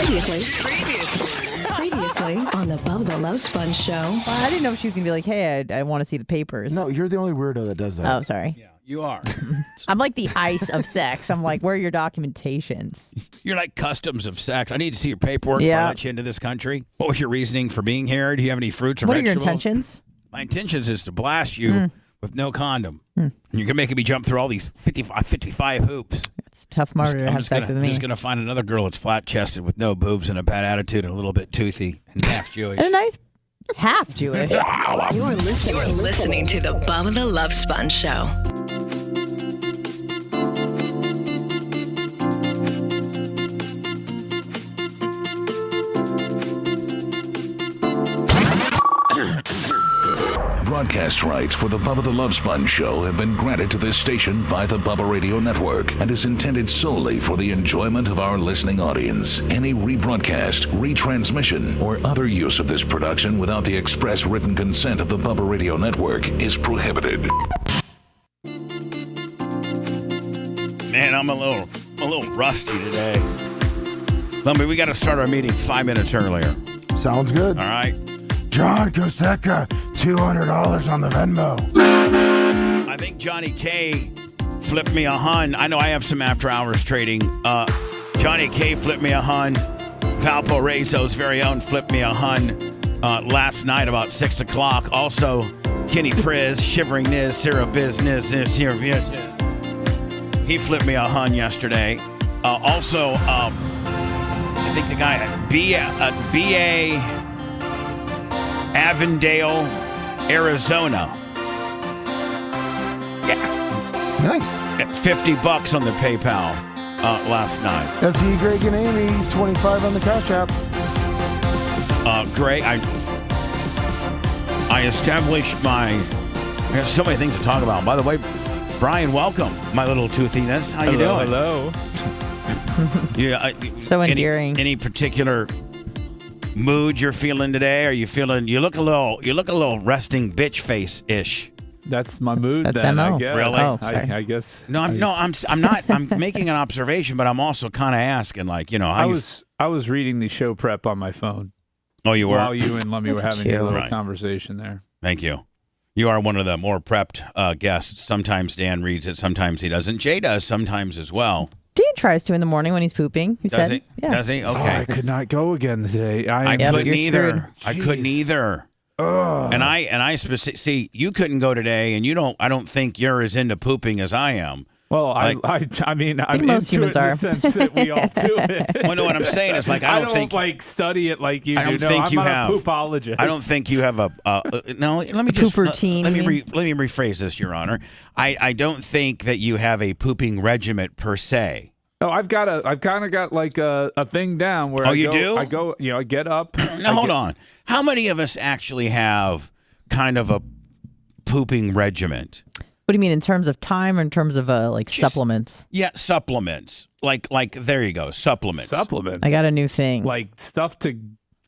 Previously on the Bubba the Love Sponge show. Well, I didn't know if she was going to be like, hey, I want to see the papers. No, you're the only weirdo that does that. Oh, sorry. Yeah, you are. I'm like the ICE of sex. I'm like, where are your documentations? You're like customs of sex. I need to see your paperwork before I let you into this country. What was your reasoning for being here? Do you have any fruits or What are vegetables? your intentions? My intentions is to blast you with no condom. And you're going to make me jump through all these 55 hoops. It's tough martyr to have sex with I'm me. just going to find another girl that's flat-chested with no boobs and a bad attitude and a little bit toothy and half Jewish. And a nice half Jewish. You're listening to the Bubba the Love Sponge show. Broadcast rights for the Bubba the Love Sponge show have been granted to this station by the Bubba Radio Network and is intended solely for the enjoyment of our listening audience. Any rebroadcast, retransmission, or other use of this production without the express written consent of the Bubba Radio Network is prohibited. Man, I'm a little rusty today. Lumby, we got to start our meeting 5 minutes earlier. Sounds good. All right. John Kosteka, $200 on the Venmo. I think Johnny K flipped me a hun. I know I have some after-hours trading. Johnny K flipped me a hun. Valparaiso's very own flipped me a hun last night about 6 o'clock. Also, Kenny Priz, Shivering Niz, Sarah Business, here. He flipped me a hun yesterday. Also, I think the guy at B.A. Avondale, Arizona. Yeah. Nice. At $50 on the PayPal last night. FT Greg and Amy, 25 on the Cash App. Greg, I established my... There's so many things to talk about. By the way, Brian, welcome, my little toothiness. How you doing? Hello. Yeah. So endearing. Any particular mood you're feeling today? Are you feeling? You look a little resting bitch face ish. That's my mood. That's then, MO. I guess. Really? Oh, sorry. I guess. No, I'm not. I'm making an observation, but I'm also kind of asking, like, how I was reading the show prep on my phone. Oh, you were? While you and Lummy were having your little Right. conversation there. Thank you. You are one of the more prepped guests. Sometimes Dan reads it, sometimes he doesn't. Jay does sometimes as well. Dan tries to in the morning when he's pooping. He Does said, he? Yeah. Does he? Oh, Okay. I could not go again today. I Yeah, but couldn't you're either. screwed. I couldn't Jeez. either. Ugh. And see, you couldn't go today, and I don't think you're as into pooping as I am. Well, Like- I mean, I'm most into humans it in are. the sense that we all do it. Well, no, what I'm saying is, like, I don't think like study it like you I don't do. think I'm you not have- a poopologist. I don't think you have a no. Let me just Poop routine, Let me you mean? let me rephrase this, Your Honor. I don't think that you have a pooping regiment per se. Oh, I've kind of got like a thing down where Oh, you do? I go, I get up. Now hold on. How many of us actually have kind of a pooping regiment? What do you mean in terms of time or in terms of like supplements? Yeah, supplements. Like there you go, supplements. Supplements. I got a new thing. like stuff to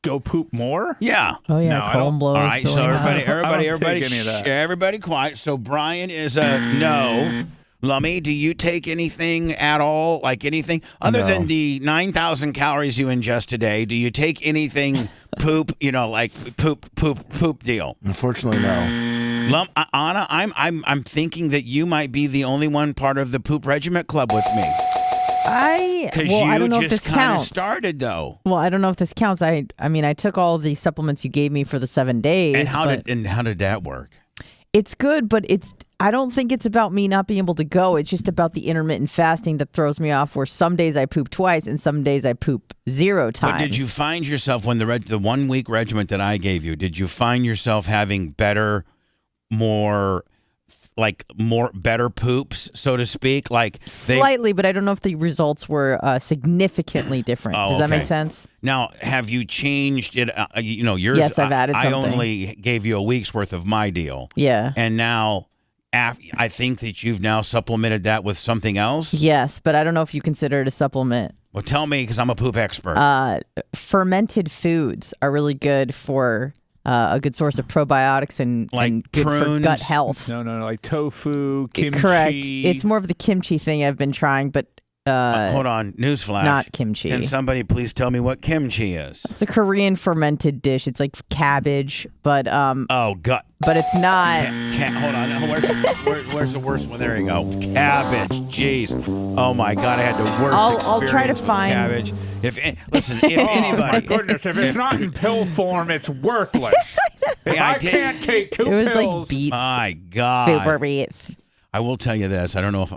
go poop more. Yeah. Oh yeah, No, I colon don't- blows. All right, so silliness. everybody, take any of that. everybody quiet. So Brian is a no. Lummy, do you take anything at all? Like anything other than the 9,000 calories you ingest today? Do you take anything poop? Like poop deal? Unfortunately, no. Anna, I'm thinking that you might be the only one part of the poop regiment club with me. Because you I don't know if just this kind of counts. started though. Well, I don't know if this counts. I mean, I took all the supplements you gave me for the 7 days. And how but did that work? it's good, but I don't think it's about me not being able to go. It's just about the intermittent fasting that throws me off, where some days I poop twice and some days I poop 0 times. But did you find yourself when the 1 week regiment that I gave you? Did you find yourself having better poops, so to speak? Like Slightly, but I don't know if the results were significantly different. Oh, Does that make okay. sense? Now, have you changed it? Yours. Yes, I've added I something. only gave you a week's worth of my deal. Yeah. And now, I think that you've now supplemented that with something else. Yes, but I don't know if you consider it a supplement. Well, tell me, because I'm a poop expert. Fermented foods are really good for a good source of probiotics and good for prunes? gut health. No, like tofu, kimchi. Correct. It's more of the kimchi thing I've been trying, but Hold on. Newsflash. Not kimchi. Can somebody please tell me what kimchi is? It's a Korean fermented dish. It's like cabbage, but Oh, God. but it's not. Hold on. Where's the worst one? There you go. Cabbage. Jeez. Oh, my God. I had the worst I'll try to experience with find- cabbage. Listen, if anybody... My goodness, if it's not in pill form, it's worthless. If I can't take 2 It was pills. like beets. My God. Super beets. I will tell you this. I don't know if...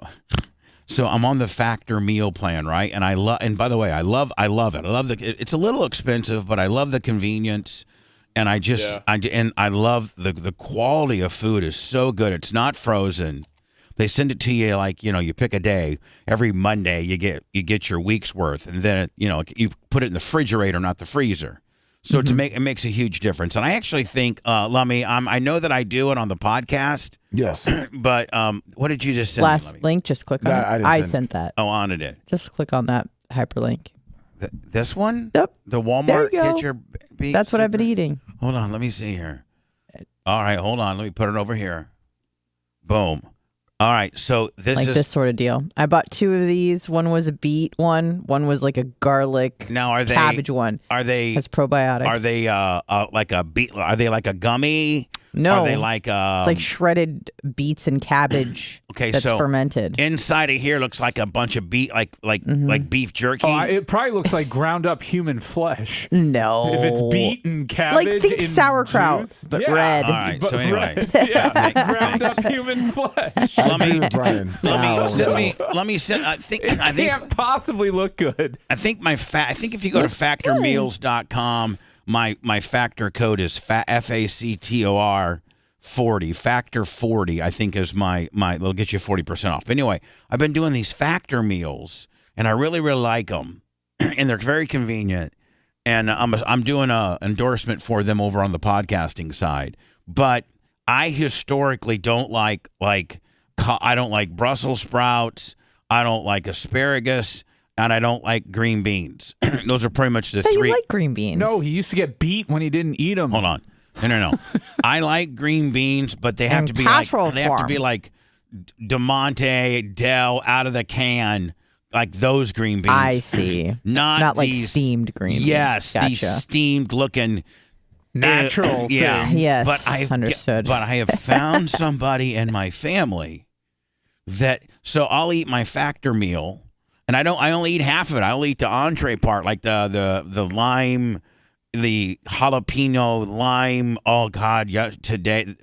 So I'm on the Factor meal plan, right? And and by the way, I love it. I love it's a little expensive, but I love the convenience. And I love the quality of food is so good. It's not frozen. They send it to you like, you pick a day. Every Monday you get your week's worth, and then you put it in the refrigerator, not the freezer. So it makes a huge difference. And I actually think, Lummy, I know that I do it on the podcast. Yes. But what did you just send Last me, Lummy? link, just click on it. I sent that. Oh, on it. Just click on that hyperlink. This one? Yep. The Walmart There you go. Get Your Beets? That's what I've been eating. Hold on, let me see here. All right, hold on. Let me put it over here. Boom. All right, so This sort of deal. I bought 2 of these. One was a beet one. One was like a garlic cabbage one. Are they has probiotics. Are they like a beet? Are they like a gummy? No. Are they like it's like shredded beets and cabbage. Okay, that's so fermented. Inside of here looks like a bunch of beet, like beef jerky. It probably looks like ground up human flesh. No. If it's beet and cabbage. Like think in sauerkraut, juice. but Yeah. red. All right, so anyway. Red. Yeah, ground up human flesh. I agree with Brian. Let me send. I think Can't possibly look good. I think if you go to factormeals.com, my factor code is FACTOR 40. Factor 40, I think, is my they'll get you 40% off. But anyway, I've been doing these factor meals, and I really, really like them, and they're very convenient. And I'm doing a endorsement for them over on the podcasting side. But I historically don't like I don't like Brussels sprouts. I don't like asparagus. And I don't like green beans. Those are pretty much the 3. You like green beans? No, he used to get beat when he didn't eat them. Hold on. No. I like green beans, but they have In to be casserole have to be form. like DeMonte, Dell, out of the can, like those green beans. I see. Not like these, steamed green beans. Yes, Gotcha. these steamed looking Natural yeah. things. Yes, But understood. But I have found somebody in my family so I'll eat my factor meal, and I only eat half of it. I'll eat the entree part, like the lime, the jalapeno lime. Oh God, yesterday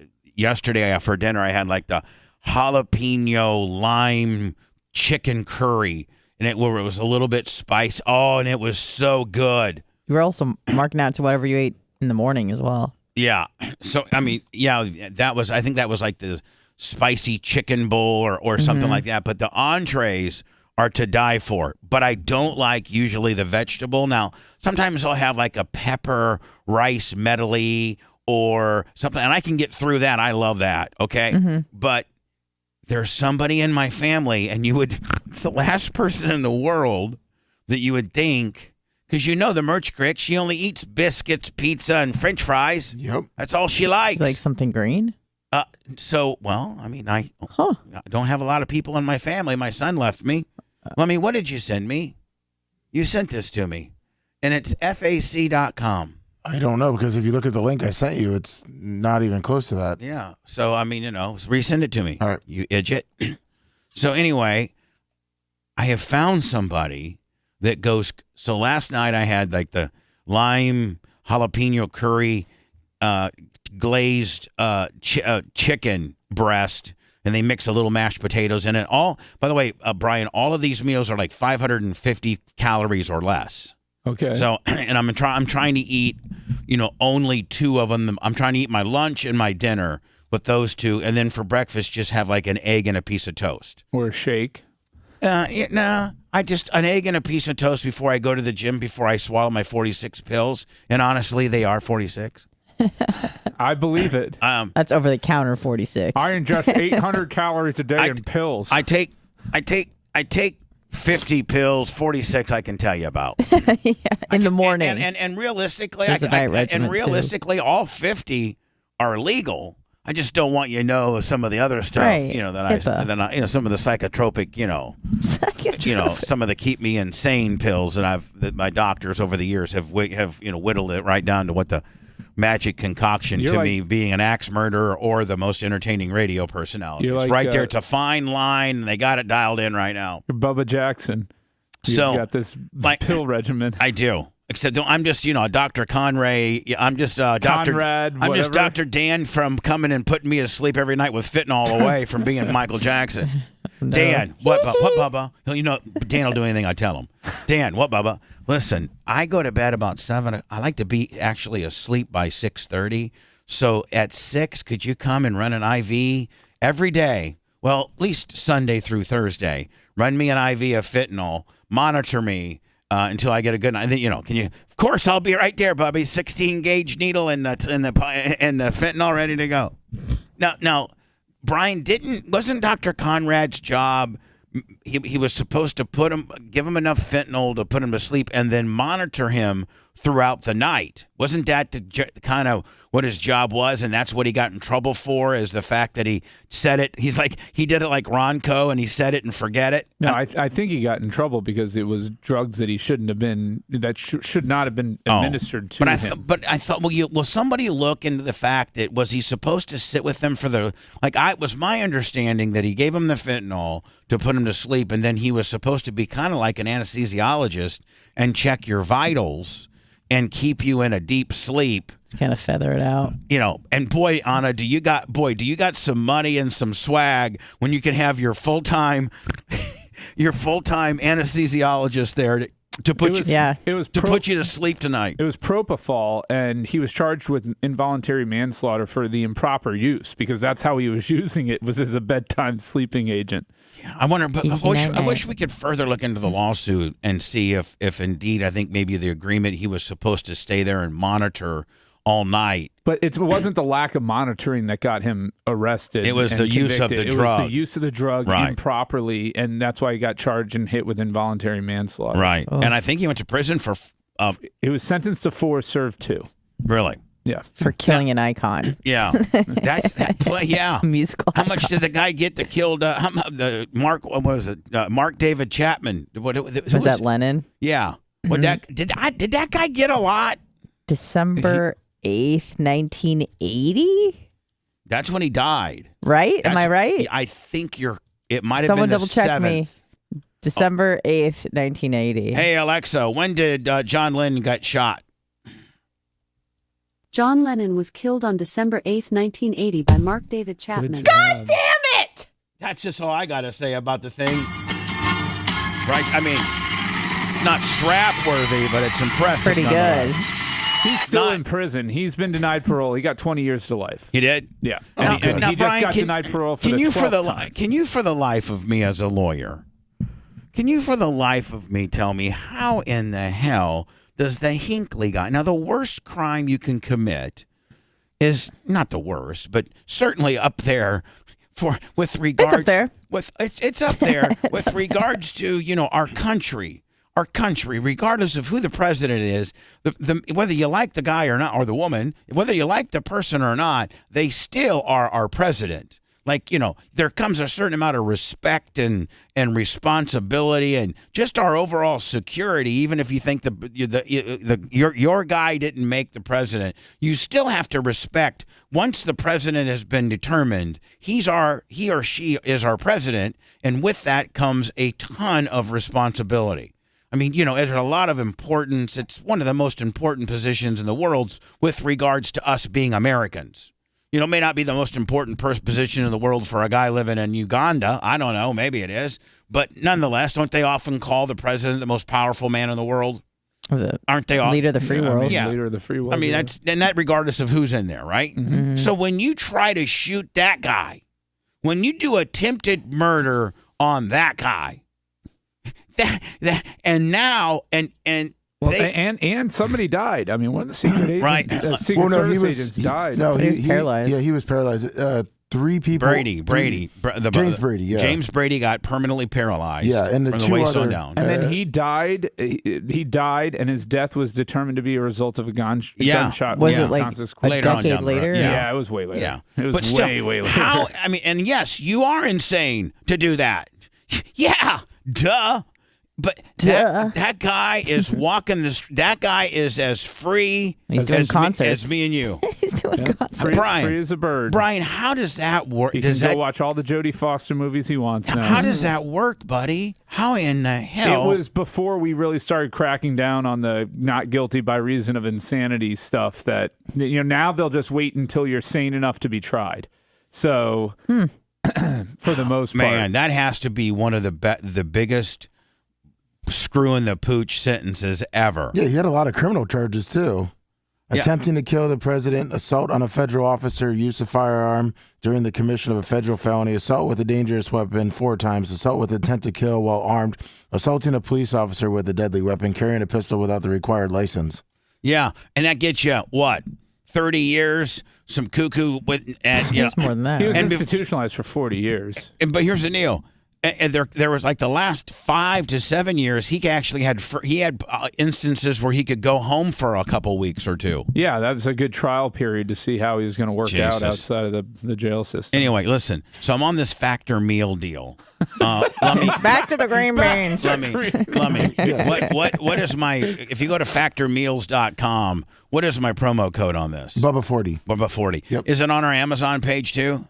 for dinner I had like the jalapeno lime chicken curry, and it was a little bit spicy. Oh, and it was so good. You were also marking out to whatever you ate in the morning as well. Yeah. So I mean, yeah, I think that was like the spicy chicken bowl or something like that. But the entrees are to die for. But I don't like usually the vegetable. Now, sometimes I'll have like a pepper rice medley or something, and I can get through that. I love that. Okay. But there's somebody in my family, and it's the last person in the world that you would think, because the Merch Crick, she only eats biscuits, pizza, and French fries. Yep. That's all she likes. Like something green? I don't have a lot of people in my family. My son left me. What did you send me? You sent this to me, and it's FAC.com. I don't know, because if you look at the link I sent you, it's not even close to that. Yeah. So, resend it to me. All right. You idiot. So, anyway, I have found somebody that goes. So, last night I had like the lime jalapeno curry glazed chicken breast, and they mix a little mashed potatoes in it. By the way, Brian, all of these meals are like 550 calories or less. Okay. So, and I'm trying to eat, only 2 of them. I'm trying to eat my lunch and my dinner with those 2, and then for breakfast just have like an egg and a piece of toast. Or a shake. No, an egg and a piece of toast before I go to the gym, before I swallow my 46 pills. And honestly, they are 46. I believe it. That's over the counter 46. I ingest 800 calories a day in pills. I take 50 pills, 46 I can tell you about. in the morning. And realistically, There's a night regimen, too. all 50 are legal. I just don't want some of the other stuff, Right. that HIPAA. some of the psychotropic, some of the keep me insane pills that my doctors over the years have whittled it right down to what the magic concoction to me being an axe murderer or the most entertaining radio personality. It's right there. It's a fine line. They got it dialed in right now. You're Bubba Jackson. You've got this pill regimen. I do. Except I'm just, Dr. Conray. I'm just Conrad, I'm just Dr. Dan from coming and putting me to sleep every night with fentanyl away from being Michael Jackson. No. Dan, what, Bubba? Dan will do anything I tell him. Dan, what, Bubba? Listen, I go to bed about 7. I like to be actually asleep by 6:30. So at 6, could you come and run an IV every day? Well, at least Sunday through Thursday. Run me an IV of fentanyl. Monitor me. Until I get a good night. Then, can you? Of course, I'll be right there, Bubby. 16-gauge needle and the fentanyl ready to go. Now, Brian wasn't Dr. Conrad's job? He was supposed to give him enough fentanyl to put him to sleep, and then monitor him throughout the night. Wasn't that the kind of what his job was? And that's what he got in trouble for, is the fact that he said it. He did it like Ronco, and he said it and forget it. No, I think he got in trouble because it was drugs that he shouldn't have been, should not have been administered to him. But I thought, will somebody look into the fact that was he supposed to sit with them for it was my understanding that he gave him the fentanyl to put him to sleep, and then he was supposed to be kind of like an anesthesiologist and check your vitals and keep you in a deep sleep. Kind of feather it out. And boy, Anna, do you got some money and some swag when you can have your full-time anesthesiologist there to put put you to sleep tonight. It was propofol, and he was charged with involuntary manslaughter for the improper use, because that's how he was using it, was as a bedtime sleeping agent. Yeah, I wonder, but I wish we could further look into the lawsuit and see if indeed, I think maybe the agreement, he was supposed to stay there and monitor all night. But it wasn't the lack of monitoring that got him arrested. It was the use of the drug. It was the use of the drug improperly, and that's why he got charged and hit with involuntary manslaughter. Right. Oh. And I think he went to prison for... he was sentenced to 4, served 2. Really? Yeah. For killing an icon. Yeah. Yeah. Musical How much did the guy get that killed Mark David Chapman? Was that Lennon? Yeah. Mm-hmm. Did that guy get a lot? December 8th, 1980? That's when he died. Right? Am I right? I think it might have been Someone the double check 7th. me. December 8th, 1980. Hey, Alexa, when did John Lennon get shot? John Lennon was killed on December 8th, 1980 by Mark David Chapman. God damn it! That's just all I got to say about the thing. Right? I mean, it's not strap-worthy, but it's impressive. Pretty good. He's still in prison. He's been denied parole. He got 20 years to life. He did? Yeah. Now, and he Brian, just got denied parole for the 12th time. Can you, for the life of me as a lawyer, tell me how in the hell does the Hinckley guy... Now, the worst crime you can commit is not the worst, but certainly up there with regards... It's up there. It's up there with regards to, our country. Our country, regardless of who the president is, whether you like the guy or not, or the woman, whether you like the person or not, they still are our president. Like, there comes a certain amount of respect and responsibility and just our overall security. Even if you think your guy didn't make the president, you still have to respect. Once the president has been determined, he or she is our president, and with that comes a ton of responsibility. I mean, there's a lot of importance. It's one of the most important positions in the world with regards to us being Americans. It may not be the most important position in the world for a guy living in Uganda. I don't know. Maybe it is. But nonetheless, don't they often call the president the most powerful man in the world? Aren't they all? Leader of the free world. Yeah. Leader of the free world. I mean, that regardless of who's in there, right? Mm-hmm. So when you try to shoot that guy, when you do attempted murder on that guy, and somebody died. I mean, one of the secret agents, right? Secret Service agents died. No, he was paralyzed. Yeah, he was paralyzed. 3 people. James Brady. Yeah. James Brady got permanently paralyzed. Yeah, and the from the 2 waist other, on down. And then he died. He died, and his death was determined to be a result of a gunshot. Was it like a Later on decade down the road. later? Yeah, it was way later. Yeah, it was but way later. How? I mean, and yes, you are insane to do that. Yeah, Duh. But that guy is walking this. That guy is as free He's doing as concerts. me and you. He's doing concerts. Free as a bird. Brian, how does that work? He can go watch all the Jodie Foster movies he wants now. How does that work, buddy? How in the hell? It was before we really started cracking down on the not guilty by reason of insanity stuff that, now they'll just wait until you're sane enough to be tried. So, for the most part. Man, that has to be one of the biggest screwing the pooch sentences ever. Yeah, he had a lot of criminal charges, too. Yeah. Attempting to kill the president, assault on a federal officer, use of firearm during the commission of a federal felony, assault with a dangerous weapon 4 times, assault with intent to kill while armed, assaulting a police officer with a deadly weapon, carrying a pistol without the required license. Yeah, and that gets you, what, 30 years? Some cuckoo with... It's more than that. He was right? institutionalized for 40 years. But here's the deal. And there was like the last 5 to 7 years, he actually had instances where he could go home for a couple weeks or 2. Yeah, that was a good trial period to see how he was going to work out outside of the jail system. Anyway, listen. So I'm on this Factor meal deal. Back to the green beans. Let me. What is my? If you go to factormeals.com, what is my promo code on this? Bubba 40. Bubba 40. Yep. Is it on our Amazon page too?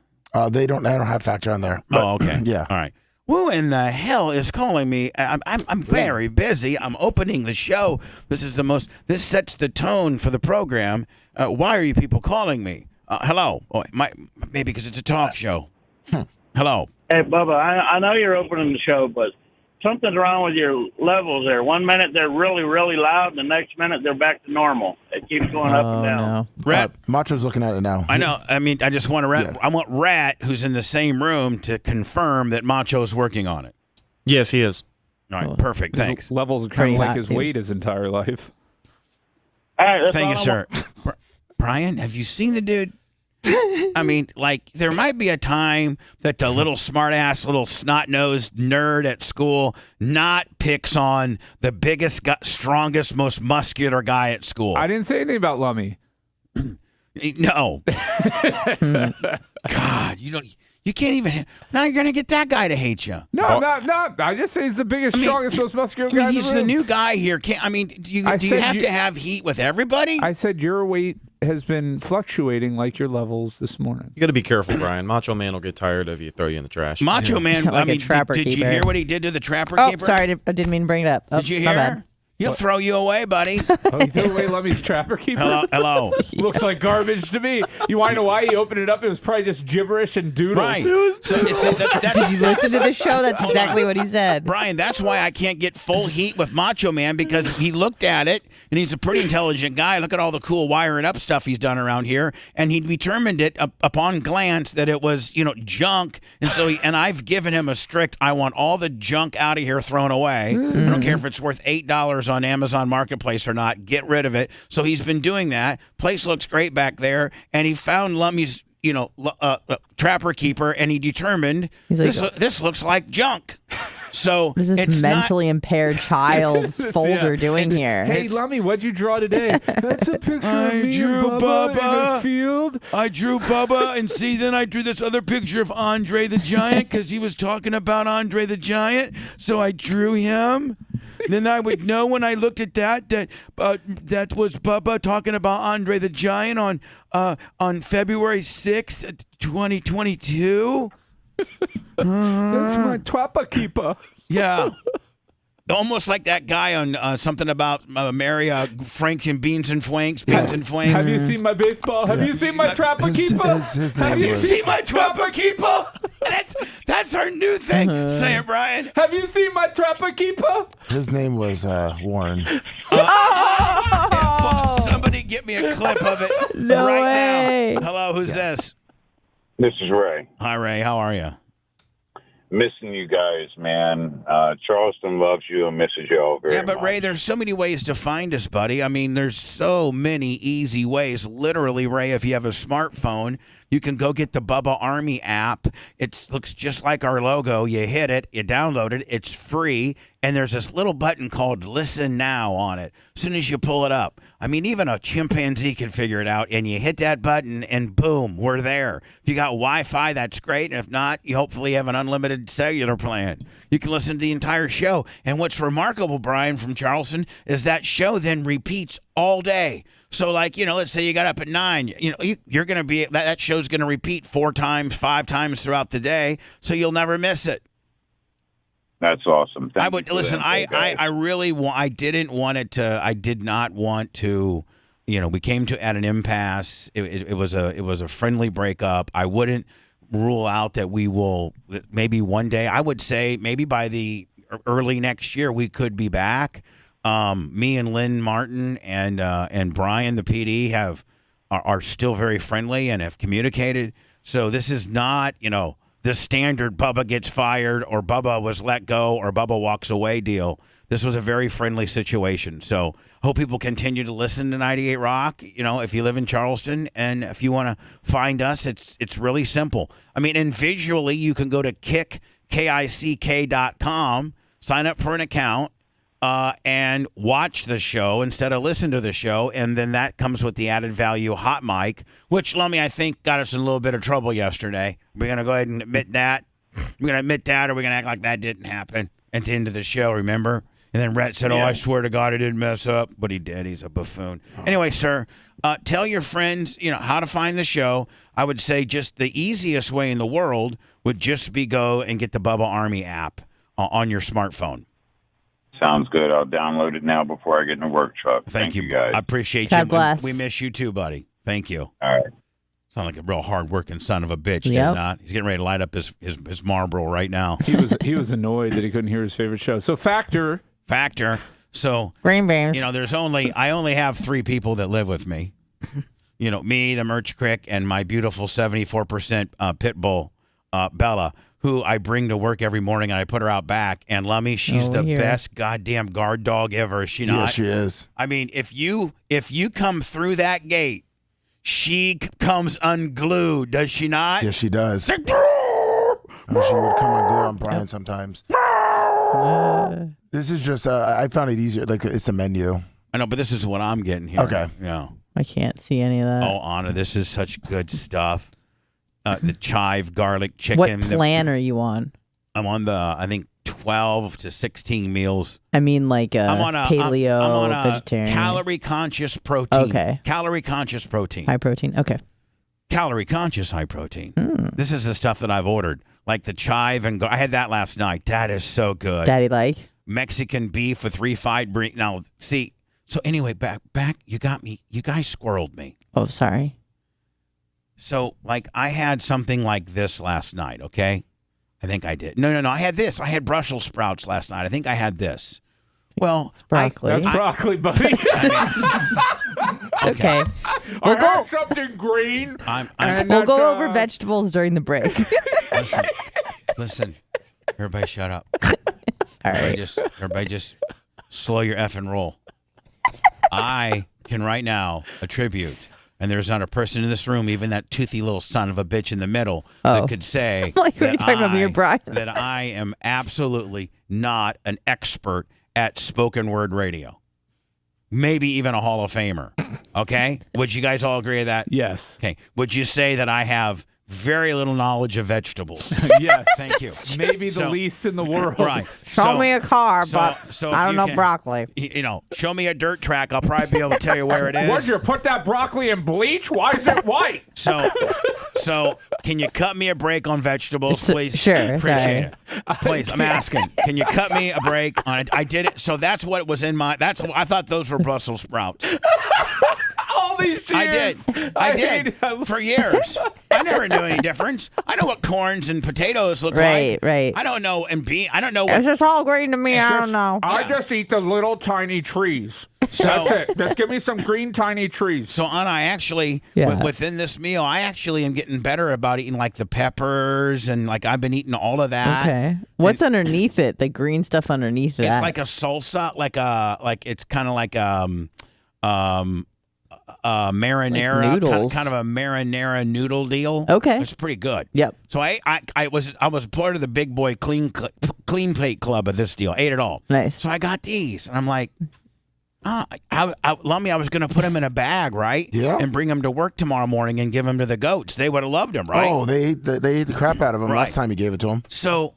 They don't have Factor on there. But, okay. Yeah. All right. Who in the hell is calling me? I'm very busy. I'm opening the show. This sets the tone for the program. Why are you people calling me? Hello. Oh, maybe because it's a talk show. Hello. Hey, Bubba, I know you're opening the show, but something's wrong with your levels there. 1 minute they're really, really loud, and the next minute they're back to normal. It keeps going up and down. No. Rat. Macho's looking at it now. I know. I mean, I just want to I want Rat, who's in the same room, to confirm that Macho's working on it. Yes, he is. All right, perfect. Thanks. His levels are kind Pretty of like hot, his too. weight his entire life. All right, that's Thank all you, I sir. want. Brian, have you seen the dude? I mean, like, there might be a time that the little smart-ass, little snot-nosed nerd at school not picks on the biggest, strongest, most muscular guy at school. I didn't say anything about Lummy. No. God, you can't even. Now you're gonna get that guy to hate you. No, not. I just say he's the biggest, strongest, most muscular guy in the he's room. the new guy here. Do you have to have heat with everybody? I said your weight has been fluctuating like your levels this morning. You got to be careful, Brian. Macho Man will get tired of you, throw you in the trash. Macho Man. Like I mean, a trapper did you keeper. hear what he did to the trapper Oh, keeper? sorry. I didn't mean to bring it up. Did you My hear? bad. He'll throw you away, buddy. Oh, you threw away Lummy's trapper keeper? Hello. Looks like garbage to me. You want to know why he opened it up? It was probably just gibberish and doodles. Right. Did you listen to the show? That's exactly what he said. Brian, that's why I can't get full heat with Macho Man, because he looked at it, and he's a pretty intelligent guy. Look at all the cool wiring up stuff he's done around here, and he determined it upon glance that it was, junk. And so, and I've given him a strict, I want all the junk out of here, thrown away. I don't care if it's worth $8 on Amazon Marketplace or not. Get rid of it. So he's been doing that. Place looks great back there, and he found Lummy's, trapper keeper, and he determined He's like, this looks like junk. So What is this it's mentally impaired child's folder doing here? Hey, Lummy, what'd you draw today? That's a picture I of me drew and Bubba in Bubba. a field. I drew Bubba, and then I drew this other picture of Andre the Giant because he was talking about Andre the Giant. So I drew him. Then I would know when I looked at that that was Bubba talking about Andre the Giant on February 6th, 2022. That's my trapper keeper. Yeah. Almost like that guy on something about Mary Frank and Beans and Flanks. Have you seen my baseball? Have you seen my trapper keeper? His Have name you was- seen my trapper keeper? That's our new thing. Say it, Brian. Have you seen my trapper keeper? His name was Warren. Somebody get me a clip of it No right way. now. Hello, who's this? This is Ray. Hi, Ray. How are you? Missing you guys, man. Charleston loves you and misses you all very much. Yeah, but Ray, there's so many ways to find us, buddy. I mean, there's so many easy ways. Literally, Ray, if you have a smartphone, you can go get the Bubba Army app. It looks just like our logo. You hit it, you download it, it's free, and there's this little button called Listen Now on it. As soon as you pull it up, I mean, even a chimpanzee can figure it out, and you hit that button, and boom, we're there. If you got Wi-Fi, that's great, and if not, you hopefully have an unlimited cellular plan. You can listen to the entire show, and what's remarkable, Brian, from Charleston, is that show then repeats all day. So, like, let's say you got up at 9, you're going to be, that show's going to repeat 4 times, 5 times throughout the day, so you'll never miss it. That's awesome. I would listen. I really I did not want to. We came to at an impasse. It was a friendly breakup. I wouldn't rule out that we will maybe one day. I would say maybe by the early next year we could be back. Me and Lynn Martin and Brian the PD are still very friendly and have communicated. So this is not the standard Bubba gets fired or Bubba was let go or Bubba walks away deal. This was a very friendly situation. So hope people continue to listen to 98 Rock, if you live in Charleston. And if you want to find us, it's really simple. I mean, and visually, you can go to kick.com, sign up for an account, and watch the show instead of listen to the show. And then that comes with the added value hot mic, which, Lummy, I think got us in a little bit of trouble yesterday. We're going to go ahead and admit that. We're going to admit that, or we're going to act like that didn't happen at the end of the show, remember? And then Rhett said, I swear to God I didn't mess up. But he did. He's a buffoon. Anyway, sir, tell your friends, how to find the show. I would say just the easiest way in the world would just be go and get the Bubba Army app on your smartphone. Sounds good. I'll download it now before I get in the work truck. Thank you, guys. I appreciate God you. bless. We miss you too, buddy. Thank you. All right. Sound like a real hard-working son of a bitch, did Yep. not? He's getting ready to light up his Marlboro right now. He was annoyed that he couldn't hear his favorite show. So Factor. So Green beans. I only have 3 people that live with me. Me, the Merch Crick, and my beautiful 74% pit bull, Bella, who I bring to work every morning, and I put her out back. And Lummy, she's the best goddamn guard dog ever. Is she not? Yes, she is. I mean, if you come through that gate, she comes unglued, does she not? Yes, she does. She would come unglued on Brian sometimes. This is just, I found it easier. Like, it's the menu. I know, but this is what I'm getting here. Okay. Yeah. I can't see any of that. Oh, Anna, this is such good stuff. The chive garlic chicken. What plan are you on? I'm on I think 12 to 16 meals. I mean, like I'm on paleo, I'm on a vegetarian. calorie conscious protein. Okay. Calorie conscious protein. High protein. Okay. Calorie conscious high protein. This is the stuff that I've ordered. Like the chive and I had that last night. That is so good. Daddy like? Mexican beef with refried bread. Now, see, so anyway, back, you got me. You guys squirreled me. Oh, sorry. So, like, I had something like this last night, okay? I think I did. No. I had this. I had Brussels sprouts last night. I think I had this. Well, broccoli. That's broccoli, buddy. It's okay. We'll go something green. We'll go over vegetables during the break. Listen. Everybody shut up. Sorry. Everybody just slow your effing roll. I can right now attribute, and there's not a person in this room, even that toothy little son of a bitch in the middle, that could say like what are you talking about me or Brian? that I am absolutely not an expert at spoken word radio. Maybe even a Hall of Famer. Okay? Would you guys all agree with that? Yes. Okay. Would you say that I have very little knowledge of vegetables? Yes. Thank you. Maybe the least in the world. Right. Show me a car, but so I if don't you know can- broccoli. Show me a dirt track. I'll probably be able to tell you where it is. What'd you put that broccoli in bleach? Why is it white? So can you cut me a break on vegetables, please? Sure, Appreciate it. Please, I'm asking. Can you cut me a break on it? I did it. So that's what was in I thought those were Brussels sprouts. All these years. I did. For years. I never knew any difference. I know what corns and potatoes look like. Right. I don't know. And I don't know what. It's just all green to me. I don't know. I just eat the little tiny trees. That's it. Just give me some green tiny trees. So, Anna, I actually, within this meal, I actually am getting better about eating like the peppers and like I've been eating all of that. Okay. What's underneath it? The green stuff underneath that? It's like a salsa, like it's kind of like marinara, Like noodles. kind of a marinara noodle deal. Okay. It's pretty good. Yep. So I was part of the big boy clean plate club of this deal. Ate it all. Nice. So I got these, and I'm like, Lummy, I was going to put them in a bag, right? Yeah. And bring them to work tomorrow morning and give them to the goats. They would have loved them, right? Oh, they ate the crap out of them Right. last time you gave it to them. So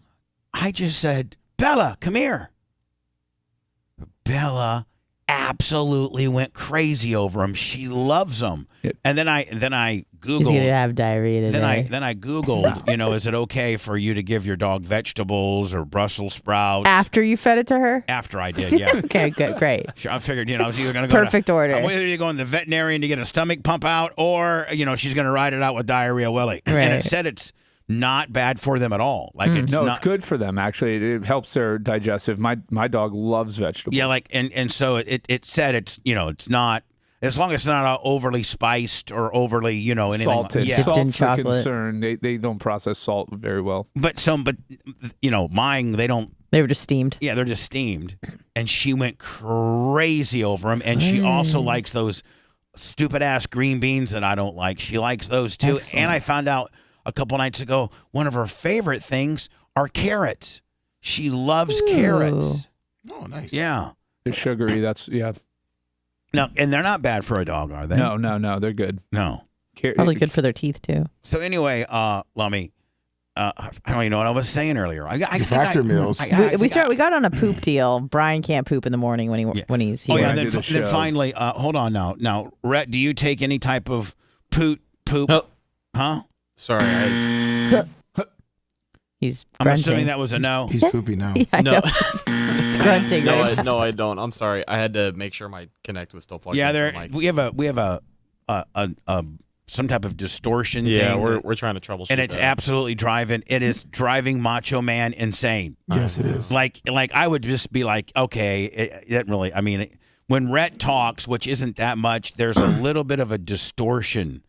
I just said, Bella, come here. Bella absolutely went crazy over them. She loves them. Yep. And then I Googled. She's gonna have diarrhea today. Then I Googled, is it okay for you to give your dog vegetables or Brussels sprouts? After you fed it to her? After I did, yeah. Okay, good, great. I figured, I was either going to go Perfect order. I'm either going to the veterinarian to get a stomach pump out, or she's going to ride it out with Diarrhea Willie. Right. And it said it's not bad for them at all. Like it's No, not, it's good for them actually. It helps their digestive. My dog loves vegetables. Yeah, and so it said it's not, as long as it's not overly spiced or overly anything. salted. Yeah. Dipped in Salt's the chocolate. concern. They don't process salt very well. But mine, they don't. They were just steamed. Yeah, they're just steamed. And she went crazy over them. And she also likes those stupid ass green beans that I don't like. She likes those too. Excellent. And I found out a couple nights ago, one of her favorite things are carrots. She loves carrots. Oh, nice. Yeah. They're sugary. Yeah. No, and they're not bad for a dog, are they? No. They're good. No. Probably good for their teeth too. So anyway, Lummy, I don't even know what I was saying earlier. Factor meals. We got on a poop deal. Brian can't poop in the morning when he's here. Oh yeah. do the Then shows. finally, hold on now. Now, Rhett, do you take any type of poop? No. Huh? Sorry, He's I'm grunting. assuming that was a no. He's poopy now. Yeah, I No. know. It's grunting. right? I don't. I'm sorry. I had to make sure my Connect was still plugged Yeah, in. there. We have a some type of distortion. Yeah, thing we're trying to troubleshoot and it's that. absolutely driving. It is driving Macho Man insane. Yes, it is. Like I would just be like, okay, it doesn't really. I mean, when Rhett talks, which isn't that much, there's a little bit of a distortion,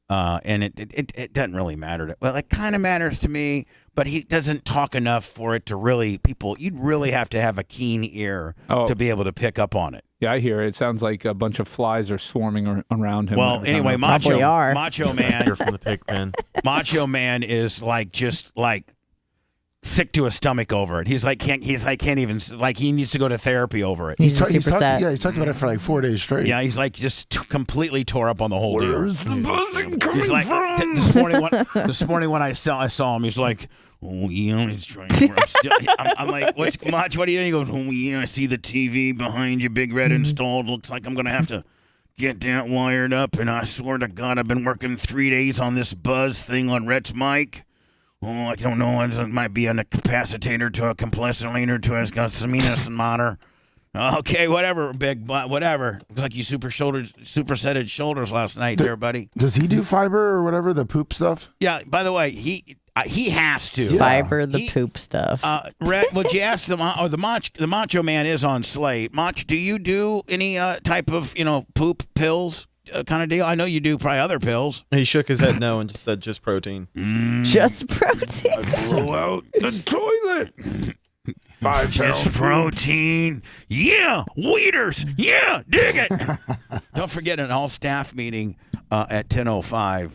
and it doesn't really matter. Well, it kind of matters to me, but he doesn't talk enough for it to really. You'd really have to have a keen ear to be able to pick up on it. Yeah, I hear it. It sounds like a bunch of flies are swarming around him. Well, anyway, Probably are. Macho Man. You're from the pig pen. Macho Man is just sick to his stomach over it. He needs to go to therapy over it. He's super sad. Yeah, he's talked about it for like 4 days straight. Yeah, he's completely tore up on the whole deal. Where's the buzzing coming He's like from? this morning when I saw him, he's like, oh yeah, he's trying. I'm like, what's Mach? What are you doing? He goes, oh yeah, I see the TV behind you, big red installed. Looks like I'm gonna have to get that wired up. And I swear to God, I've been working 3 days on this buzz thing on Rhett's mic. Oh, I don't know. It might be a capacitator to a compressor to a Seminus motor. Okay, whatever, big butt, whatever. Looks like you supersetted shoulders last night there, buddy. Does he do fiber or whatever, the poop stuff? Yeah, by the way, he has to. Yeah. Fiber, the poop stuff. Rhett, would you ask the Macho Man is on Slate. Mach, do you do any type of, poop pills kind of deal? I know you do probably other pills. He shook his head no and just said just protein. Just protein. Blow out the toilet. 5 Just protein. Yeah, Weeders. Yeah, dig it. Don't forget an all staff meeting at 10:05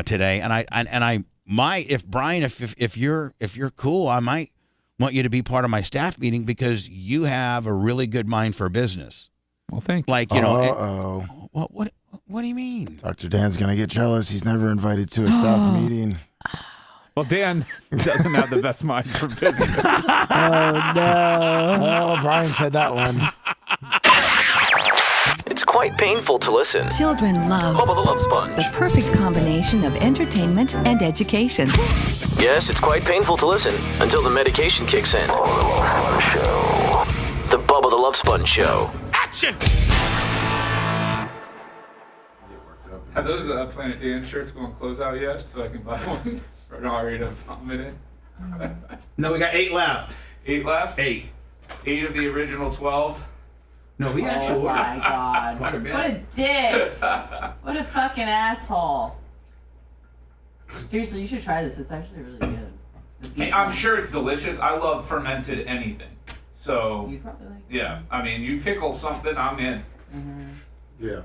today, and I might, if Brian, if you're cool, I might want you to be part of my staff meeting because you have a really good mind for business. Well, thank you. Like what do you mean? Dr. Dan's going to get jealous. He's never invited to a staff meeting. Well, Dan doesn't have the best mind for business. Oh no. Oh, Brian said that one. It's quite painful to listen. Children love Bubba the Love Sponge. the perfect combination of entertainment and education. Yes, it's quite painful to listen until the medication kicks in. The Bubba the Love Sponge Show. Action! Have those Planet Dan shirts going close out yet so I can buy one for Ari to vomit in? No, we got 8 left. 8 left? 8. 8 of the original 12. No, we actually Oh my God. quite a bit. What a dick. What a fucking asshole. Seriously, you should try this. It's actually really good. Hey, I'm sure it's delicious. I love fermented anything. So, You'd probably like it. yeah. I mean, you pickle something, I'm in. Yeah.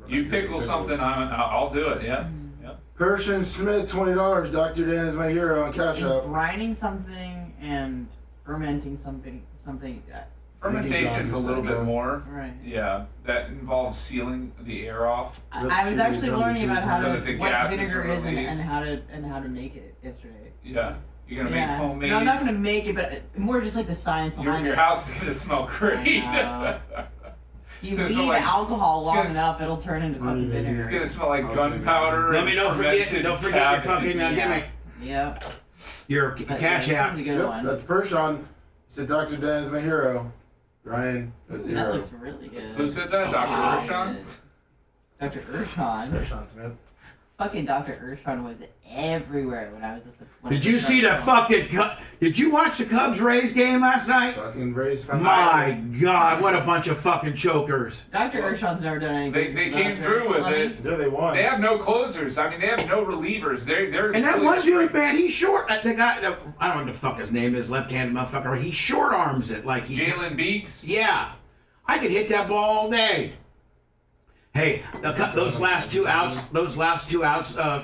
You pickle something, I'll do it. Yeah. Yep. Persian Smith, $20. Dr. Dan is my hero on Cash Is App. brining something and fermenting something. Fermentation's a little bit more. Right. Yeah, that involves sealing the air off. I was actually learning about how so to that the what gases vinegar are is and released. how to make it yesterday. Yeah, you're gonna make homemade. No, I'm not gonna make it, but more just like the science behind Your it. house is gonna smell great. You So leave like, alcohol long gonna- enough, it'll turn into fucking vinegar. It's gonna smell like gunpowder. Let me don't forget your fucking gimmick. Yep. Your Cash App. This is a good one. That's Persian. He said Dr. Dan is my hero. Ryan is That hero. looks really good. Who said that? Dr. Urshon? Dr. Urshon. Persian Smith. Fucking Dr. Urshon was everywhere when I was at the. Did you see the fucking? Did you watch the Cubs Rays game last night? Fucking Rays. My God, what a bunch of fucking chokers! Dr. Urshon's never done anything. They came through with it. Yeah, they won. They have no closers. I mean, they have no relievers. They're And that really one dude, strict. man, he's short. The guy, I don't know what the fuck his name is, left-handed motherfucker. He short arms it like he. Jalen Beeks. Yeah, I could hit that ball all day. Hey, those last two outs,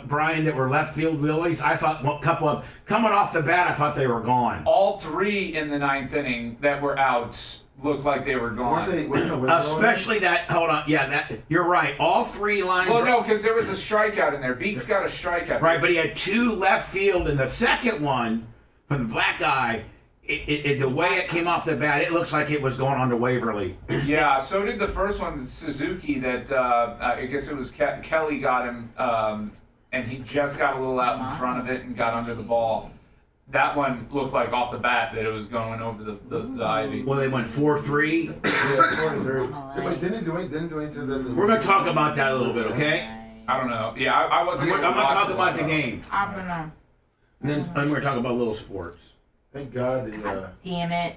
Brian, that were left field wheelies. I thought a couple of coming off the bat, I thought they were gone. All three in the ninth inning that were outs looked like they were gone. Especially that. Hold on, yeah, that you're right. All three lines. Well, no, because there was a strikeout in there. Beeks got a strikeout. Right, but he had two left field, and the second one from the black guy. The way it came off the bat, it looks like it was going on to Waverly. Yeah, so did the first one, Suzuki, that I guess it was Kelly got him, and he just got a little out in front of it and got under the ball. That one looked like off the bat that it was going over the ivy. Well, they went 4-3. Yeah, 4-3. Wait, didn't Dwayne say that? We're going to talk about that a little bit, okay? I don't know. Yeah, I wasn't. I'm going to talk about the game. I'm gonna. And then I'm going to talk about little sports. Thank God. Damn it.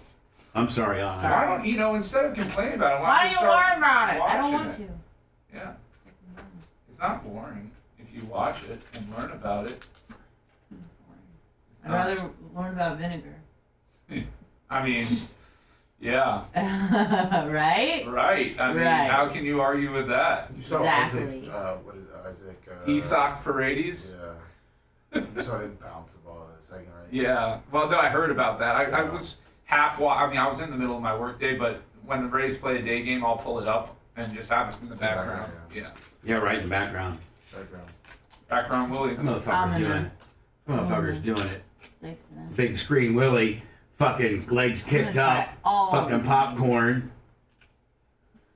I'm sorry, Why don't instead of complaining about it, Why don't don't you start learn about it? I don't watching want it? to. Yeah. It's not boring if you watch it and learn about it. I'd rather learn about vinegar. I mean, yeah. Right? Right. I mean, Right. how can you argue with that? You saw Exactly. Isaac. What is it, Isaac? Isak Paredes? Yeah. You saw him bounce the ball in a second, right? Yeah. Well, no, I heard about that. I was I was in the middle of my workday, but when the Rays play a day game, I'll pull it up and just have it in the background. Yeah. Yeah, right in the background. Background Willie. That motherfucker's doing it. Motherfucker's doing it. 6 and Big screen Willie, fucking legs kicked up, fucking popcorn.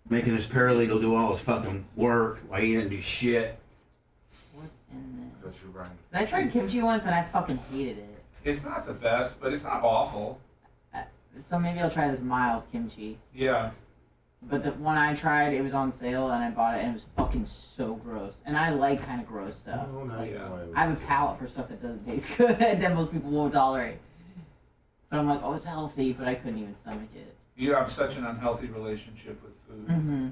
Making his paralegal do all his fucking work while he didn't do shit. What's in this? Is that true, Brian? I tried kimchi once and I fucking hated it. It's not the best, but it's not awful. So maybe I'll try this mild kimchi. Yeah. But the one I tried, it was on sale and I bought it and it was fucking so gross. And I like kind of gross stuff. Oh, no, Like, yeah. I have a palate for stuff that doesn't taste good that most people won't tolerate. But I'm like, oh, it's healthy, but I couldn't even stomach it. You have such an unhealthy relationship with food. Mm-hmm.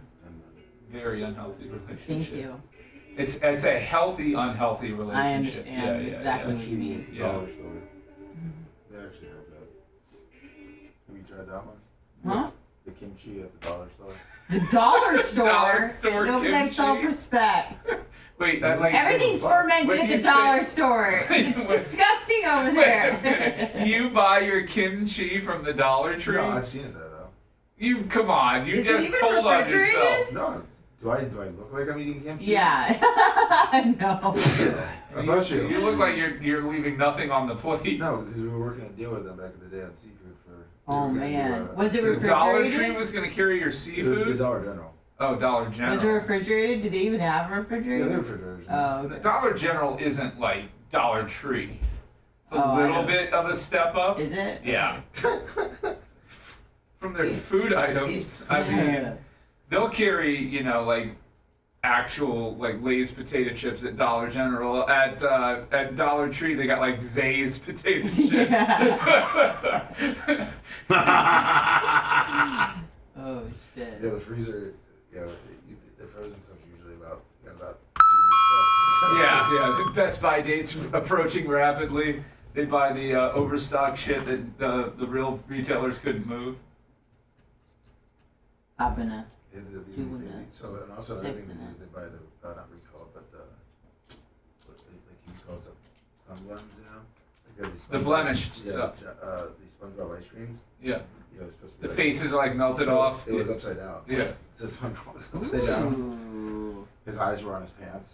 Very unhealthy relationship. Thank you. It's a healthy, unhealthy relationship. I understand exactly what you mean. Yeah. Dollar store. They actually have that. Have you tried that one? Huh? The kimchi at the dollar store. The dollar store? Dollar store No, because I have kimchi? self-respect. Wait, like Everything's fermented when at you the dollar say- store. It's disgusting over there. You buy your kimchi from the Dollar Tree? No, I've seen it there though. You come on, you Is it just even told on refrigerated? yourself. No. Do I look like I'm eating kimchi? Yeah. No. I bless you. You look like you're leaving nothing on the plate. No, because we were working a deal with them back in the day on seafood for. Oh, we were gonna man. do, Was it The Dollar Tree refrigerated? was going to carry your It was the seafood? Dollar General. Oh, Dollar General. Was it refrigerated? Did they even have a refrigerator? Yeah, they're refrigerators. Oh, The okay. Dollar General isn't like Dollar Tree. It's a Oh, I little know. bit of a step up. Is it? Yeah. From their food items, I mean, they'll carry, like actual like Lay's potato chips at Dollar General. At Dollar Tree, they got like Zay's potato chips. Oh, shit. Yeah, the freezer. Yeah, the frozen stuff's usually about 2 weeks left. Yeah. The Best Buy dates approaching rapidly. They buy the overstock shit that the real retailers couldn't move. Abena. So and also everything they use, they buy the not recalled, but like he calls them blends, The blemished stuff. These SpongeBob ice creams. Yeah. Supposed to be The faces are like melted off. It was upside down. Yeah. It says SpongeBob was upside down. His eyes were on his pants.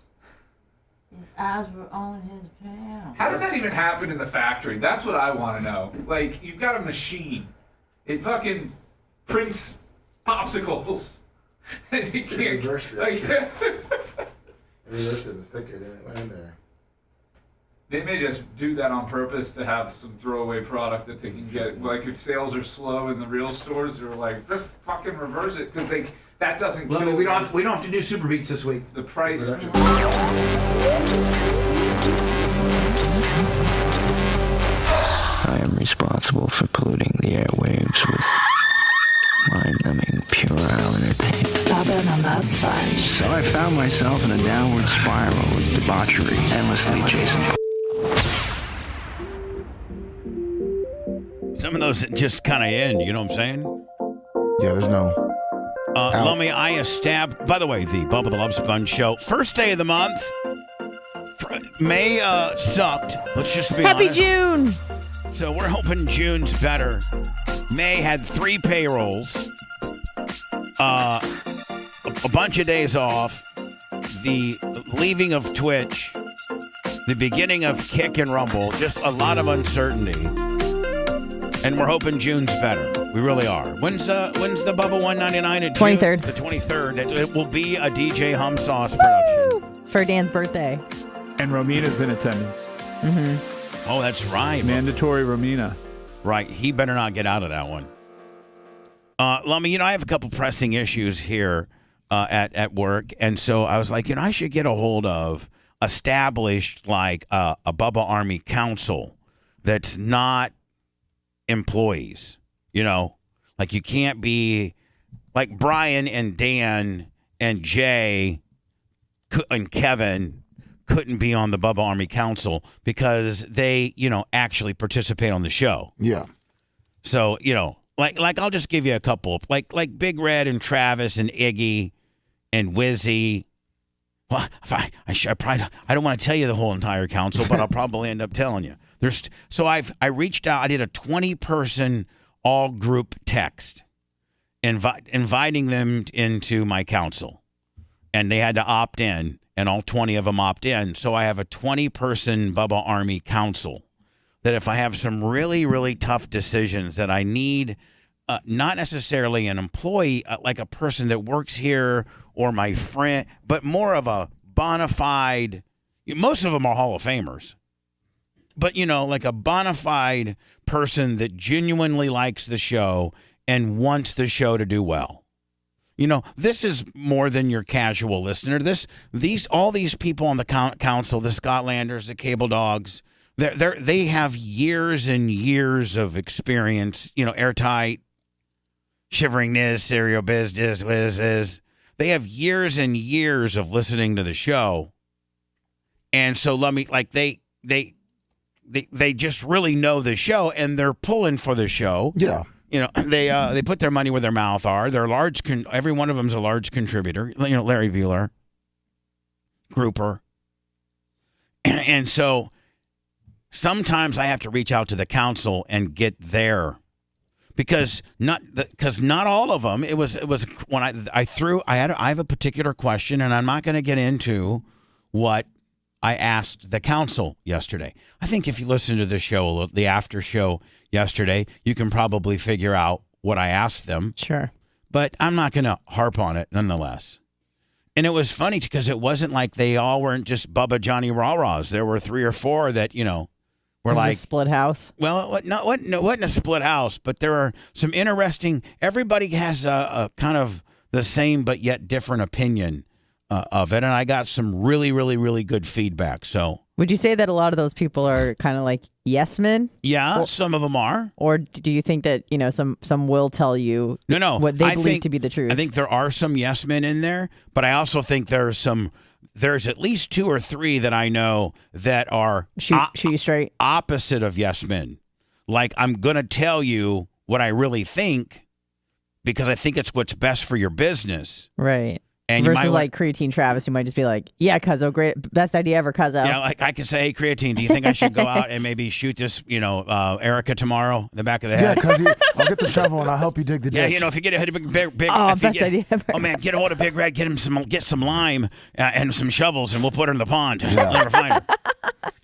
His eyes were on his pants. How does that even happen in the factory? That's what I want to know. Like, you've got a machine. It fucking prints popsicles. And you can't. Reversed it. Like, reversed it. The sticker didn't went in there. They may just do that on purpose to have some throwaway product that they can get. Like, if sales are slow in the real stores, they're like, just fucking reverse it because that doesn't. Well, kill we don't have to do Super Beats this week. The price. I am responsible for polluting the airwaves with mind-numbing, puerile entertainment. Bubba the Love Sponge. So I found myself in a downward spiral of debauchery, endlessly chasing. Some of those just kind of end, you know what I'm saying? Yeah, there's no. Lummy, I established. By the way, the Bubba the Love Sponge show, first day of the month. May sucked. Let's just be Happy honest. June! So we're hoping June's better. May had 3 payrolls, a bunch of days off, the leaving of Twitch, the beginning of Kick and Rumble, just a lot of uncertainty. And we're hoping June's better. We really are. When's the Bubba 199 at 23rd. The 23rd. It will be a DJ Hum Sauce production. For Dan's birthday. And Romina's in attendance. Mm-hmm. Oh, that's right. Mandatory Romina. Right. He better not get out of that one. Lummy, I have a couple pressing issues here at work. And so I was like, I should get a hold of established like a Bubba Army council that's not employees. Like you can't be like Brian and Dan and Jay and Kevin couldn't be on the Bubba Army Council because they, actually participate on the show. Yeah. So, like I'll just give you a couple of like Big Red and Travis and Iggy and Wizzy. Well, if I don't want to tell you the whole entire council, but I'll probably end up telling you. I reached out. I did a 20-person all group text, inviting them into my council, and they had to opt in, and all 20 of them opt in. So I have a 20-person Bubba Army council that if I have some really, really tough decisions that I need, not necessarily an employee, like a person that works here or my friend, but more of a bona fide. Most of them are Hall of Famers. But, like a bona fide person that genuinely likes the show and wants the show to do well. This is more than your casual listener. All these people on the council, the Scotlanders, the Cable Dogs, they have years and years of experience, Airtight, Shivering Niz, Serial Business, Wiz. They have years and years of listening to the show. And so they just really know the show, and they're pulling for the show. Yeah. They put their money where their mouth are. They're large. Every one of them's a large contributor. Larry Bueller, Grouper, and so sometimes I have to reach out to the council and get there because not all of them. It was when I have a particular question, and I'm not going to get into what I asked the council yesterday. I think if you listen to the show, the after show yesterday, you can probably figure out what I asked them. Sure. But I'm not going to harp on it nonetheless. And it was funny because it wasn't like they all weren't just Bubba Johnny Rah-Rahs. There were 3 or 4 that, were like. A split house? Well, it wasn't a split house, but there are some interesting. Everybody has a kind of the same but yet different opinion of it, and I got some really, really, really good feedback. So, would you say that a lot of those people are kind of like yes men? Yeah, some of them are. Or do you think that some will tell you what they believe to be the truth? I think there are some yes men in there, but I also think there's at least 2 or 3 that I know that are shoot you straight opposite of yes men. Like I'm gonna tell you what I really think, because I think it's what's best for your business. Right. And you versus might like creatine Travis, who might just be like, yeah, cuzzo, great, best idea ever, cuzzo. Yeah, like I could say, hey, creatine, do you think I should go out and maybe shoot this, Erica tomorrow in the back of the head? Yeah, because I'll get the shovel and I'll help you dig the ditch. Yeah, if you get a big Oh, best idea ever. Oh man, get a hold of Big Red, get some lime and some shovels, and we'll put her in the pond. We'll never find her.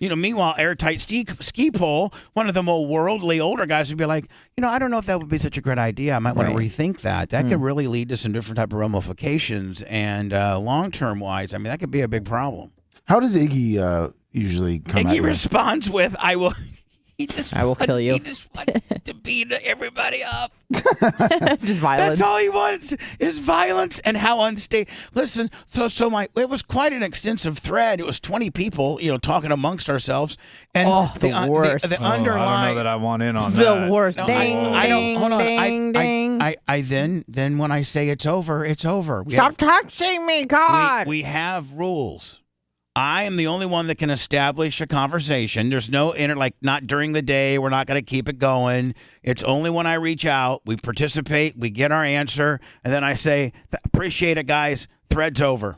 Meanwhile, airtight ski pole, one of the more worldly older guys would be like, I don't know if that would be such a great idea. I might want to rethink that. That could really lead to some different type of ramifications, and long-term wise, I mean, that could be a big problem. How does Iggy usually come at Iggy you? responds with, I will kill you. He just wants to beat everybody up. Just violence. That's all he wants is violence and how unstable. Listen, it was quite an extensive thread. It was 20 people, talking amongst ourselves. And the worst. The I underlying. don't know that I want in on that. The worst. No, Ding, hold on. ding, ding. I then when I say it's over, it's over. Stop touching me, God. We have rules. I am the only one that can establish a conversation. There's no not during the day. We're not going to keep it going. It's only when I reach out, we participate, we get our answer, and then I say, appreciate it, guys. Thread's over.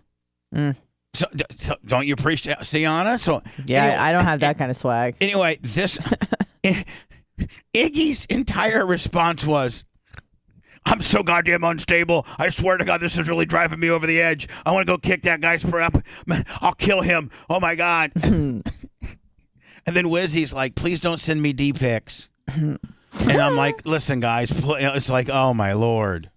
So don't you appreciate Sienna? So yeah, anyway, I don't have that kind of swag. Anyway, this Iggy's entire response was, I'm so goddamn unstable. I swear to God, this is really driving me over the edge. I want to go kick that guy's prep. I'll kill him. Oh, my God. And then Wizzy's like, please don't send me D-pics. And I'm like, listen, guys. It's like, oh, my Lord.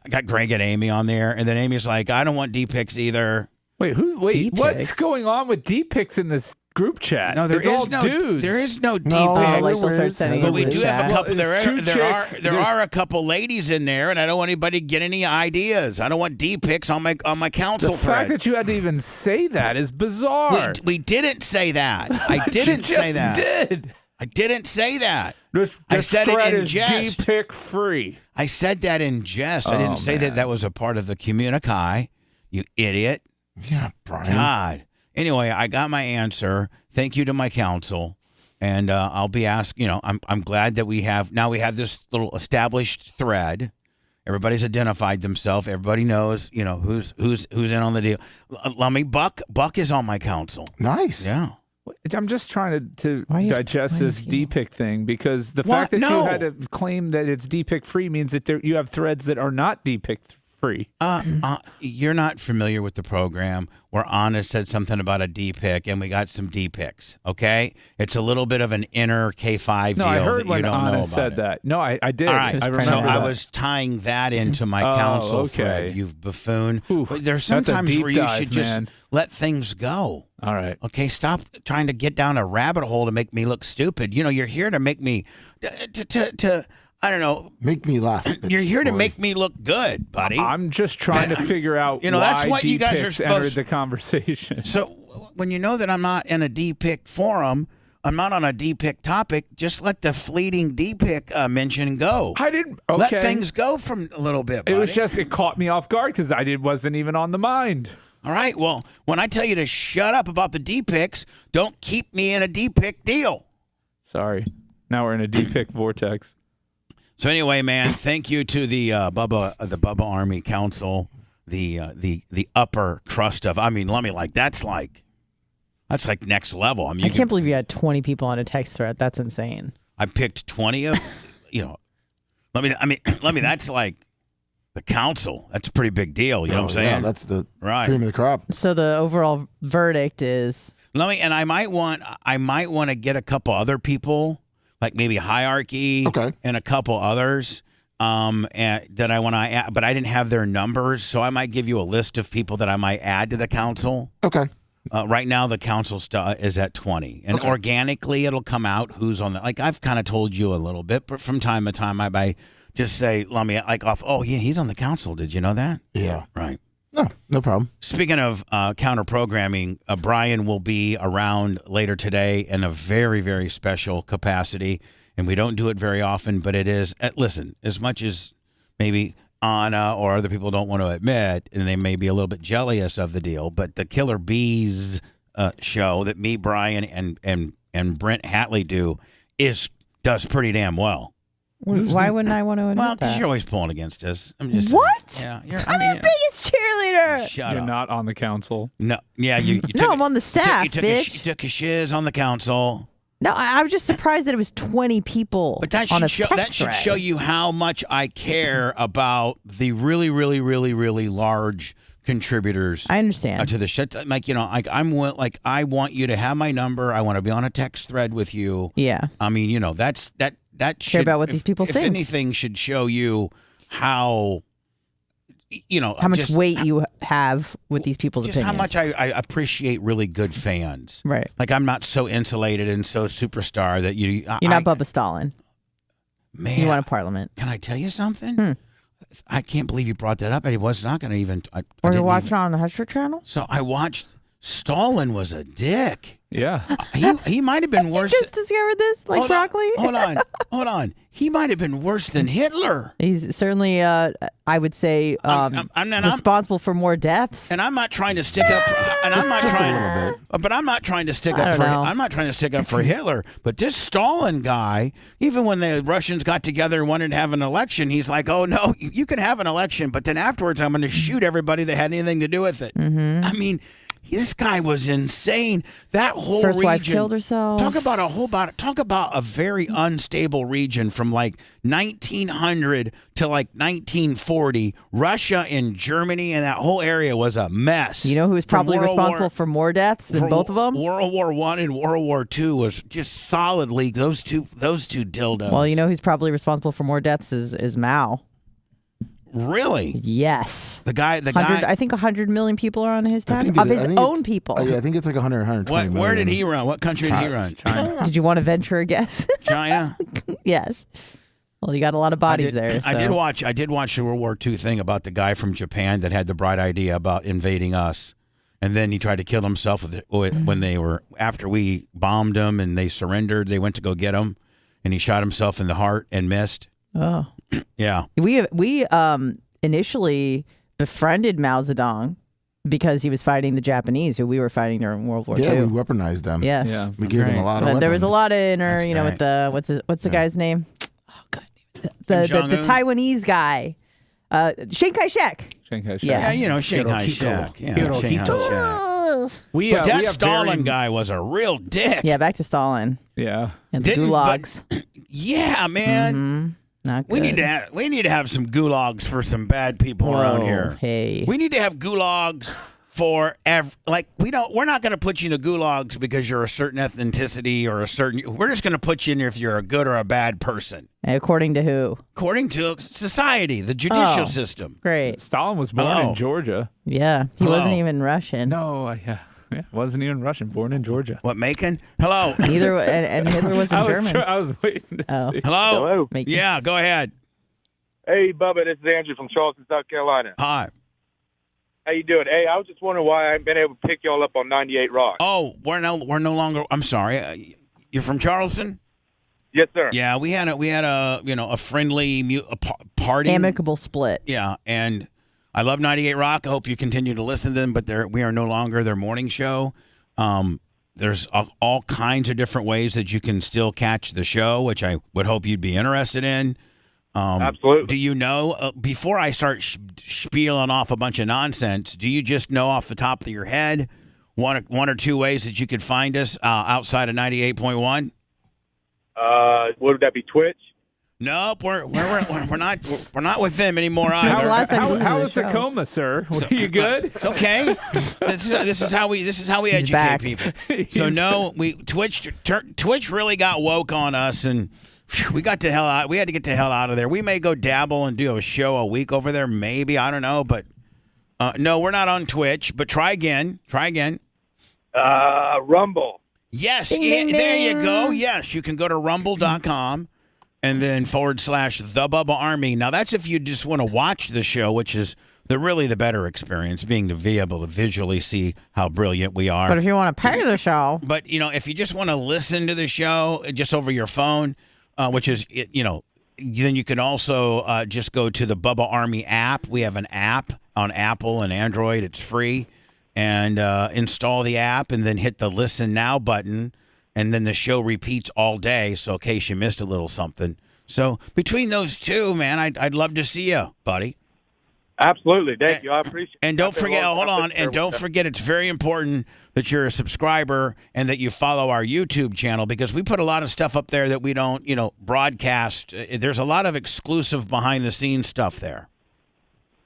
I got Greg and Amy on there. And then Amy's like, I don't want D-pics either. Wait, what's going on with D-pics in this group chat? No, it's all dudes. There is no D-pics. like they'll start sending But we do have a couple. Well, There are a couple ladies in there, and I don't want anybody to get any ideas. I don't want D-pics on my council The thread. fact that you had to even say that is bizarre. We didn't say that. I didn't say that. Did. I didn't say that. This I said it thread in is jest. D-pic free. I said that in jest. I didn't say that was a part of the communique. You idiot. Yeah, Brian. God. Anyway, I got my answer. Thank you to my counsel, and I'll be asked. I'm glad that we have this little established thread. Everybody's identified themselves. Everybody knows, who's in on the deal. Let me Buck is on my counsel. Nice. Yeah. I'm just trying to digest this D-pic thing, because the fact that you had to claim that it's D-pic free means that you have threads that are not D-pic free. You're not familiar with the program where Anna said something about a D-pic, and we got some D-pics, okay? It's a little bit of an inner K5 deal. No, I heard that when you don't know Anna about said it. that. No, I did. All right. I remember so that. I was tying that into my counsel thread, you buffoon. But there's That's a sometimes deep where dive, you should man. just let things go. All right. Okay, stop trying to get down a rabbit hole to make me look stupid. You're here to make me to I don't know. Make me laugh. You're here to make me look good, buddy. I'm just trying to figure out that's why what you guys are D-pics supposed entered the conversation. So when you know that I'm not in a D-pic forum, I'm not on a D-pic topic, just let the fleeting D-pic mention go. I didn't. Okay. Let things go from a little bit, buddy. It caught me off guard because wasn't even on the mind. All right, well, when I tell you to shut up about the D-pics, don't keep me in a D-pic deal. Sorry. Now we're in a D-pic vortex. So anyway, man, thank you to the Bubba Army Council, the upper crust of. That's like next level. I mean, I can't believe you had 20 people on a text thread. That's insane. I picked 20 of, that's like the council. That's a pretty big deal. You know what I'm saying? Yeah, that's the right. cream of the crop. So the overall verdict is. I might want to get a couple other people. Like maybe Hierarchy and a couple others that I want to add, but I didn't have their numbers, so I might give you a list of people that I might add to the council. Okay. Right now, the council is at 20, and organically it'll come out who's on the. Like I've kind of told you a little bit, but from time to time I might just say, let me off. Oh yeah, he's on the council. Did you know that? Yeah. Right. No problem. Speaking of counter programming, Brian will be around later today in a very, very special capacity, and we don't do it very often, but it is. Listen, as much as maybe Anna or other people don't want to admit, and they may be a little bit jealous of the deal, but the Killer Bees show that me, Brian, and Brent Hatley does pretty damn well. Why wouldn't I want to admit Well, because that? you're always pulling against us. I'm just What? saying. Yeah, I'm your biggest cheerleader. Shut You're up. not on the council. No, yeah, you took No, I'm on the staff, you bitch. took a shiz on the council. No, I was just surprised that it was 20 people But that on a should show text thread. show you how much I care about the really, really, really, really large contributors. I understand. To the shit. Like, you know, I want you to have my number. I want to be on a text thread with you. Yeah. I mean, you know, that should Care about what these people if think. anything should show you how, you know, How much just weight you have with these people's just opinions. how much I appreciate really good fans. Right. Like, I'm not so insulated and so superstar that you're not Bubba Stalin. Man, you want a parliament. Can I tell you something? I can't believe you brought that up. I was not going to even. Or you're watching on the Hustler channel? So I watched. Stalin was a dick. Yeah. He might have been worse. You just discovered this, like broccoli? Hold on. He might have been worse than Hitler. He's certainly, I would say, responsible for more deaths. And I'm not trying to stick up. I'm not trying to stick up for. I'm not trying to stick up for Hitler. But this Stalin guy, even when the Russians got together and wanted to have an election, he's like, "Oh no, you can have an election, but then afterwards, I'm going to shoot everybody that had anything to do with it." Mm-hmm. I mean. This guy was insane. That whole His first region. wife killed herself. Talk about a very unstable region from like 1900 to like 1940. Russia and Germany and that whole area was a mess. You know who was probably responsible for more deaths than both of them? World War I and World War II was just solidly those two dildos. Well, you know who's probably responsible for more deaths is Mao. Really? Yes. The guy. I think 100 million people are on his time of his own people. Yeah, I think it's like 100, 120 million. Where did he run? What country did he run? China. Did you want to venture a guess? China. Yes. Well, you got a lot of bodies there. So. I did watch the World War II thing about the guy from Japan that had the bright idea about invading us, and then he tried to kill himself when they were after we bombed him and they surrendered. They went to go get him, and he shot himself in the heart and missed. Oh. Yeah. We initially befriended Mao Zedong because he was fighting the Japanese, who we were fighting during World War II. Yeah, we weaponized them. Yes. Yeah, we gave them a lot of weapons. There was a lot of with the what's the guy's name? Oh God, the Taiwanese guy, Chiang Kai-shek. Chiang Kai-shek. Yeah, you know Chiang Kai-shek. But that Stalin guy was a real dick. Yeah, back to Stalin. Yeah, and the gulags. Yeah, man. Mm-hmm. Not good. We need to have some gulags for some bad people around here. Hey, we need to have gulags for we're not going to put you in the gulags because you're a certain ethnicity or a certain. We're just going to put you in there if you're a good or a bad person. According to who? According to society, the judicial system. Great. Stalin was born in Georgia. Yeah, he wasn't even Russian. No, yeah, wasn't even Russian. Born in Georgia. What, Macon? Hello. Neither, and Hitler wasn't German. I was waiting to see. Hello. Macon. Yeah, go ahead. Hey, Bubba, this is Andrew from Charleston, South Carolina. Hi. How you doing? Hey, I was just wondering why I haven't been able to pick y'all up on 98 Rock. Oh, we're no longer. I'm sorry. You're from Charleston? Yes, sir. Yeah, we had a friendly party, amicable split. Yeah, and I love 98 Rock. I hope you continue to listen to them, but we are no longer their morning show. There's all kinds of different ways that you can still catch the show, which I would hope you'd be interested in. Absolutely. Do you know, before I start spieling off a bunch of nonsense, do you just know off the top of your head one or two ways that you could find us outside of 98.1? Would that be Twitch? Nope, we're not with them anymore either. How is Tacoma, sir? Were you good? Okay. This is how we educate back. people. So no, Twitch really got woke on us, and we got the hell out. We had to get the hell out of there. We may go dabble and do a show a week over there, maybe, I don't know, but no, we're not on Twitch. But try again. Rumble. Yes, ding, ding, there ding. you go. Yes, you can go to rumble.com and then / the Bubba Army. Now, that's if you just want to watch the show, which is really the better experience, being to be able to visually see how brilliant we are. But if you want to pay the show. But, if you just want to listen to the show just over your phone, which is, then you can also just go to the Bubba Army app. We have an app on Apple and Android. It's free. And install the app and then hit the Listen Now button. And then the show repeats all day. So in case you missed a little something. So between those two, man, I'd love to see you, buddy. Absolutely. Thank you. I appreciate it. And don't forget, don't forget, it's very important that you're a subscriber and that you follow our YouTube channel, because we put a lot of stuff up there that we don't, broadcast. There's a lot of exclusive behind-the-scenes stuff there.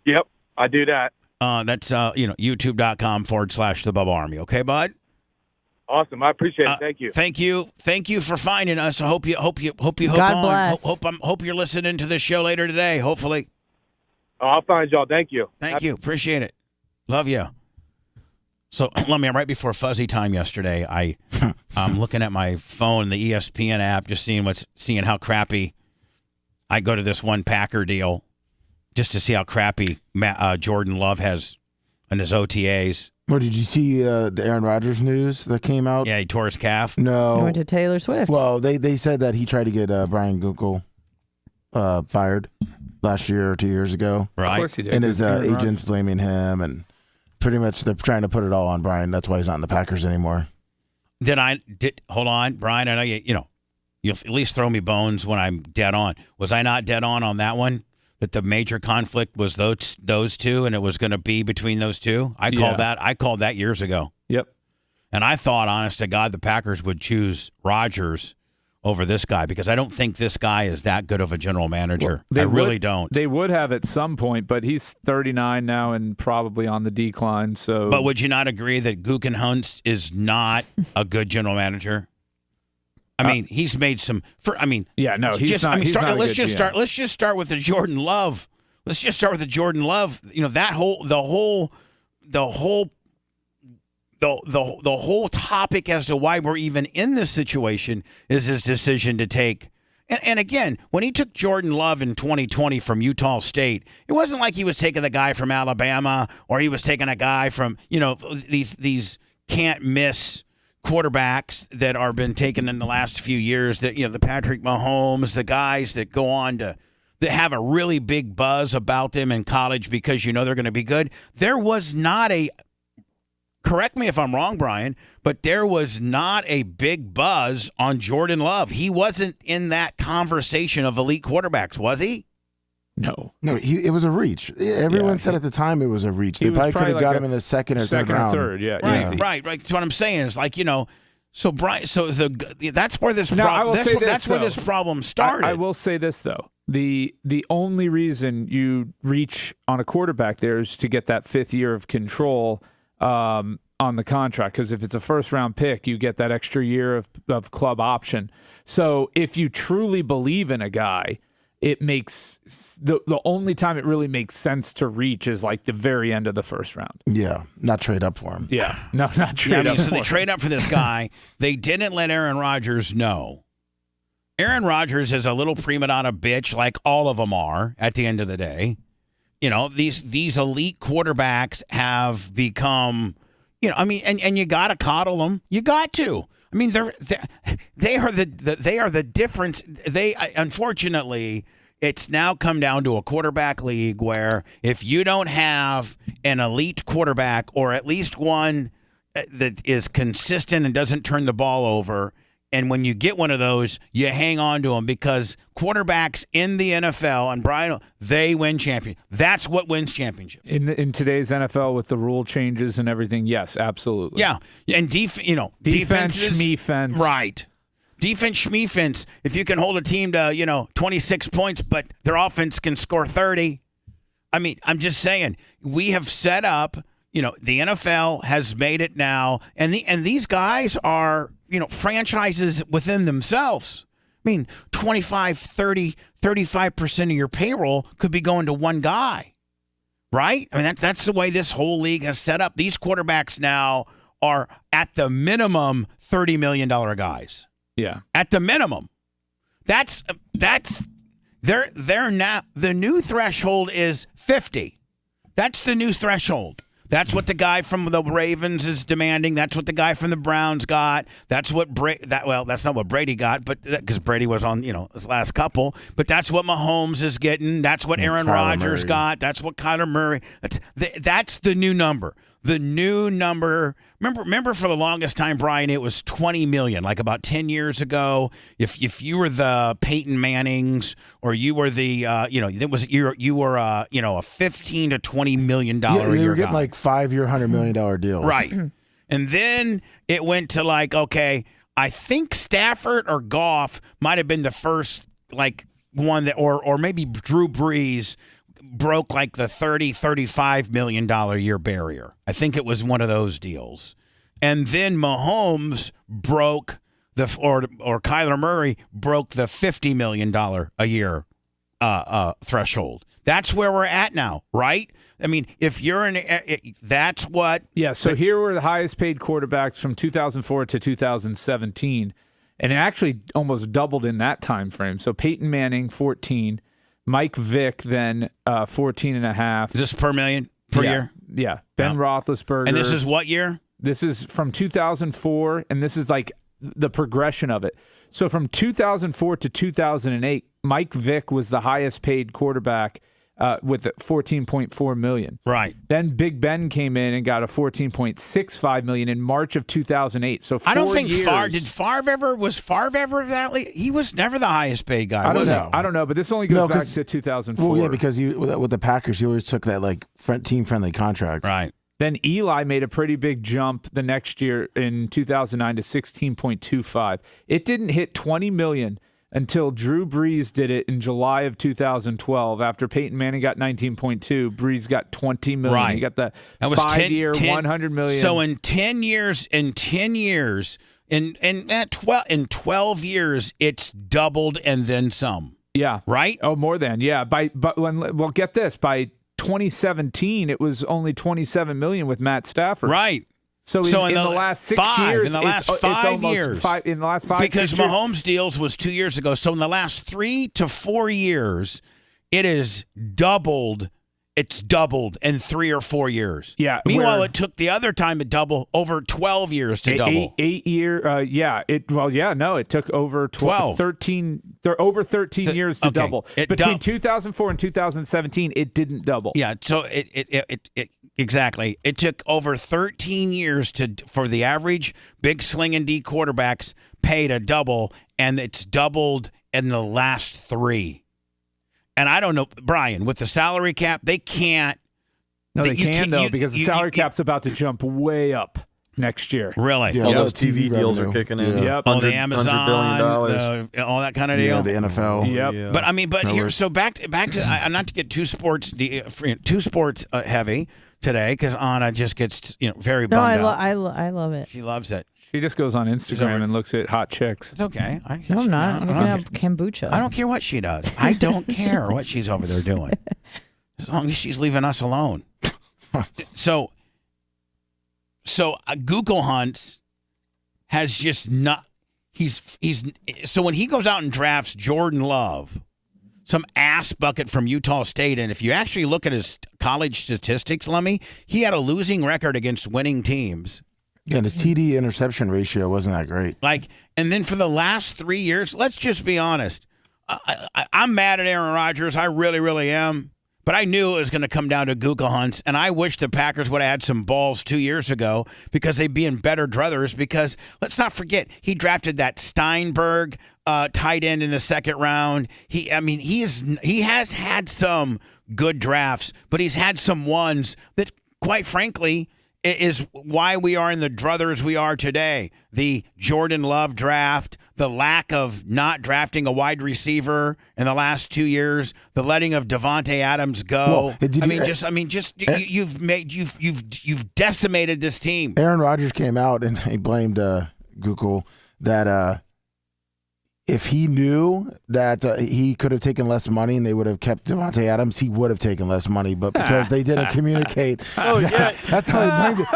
Yep, I do that. That's, youtube.com/The Bubba Army. Okay, bud? Awesome. I appreciate it. Thank you. Thank you for finding us. I hope you hook God on. bless. Hope you're listening to this show later today, hopefully. I'll find y'all. Thank you. Thank you. Appreciate it. Love you. So, right before fuzzy time yesterday, I'm looking at my phone, the ESPN app, just seeing how crappy. I go to this one Packer deal just to see how crappy Jordan Love has in his OTAs. What, did you see the Aaron Rodgers news that came out? Yeah, he tore his calf. No. He went to Taylor Swift. Well, they said that he tried to get Brian Gunkle fired last year or 2 years ago. Right. Of course he did. And his agent's blaming him, and pretty much they're trying to put it all on Brian. That's why he's not in the Packers anymore. Hold on, Brian, I know you'll at least throw me bones when I'm dead on. Was I not dead on that one? That the major conflict was those two, and it was going to be between those two? I called that years ago. Yep. And I thought, honest to God, the Packers would choose Rodgers over this guy, because I don't think this guy is that good of a general manager. I really don't. They would have at some point, but he's 39 now and probably on the decline. So, but would you not agree that Gutekunst is not a good general manager? I mean, he's made some. Yeah, no, he's not. Let's just start with the Jordan Love. Let's just start with the Jordan Love. The whole topic as to why we're even in this situation is his decision to take. And again, when he took Jordan Love in 2020 from Utah State, it wasn't like he was taking the guy from Alabama, or he was taking a guy from these can't miss quarterbacks that are been taken in the last few years, that the Patrick Mahomes, the guys that go on to that have a really big buzz about them in college because they're going to be good. There was not a, correct me if I'm wrong, Brian, but there was not a big buzz on Jordan Love. He wasn't in that conversation of elite quarterbacks, was he? No, it was a reach. Everyone said at the time it was a reach. They probably could have got him in the second or third round. Right. That's what I'm saying. It's like, so Brian, that's where this this problem started. I will say this though. The only reason you reach on a quarterback there is to get that 5th year of control on the contract, because if it's a first-round pick, you get that extra year of club option. So if you truly believe in a guy, it makes the only time it really makes sense to reach is like the very end of the first round. Yeah, not trade up for him. Yeah, no, not trade up. So they trade up for this guy. They didn't let Aaron Rodgers know. Aaron Rodgers is a little prima donna bitch, like all of them are. At the end of the day, these elite quarterbacks have become, and you got to coddle them. You got to. I mean, they are the difference. Unfortunately, it's now come down to a quarterback league where if you don't have an elite quarterback, or at least one that is consistent and doesn't turn the ball over, and when you get one of those, you hang on to them, because quarterbacks in the NFL, and Brian, they win champions. That's what wins championships. In today's NFL with the rule changes and everything, yes, absolutely. Yeah, and defense, schmefense. Right. Defense, schmefense. If you can hold a team to, 26 points, but their offense can score 30. I mean, I'm just saying, we have set up, the NFL has made it now, and these guys are, franchises within themselves. I mean, 25, 30, 35% of your payroll could be going to one guy, right? I mean, that's the way this whole league has set up. These quarterbacks now are at the minimum $30 million guys. Yeah. At the minimum. They're now, the new threshold is 50. That's the new threshold. That's what the guy from the Ravens is demanding. That's what the guy from the Browns got. That's what that's not what Brady got, but because Brady was on, his last couple. But that's what Mahomes is getting. That's what Aaron Rodgers got. That's what Kyler Murray. That's the new number. the new number. Remember for the longest time, Brian, it was 20 million. Like about 10 years ago, if you were the Peyton Mannings or you were the you were a 15 to 20 million dollar a year. You were getting guy. like 5-year, $100 million deals. Right. And then it went to like, okay, I think Stafford or Goff might have been the first like one that, or maybe Drew Brees broke like the $30-35 million a year barrier. I think it was one of those deals. And then Mahomes broke or Kyler Murray broke the $50 million a year threshold. That's where we're at now, right? I mean, if you're that's what. Yeah, so here were the highest paid quarterbacks from 2004 to 2017, and it actually almost doubled in that time frame. So Peyton Manning, 14, Mike Vick, then 14.5. Is this per million per year? Yeah. Ben Roethlisberger. And this is what year? This is from 2004, and this is like the progression of it. So from 2004 to 2008, Mike Vick was the highest paid quarterback with $14.4 million. Right. Then Big Ben came in and got a $14.65 million in March of 2008. So 4 I don't think years. Was Favre ever that? He was never the highest paid guy. I don't know, but this only goes back to 2004. Well, yeah, because with the Packers, he always took that like team-friendly contract. Right. Then Eli made a pretty big jump the next year in 2009 to 16.25. It didn't hit 20 million until Drew Brees did it in July of 2012. After Peyton Manning got 19.2, Brees got 20 million. Right. He got the That was 5-year, 100 million. So in 10 years, in 12 years, it's doubled and then some. Yeah. Right? Oh, more than. Yeah. Well, get this. By 2017, it was only 27 million with Matt Stafford. Right. So in the last 6 years, in the last it's 5 years, in the last 5 because 6 years. Mahomes' deals was 2 years ago. So in the last 3 to 4 years, it is doubled. It's doubled in 3 or 4 years. Yeah. Meanwhile, it took the other time to double over 12 years to double. 8 year. It took over 12. 13. Over 13 years to double. Between 2004 and 2017, it didn't double. Yeah. So it exactly. It took over 13 years for the average big sling and D quarterbacks pay to double, and it's doubled in the last 3. And I don't know, Brian, with the salary cap, they can't. No, they can, though, because the salary cap's about to jump way up next year. Really? Yeah, all those TV deals are kicking in. Yep. The Amazon, $100 billion. All that kind of deal. Yeah, the NFL. Yep. Yeah. But I mean, here, so back to not to get too sports heavy today, because Anna just gets very bummed out. I love it. She loves it. She just goes on Instagram and looks at hot chicks. It's okay. No, I'm not. I'm looking at kombucha. I don't care what she does. I don't care what she's over there doing, as long as she's leaving us alone. So Google Hunts has just not. So when he goes out and drafts Jordan Love, some ass bucket from Utah State, and if you actually look at his college statistics, Lummy, he had a losing record against winning teams. Yeah, and his TD interception ratio wasn't that great. And then for the last 3 years, let's just be honest. I'm mad at Aaron Rodgers. I really, really am. But I knew it was going to come down to Google Hunts, and I wish the Packers would have had some balls 2 years ago because they'd be in better druthers. Because let's not forget, he drafted that Steinberg tight end in the second round. He has had some good drafts, but he's had some ones that, quite frankly, is why we are in the druthers we are today. The Jordan Love draft, the lack of not drafting a wide receiver in the last 2 years, the letting of Devontae Adams go. You've decimated this team. Aaron Rodgers came out and he blamed Google that if he knew that he could have taken less money and they would have kept Devontae Adams, he would have taken less money. But because they didn't communicate, that's how he blamed it.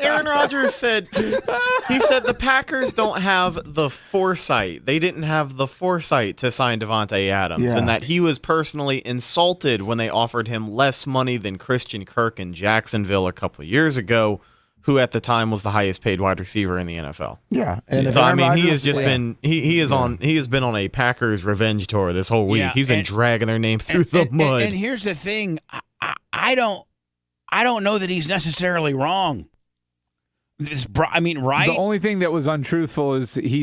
Aaron Rodgers said the Packers don't have the foresight. They didn't have the foresight to sign Devontae Adams, and that he was personally insulted when they offered him less money than Christian Kirk in Jacksonville a couple of years ago, who at the time was the highest paid wide receiver in the NFL. Yeah. And so he has just been he has been on a Packers revenge tour this whole week. Yeah, He's been dragging their name through the mud. And here's the thing, I don't I don't know that he's necessarily wrong. Right? The only thing that was untruthful is he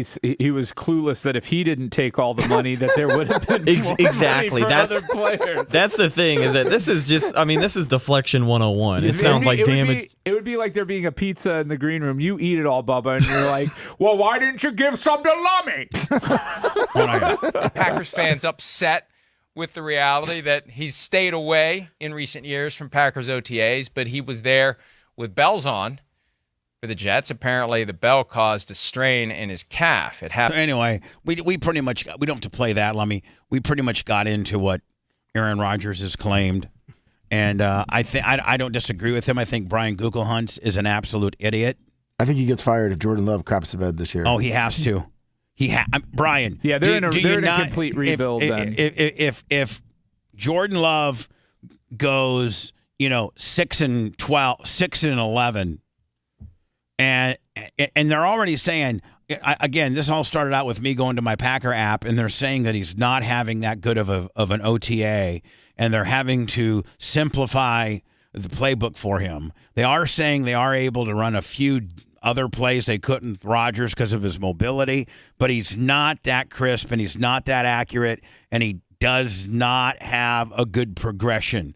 was clueless that if he didn't take all the money, that there would have been more exactly. money for other players. That's the thing, is that this is just, this is deflection 101. It sounds like damage. It would be like there being a pizza in the green room. You eat it all, Bubba, and you're like, well, why didn't you give some to Lummy? Packers fans upset with the reality that he's stayed away in recent years from Packers OTAs, but he was there with bells on for the Jets. Apparently, the bell caused a strain in his calf. It happened. So anyway, we pretty much, we don't have to play that, Lummy. We pretty much got into what Aaron Rodgers has claimed. And I don't disagree with him. I think Brian Gutekunst is an absolute idiot. I think he gets fired if Jordan Love craps the bed this year. Oh, he has to. Brian. Yeah, they're in a complete rebuild then. If Jordan Love goes, 6-12, 6-11, and they're already saying, again, this all started out with me going to my Packer app, and they're saying that he's not having that good of an OTA, and they're having to simplify the playbook for him. They are saying they are able to run a few other plays they couldn't with Rodgers because of his mobility, but he's not that crisp and he's not that accurate, and he does not have a good progression.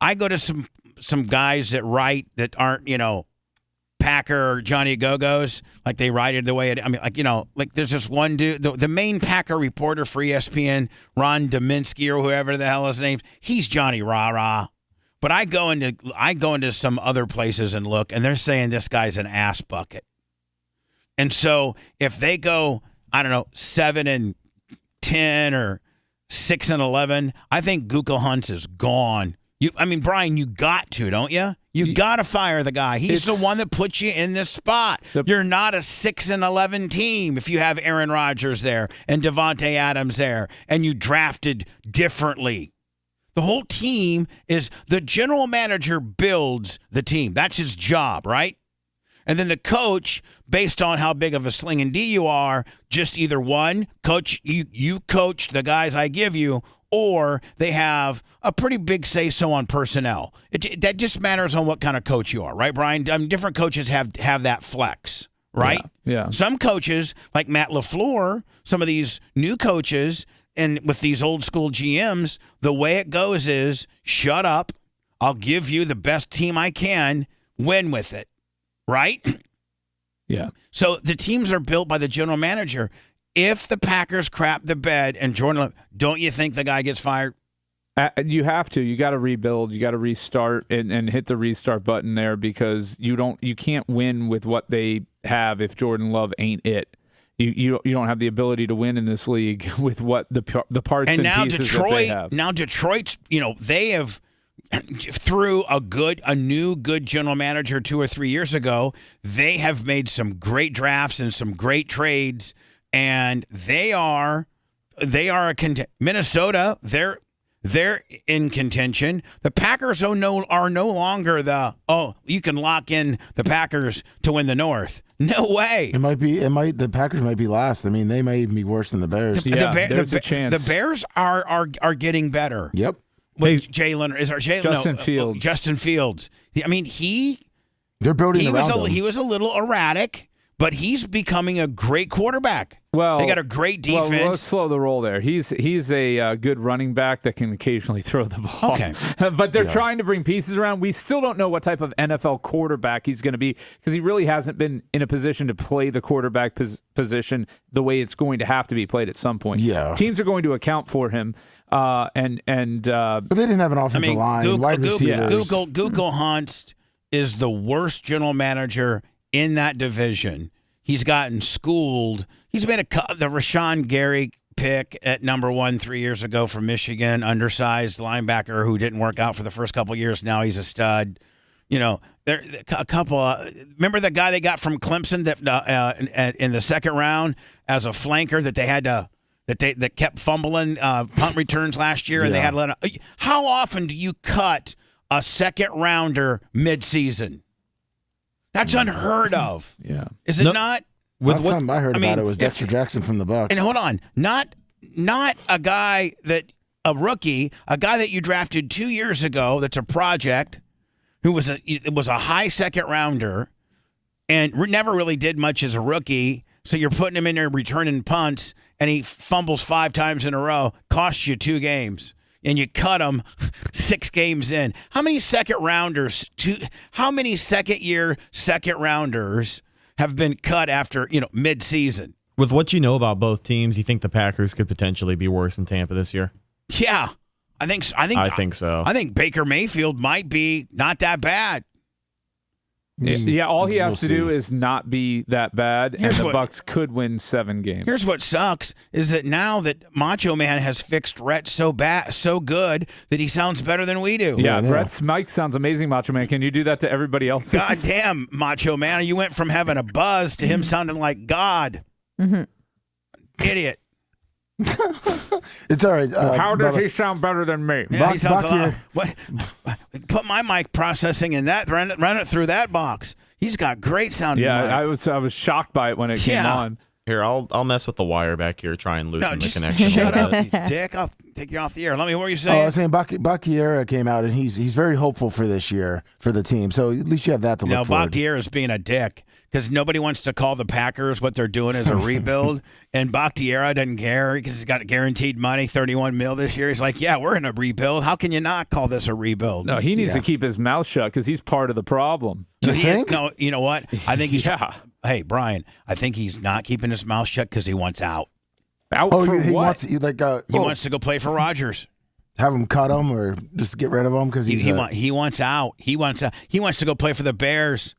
I go to some guys that write that aren't, Packer or Johnny Go-Go's, like they write it the way there's this one dude, the main Packer reporter for ESPN, Ron Dominski or whoever the hell his name, he's Johnny Rah-Rah. But I go into some other places and look, and they're saying this guy's an ass bucket. And so if they go, 7-10 or 6-11, I think Gutekunst is gone. Brian, you got to, don't you? You got to fire the guy. He's the one that puts you in this spot. You're not a 6-11 team if you have Aaron Rodgers there and Devontae Adams there, and you drafted differently. The whole team is the general manager builds the team. That's his job, right? And then the coach, based on how big of a sling and D you are, just either one, coach, you coach the guys I give you, or they have a pretty big say-so on personnel. That just matters on what kind of coach you are, right, Brian? Different coaches have that flex, right? Yeah. Some coaches, like Matt LaFleur, some of these new coaches, and with these old school GMs, the way it goes is shut up. I'll give you the best team I can, win with it, right? Yeah. So the teams are built by the general manager. If the Packers crap the bed and Jordan, don't you think the guy gets fired? You have to. You got to rebuild. You got to restart and hit the restart button there, because you can't win with what they have if Jordan Love ain't it. You don't have the ability to win in this league with what the parts and pieces that they have. Now Detroit's, they have through a new good general manager 2 or 3 years ago, they have made some great drafts and some great trades, and they are Minnesota. They're in contention. The Packers are no longer you can lock in the Packers to win the North. No way. The Packers might be last. They may even be worse than the Bears. There's a chance. The Bears are getting better. Yep. Justin Fields. Justin Fields. They're building around him. He was a little erratic, but he's becoming a great quarterback. Well, they got a great defense. Well, let's slow the roll there. He's a good running back that can occasionally throw the ball. Okay. But they're trying to bring pieces around. We still don't know what type of NFL quarterback he's going to be, because he really hasn't been in a position to play the quarterback position the way it's going to have to be played at some point. Yeah. Teams are going to account for him. But they didn't have an offensive line. Wide receivers. Gutekunst is the worst general manager in that division. He's gotten schooled. He's made the Rashawn Gary pick at number 1 3 years ago from Michigan, undersized linebacker who didn't work out for the first couple of years. Now he's a stud. There a couple. Remember the guy they got from Clemson that in the second round as a flanker that they had to that kept fumbling punt returns last year, and they had to let him. How often do you cut a second rounder midseason? That's unheard of. Yeah. Is it not? Last time I heard about it was Dexter Jackson from the Bucs. And hold on, not a guy a rookie, a guy that you drafted 2 years ago that's a project, who was a high second rounder and never really did much as a rookie. So you're putting him in there returning punts, and he fumbles 5 times in a row, costs you 2 games, and you cut him 6 games in. How many how many second-year second rounders have been cut after mid-season? With what you know about both teams, you think the Packers could potentially be worse than Tampa this year? Yeah, I think so. I think so. I think Baker Mayfield might be not that bad. Yeah, all he has to do is not be that bad, and the Bucks could win 7 games. Here's what sucks is that now that Macho Man has fixed Rhett so good that he sounds better than we do. Yeah, Rhett's mic sounds amazing, Macho Man. Can you do that to everybody else? God damn, Macho Man. You went from having a buzz to him sounding like God. Mm-hmm. Idiot. It's all right. How does he sound better than me? Yeah, he sounds a lot. What? Put my mic processing in that. Run it through that box. He's got great sounding. Yeah, mic. I was shocked by it when it came on. Here, I'll mess with the wire back here, try and loosen the just connection. Shut up, you dick. I'll take you off the air. Let me. What were you saying? I was saying Bakhtiari came out, and he's very hopeful for this year for the team. So at least you have that to look forward. Bakhtiari is being a dick because nobody wants to call the Packers what they're doing as a rebuild, and Bakhtiari doesn't care because he's got guaranteed money, $31 million this year. He's like, yeah, we're in a rebuild. How can you not call this a rebuild? No, he needs to keep his mouth shut because he's part of the problem. You think? No, you know what? I think he's. Yeah. Hey, Brian, I think he's not keeping his mouth shut because he wants out. Out for he what? wants He wants to go play for Rodgers. Have him cut him or just get rid of him because he wants out. He wants to go play for the Bears.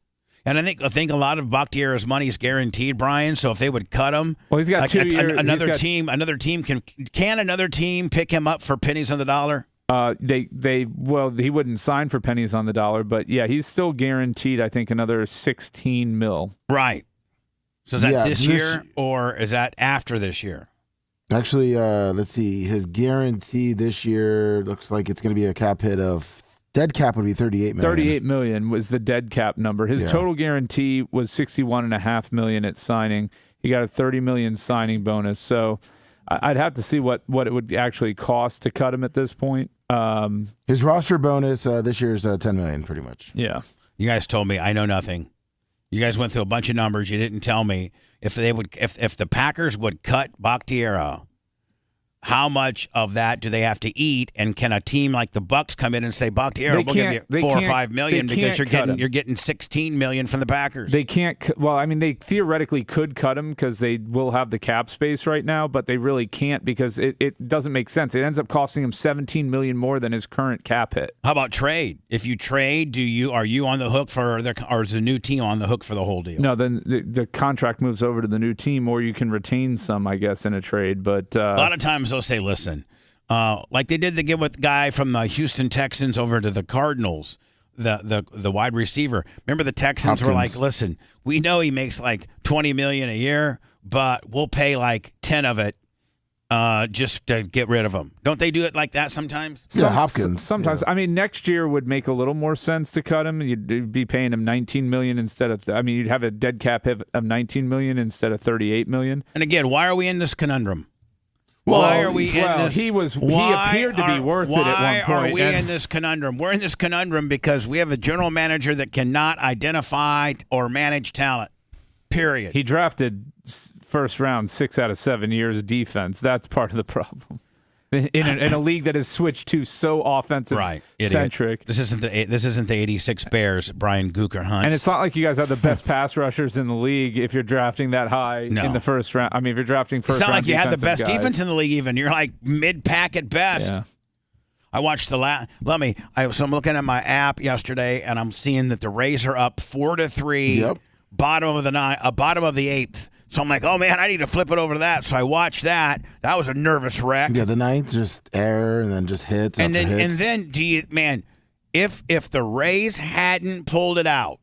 And I think a lot of Bakhtiari's money is guaranteed, Brian. So if they would cut him, well, he's got 2 years. Another team can another team pick him up for pennies on the dollar? He wouldn't sign for pennies on the dollar, but yeah, he's still guaranteed. I think another $16 million. Right. So is that this year or is that after this year? Actually, let's see. His guarantee this year looks like it's going to be a cap hit of dead cap would be $38 million. $38 million was the dead cap number. His total guarantee was $61.5 million at signing. He got a $30 million signing bonus. So I'd have to see what it would actually cost to cut him at this point. His roster bonus this year is $10 million, pretty much. Yeah. You guys told me I know nothing. You guys went through a bunch of numbers. You didn't tell me if the Packers would cut Bakhtiari, how much of that do they have to eat? And can a team like the Bucks come in and say, Bakhtiari, we'll give you $4 or $5 million because you're getting $16 million from the Packers? They can't. Well, I mean, they theoretically could cut him because they will have the cap space right now, but they really can't because it doesn't make sense. It ends up costing him $17 million more than his current cap hit. How about trade? If you trade, are you on the hook or is the new team on the hook for the whole deal? No, then the contract moves over to the new team, or you can retain some, I guess, in a trade. But a lot of times they'll say, listen, like they did the get with the guy from the Houston Texans over to the Cardinals, the wide receiver. Remember the Texans were like, listen, we know he makes like $20 million a year, but we'll pay like 10 of it just to get rid of him. Don't they do it like that sometimes? Hopkins. Sometimes. Yeah. I mean, next year would make a little more sense to cut him. You'd be paying him $19 million instead of. I mean, you'd have a dead cap hit of $19 million instead of $38 million. And again, why are we in this conundrum? Why are we? Well, he appeared to be worth it at one point. Why are we in this conundrum? We're in this conundrum because we have a general manager that cannot identify or manage talent. Period. He drafted first round 6 out of 7 years defense. That's part of the problem. In a league that has switched to so offensive centric. This isn't the 86 Bears, Brian Gooker Hunt. And it's not like you guys have the best pass rushers in the league if you're drafting that high in the first round. I mean, if you're drafting first round, it's not like you have the best guys. Defense in the league even. You're like mid-pack at best. Yeah. I watched so I'm looking at my app yesterday and I'm seeing that the Rays are up 4-3. Yep. Bottom of the 8th. So I'm like, oh, man, I need to flip it over to that. So I watched that. That was a nervous wreck. Yeah, the 9th, just error and then just hits and after then, hits. And then, if the Rays hadn't pulled it out,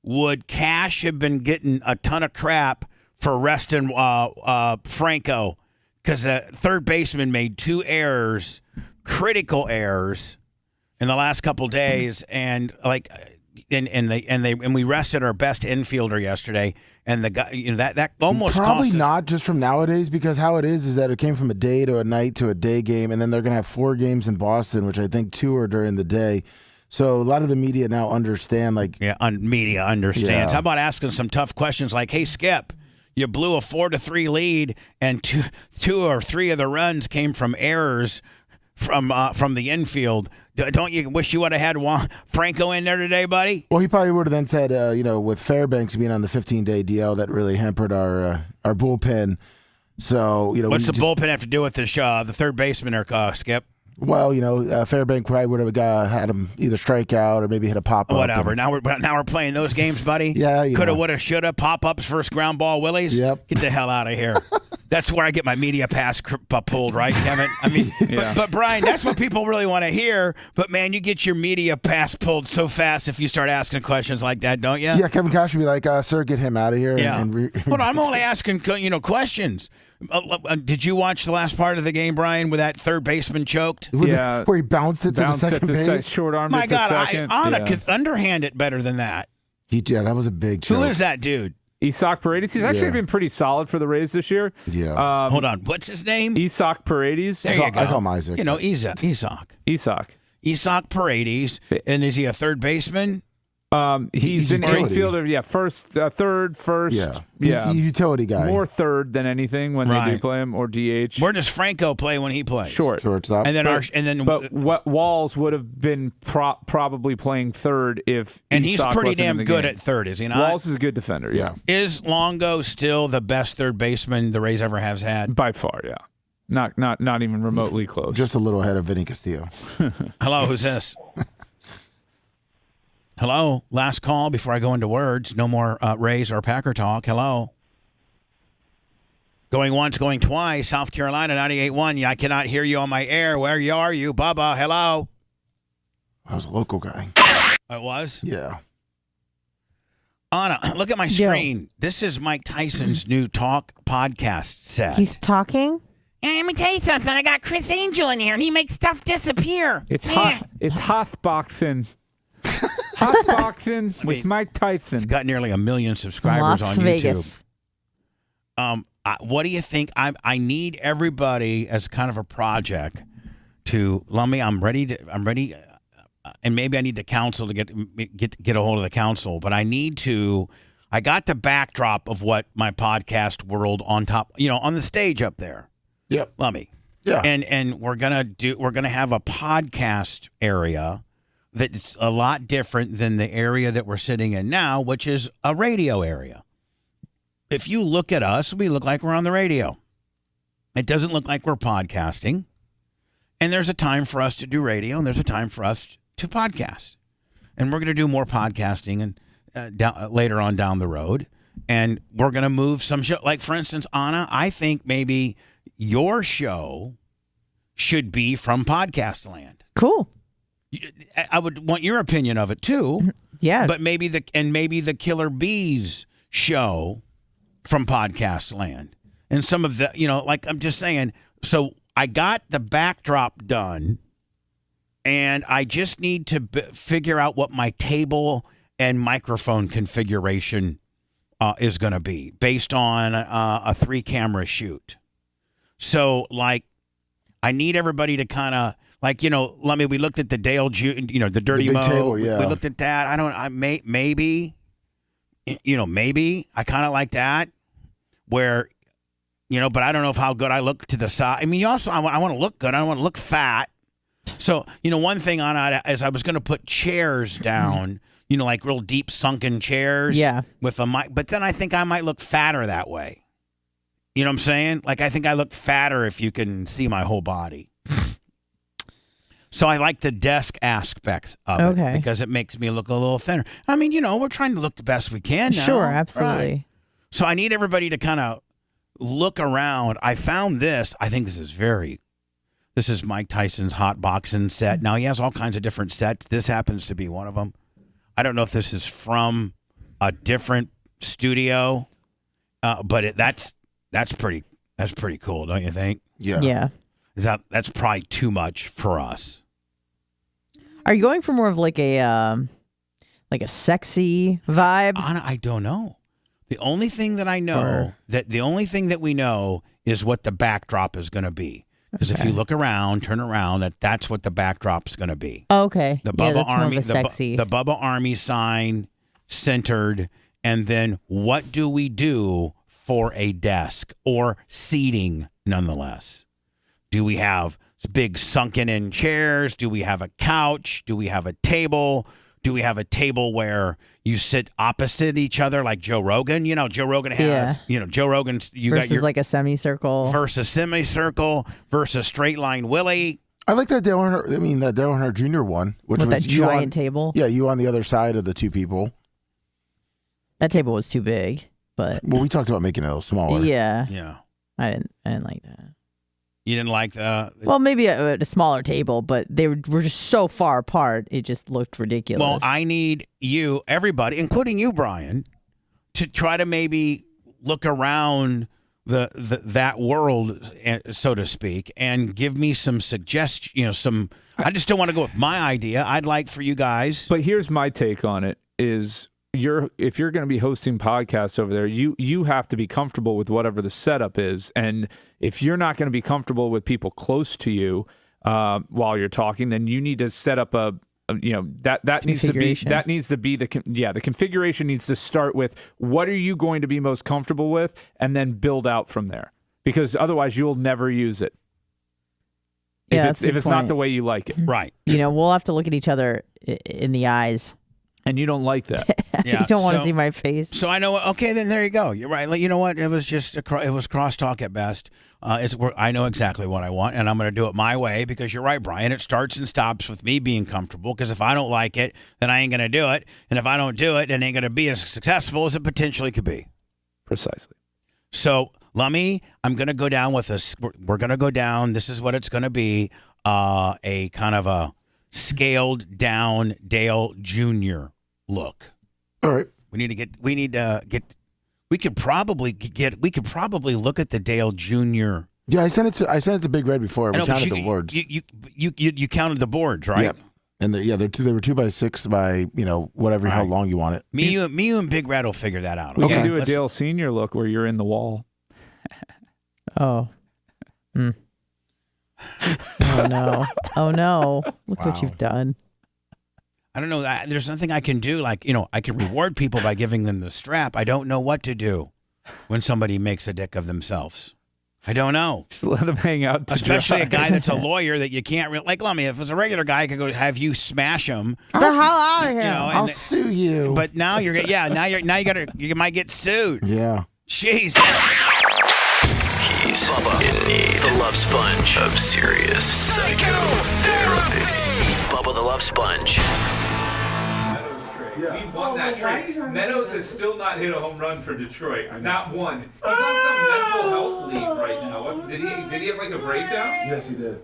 would Cash have been getting a ton of crap for resting Franco? Because the third baseman made 2 errors, critical errors, in the last couple days, and we rested our best infielder yesterday. And the guy, that almost probably cost us. not just from nowadays, because how it is that it came from a day to a night to a day game, and then they're going to have 4 games in Boston, which I think 2 are during the day. So a lot of the media now understand, like media understands. Yeah. How about asking some tough questions like, "Hey, Skip, you blew a 4-3 lead, and two or three of the runs came from errors from the infield. Don't you wish you would have had Franco in there today, buddy?" Well, he probably would have then said, with Fairbanks being on the 15-day DL, that really hampered our bullpen. So, what's the bullpen have to do with this? The third baseman or Skip? Well, Fairbanks probably would have had him either strike out or maybe hit a pop up. Whatever. Now we're playing those games, buddy. Yeah. Coulda, woulda, shoulda. Pop ups, first ground ball, Willies. Yep. Get the hell out of here. That's where I get my media pass pulled, right, Kevin? I mean, but Brian, that's what people really want to hear. But man, you get your media pass pulled so fast if you start asking questions like that, don't you? Yeah. Kevin Cash would be like, "Sir, get him out of here." Yeah. Hold on, I'm only asking questions. Did you watch the last part of the game, Brian, where that third baseman choked? Where he bounced it to the second base? Short arm My it to God, second. Anna could underhand it better than that. That was a big choke. Who is that dude? Isak Paredes. He's actually been pretty solid for the Rays this year. Yeah. Hold on. What's his name? Isak Paredes. There you go. I call him Isaac. Isak Paredes. And is he a third baseman? He's an infielder. Yeah, third, first. Yeah. He's a utility guy. More third than anything when they do play him, or DH. Where does Franco play when he plays? Shortstop. But Walls would have been probably playing third if. And he's Isak pretty wasn't in damn the good game. at third, is he not? Walls is a good defender. Yeah. Is Longo still the best third baseman the Rays ever has had? By far, yeah. Not even remotely close. Just a little ahead of Vinny Castillo. Hello, who's this? Hello, last call before I go into words. No more Rays or Packer talk. Hello. Going once, going twice. South Carolina 98.1. I cannot hear you on my air. Where are you, Bubba? Hello. I was a local guy. It was? Yeah. Anna, look at my screen. This is Mike Tyson's new talk podcast set. He's talking? And let me tell you something. I got Chris Angel in here, and he makes stuff disappear. It's hot. It's Hothboxing. Hothboxing with Mike Tyson. He's got nearly 1 million subscribers on Vegas. YouTube. What do you think? I need everybody as kind of a project to Lummy. I'm ready, and maybe I need the council to get a hold of the council. But I got the backdrop of what my podcast world on top, on the stage up there. Yep, Lummy. Yeah, and we're gonna have a podcast area that's a lot different than the area that we're sitting in now, which is a radio area. If you look at us, we look like we're on the radio. It doesn't look like we're podcasting. And there's a time for us to do radio, and there's a time for us to podcast. And we're going to do more podcasting and later on down the road. And we're going to move some show. Like, for instance, Anna, I think maybe your show should be from Podcast Land. Cool. I would want your opinion of it too. Yeah. But maybe the Killer Bees show from Podcast Land. And some of the, like I'm just saying, so I got the backdrop done and I just need to figure out what my table and microphone configuration is going to be based on a 3-camera shoot. So like I need everybody to kind of Lummy, we looked at the Dale, the Dirty Mo. Table, yeah. We looked at that. Maybe I kind of like that where, but I don't know how good I look to the side. I mean, I want to look good. I don't want to look fat. So, one thing on it is I was going to put chairs down, like real deep sunken chairs. Yeah. With a mic. But then I think I might look fatter that way. You know what I'm saying? Like, I think I look fatter if you can see my whole body. So I like the desk aspects of it because it makes me look a little thinner. I mean, we're trying to look the best we can now. Sure, absolutely. Right? So I need everybody to kind of look around. I found this. I think this is Mike Tyson's hot boxing set. Now, he has all kinds of different sets. This happens to be one of them. I don't know if this is from a different studio, but that's pretty cool, don't you think? Yeah. Yeah. That's probably too much for us. Are you going for more of like a sexy vibe? Anna, I don't know. The only thing that I know the only thing that we know is what the backdrop is going to be. Because if you look around, turn around, that's what the backdrop's going to be. Okay. The yeah, Bubba that's Army, more of a sexy. the Bubba Army sign centered, and then what do we do for a desk or seating nonetheless? Do we have big sunken in chairs? Do we have a couch? Do we have a table? Do we have a table where you sit opposite each other like Joe Rogan? You know, Joe Rogan has, Joe Rogan's, versus got your like a semicircle. versus semicircle versus straight line Willie. I like that Dale Earnhardt Jr. one, which With was that you giant table. Yeah, you on the other side of the two people. That table was too big, but well, we talked about making it a little smaller. Yeah. I didn't like that. You didn't like the... Well, maybe a smaller table, but they were just so far apart, it just looked ridiculous. Well, I need you, everybody, including you, Brian, to try to maybe look around that world, so to speak, and give me some suggestions. I just don't want to go with my idea. I'd like for you guys. But here's my take on it: is if you're going to be hosting podcasts over there, you have to be comfortable with whatever the setup is, and if you're not going to be comfortable with people close to you while you're talking, then you need to set up that needs to be the configuration needs to start with what are you going to be most comfortable with, and then build out from there, because otherwise you'll never use it. Yeah, if it's not the way you like it, right? We'll have to look at each other in the eyes. And you don't like that. You don't want to see my face. So I know. Okay, then there you go. You're right. You know what? It was just it was crosstalk at best. I know exactly what I want, and I'm going to do it my way, because you're right, Brian. It starts and stops with me being comfortable, because if I don't like it, then I ain't going to do it. And if I don't do it, it ain't going to be as successful as it potentially could be. Precisely. So, Lummy, I'm going to go down with this. We're going to go down. This is what it's going to be, a kind of a scaled down Dale Jr. look. All right. We could probably look at the Dale Jr. Yeah, I sent it to Big Red before. We counted the boards. You counted the boards, right? Yep. And they were 2x6 by whatever how long you want it. Me, you and Big Red will figure that out. We can do a Dale Senior look where you're in the wall. Oh. Oh no! Oh no! Look what you've done. I don't know. There's nothing I can do. Like, I can reward people by giving them the strap. I don't know what to do when somebody makes a dick of themselves. I don't know. Just let them hang out. Especially a guy that's a lawyer that you can't like. Let me. If it was a regular guy, I could go have you smash him. The hell out of here! I'll sue you. But now you might get sued. Yeah. Jeez. He's in the Love Sponge of serious psychotherapy. Bubba the Love Sponge. Yeah. We won that trade. Meadows has still not hit a home run for Detroit. Not one. He's on some mental health leave right now. Did he have like a breakdown? Yes, he did.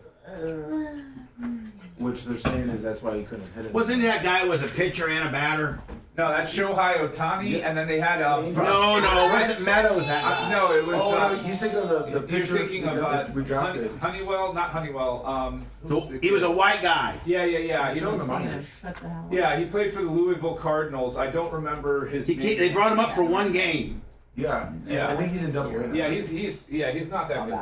Which they're saying is that's why he couldn't hit it. Wasn't that guy was a pitcher and a batter? No, that's Shohei Ohtani, and then they had No, wasn't Meadows that? No, it was. He's thinking of the pitcher Thinking of we drafted. Not Honeywell. He was a white guy. Yeah. He's still in the minors. Yeah, he played for the Louisville Cardinals. I don't remember his name. They brought him up for one game. Yeah. I think he's in Double A now. Yeah, he's not that good.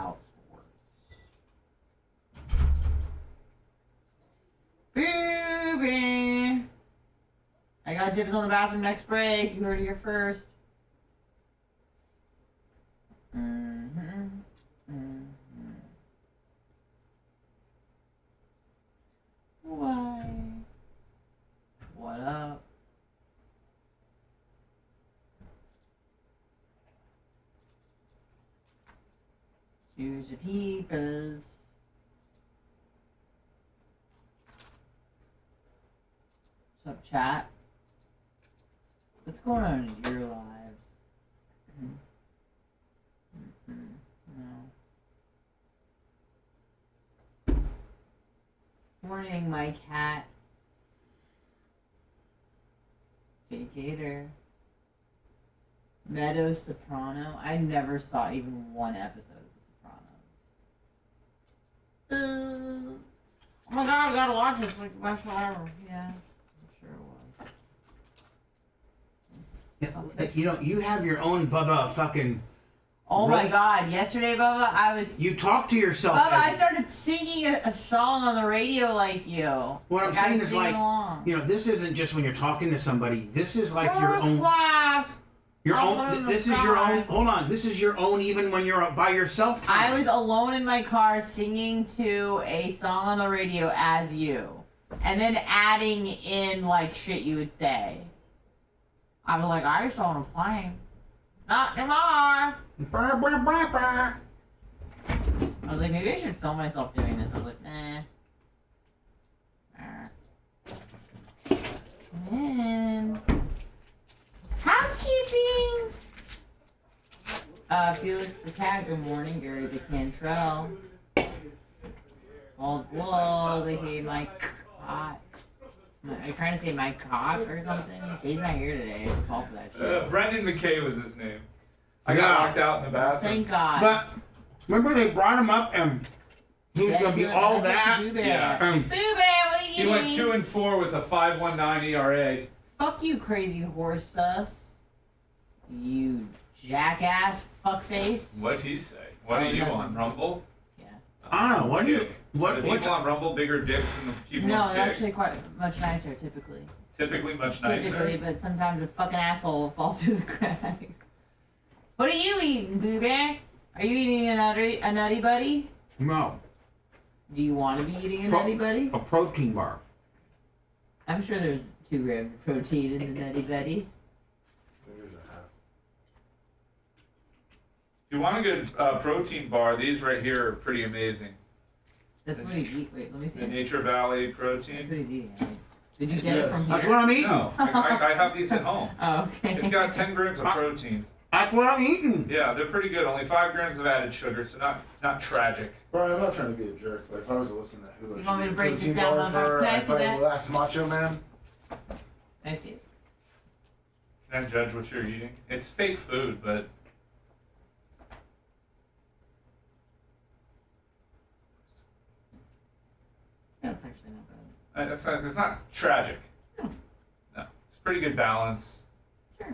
Booby. I got dibs on the bathroom next break. You heard it here first. Why? What up? Here's your peepers. What's up, chat? What's going on in your lives? No. Morning, my cat. Jay Gator. Meadows Soprano. I never saw even one episode of The Sopranos. Oh my god, I gotta watch this. It's like the best show ever. Yeah. You have your own Bubba fucking Oh my God! Yesterday, Bubba, You talk to yourself. I started singing a song on the radio like you. What I'm saying is like, this isn't just when you're talking to somebody. This is like your own. Your own. This is your own. Hold on. This is your own. Even when you're by yourself. I was alone in my car singing to a song on the radio as you, and then adding in like shit you would say. I was like, I just don't want to play. Not anymore. I was like, maybe I should film myself doing this. I was like, nah. And housekeeping. Felix the cat. Good morning, Gary the Cantrell. Bald Wolves. aka my cock. Are you trying to say my cock or something? Jay's not here today. I fall for that shit. Brendan McKay was his name. I got locked out in the bathroom. Thank God. But remember they brought him up and he was going to be all that. Yeah. Boo Bear, what are you He went 2-4 with a 5.19 ERA. Fuck you, crazy horse sus. You jackass fuckface. What'd he say? What are you on, Rumble? Yeah. I don't know. What do you... The people on Rumble bigger dicks than the people No, on they're Kick? actually quite much nicer, typically. Typically much nicer. Typically, but sometimes a fucking asshole falls through the cracks. What are you eating, Boo Bear? Are you eating a nutty buddy? No. Do you want to be eating a nutty buddy? A protein bar. I'm sure there's 2 grams of protein in the nutty buddies. If you want a good protein bar, these right here are pretty amazing. That's what he's eating. Wait, let me see. The Nature Valley protein. That's what he's eating. Right? Did you get it from here? That's what I'm eating. No, I have these at home. Oh, okay. It's got 10 grams of protein. That's what I'm eating. Yeah, they're pretty good. Only 5 grams of added sugar, so not tragic. Brian, I'm not trying to be a jerk, but if I was to listen to who, You want me to break this down, motherfucker? Can I see that? Last Macho Man. I see it. Can I judge what you're eating? It's fake food, but That's actually not bad. it's not tragic. No, it's pretty good balance. Sure.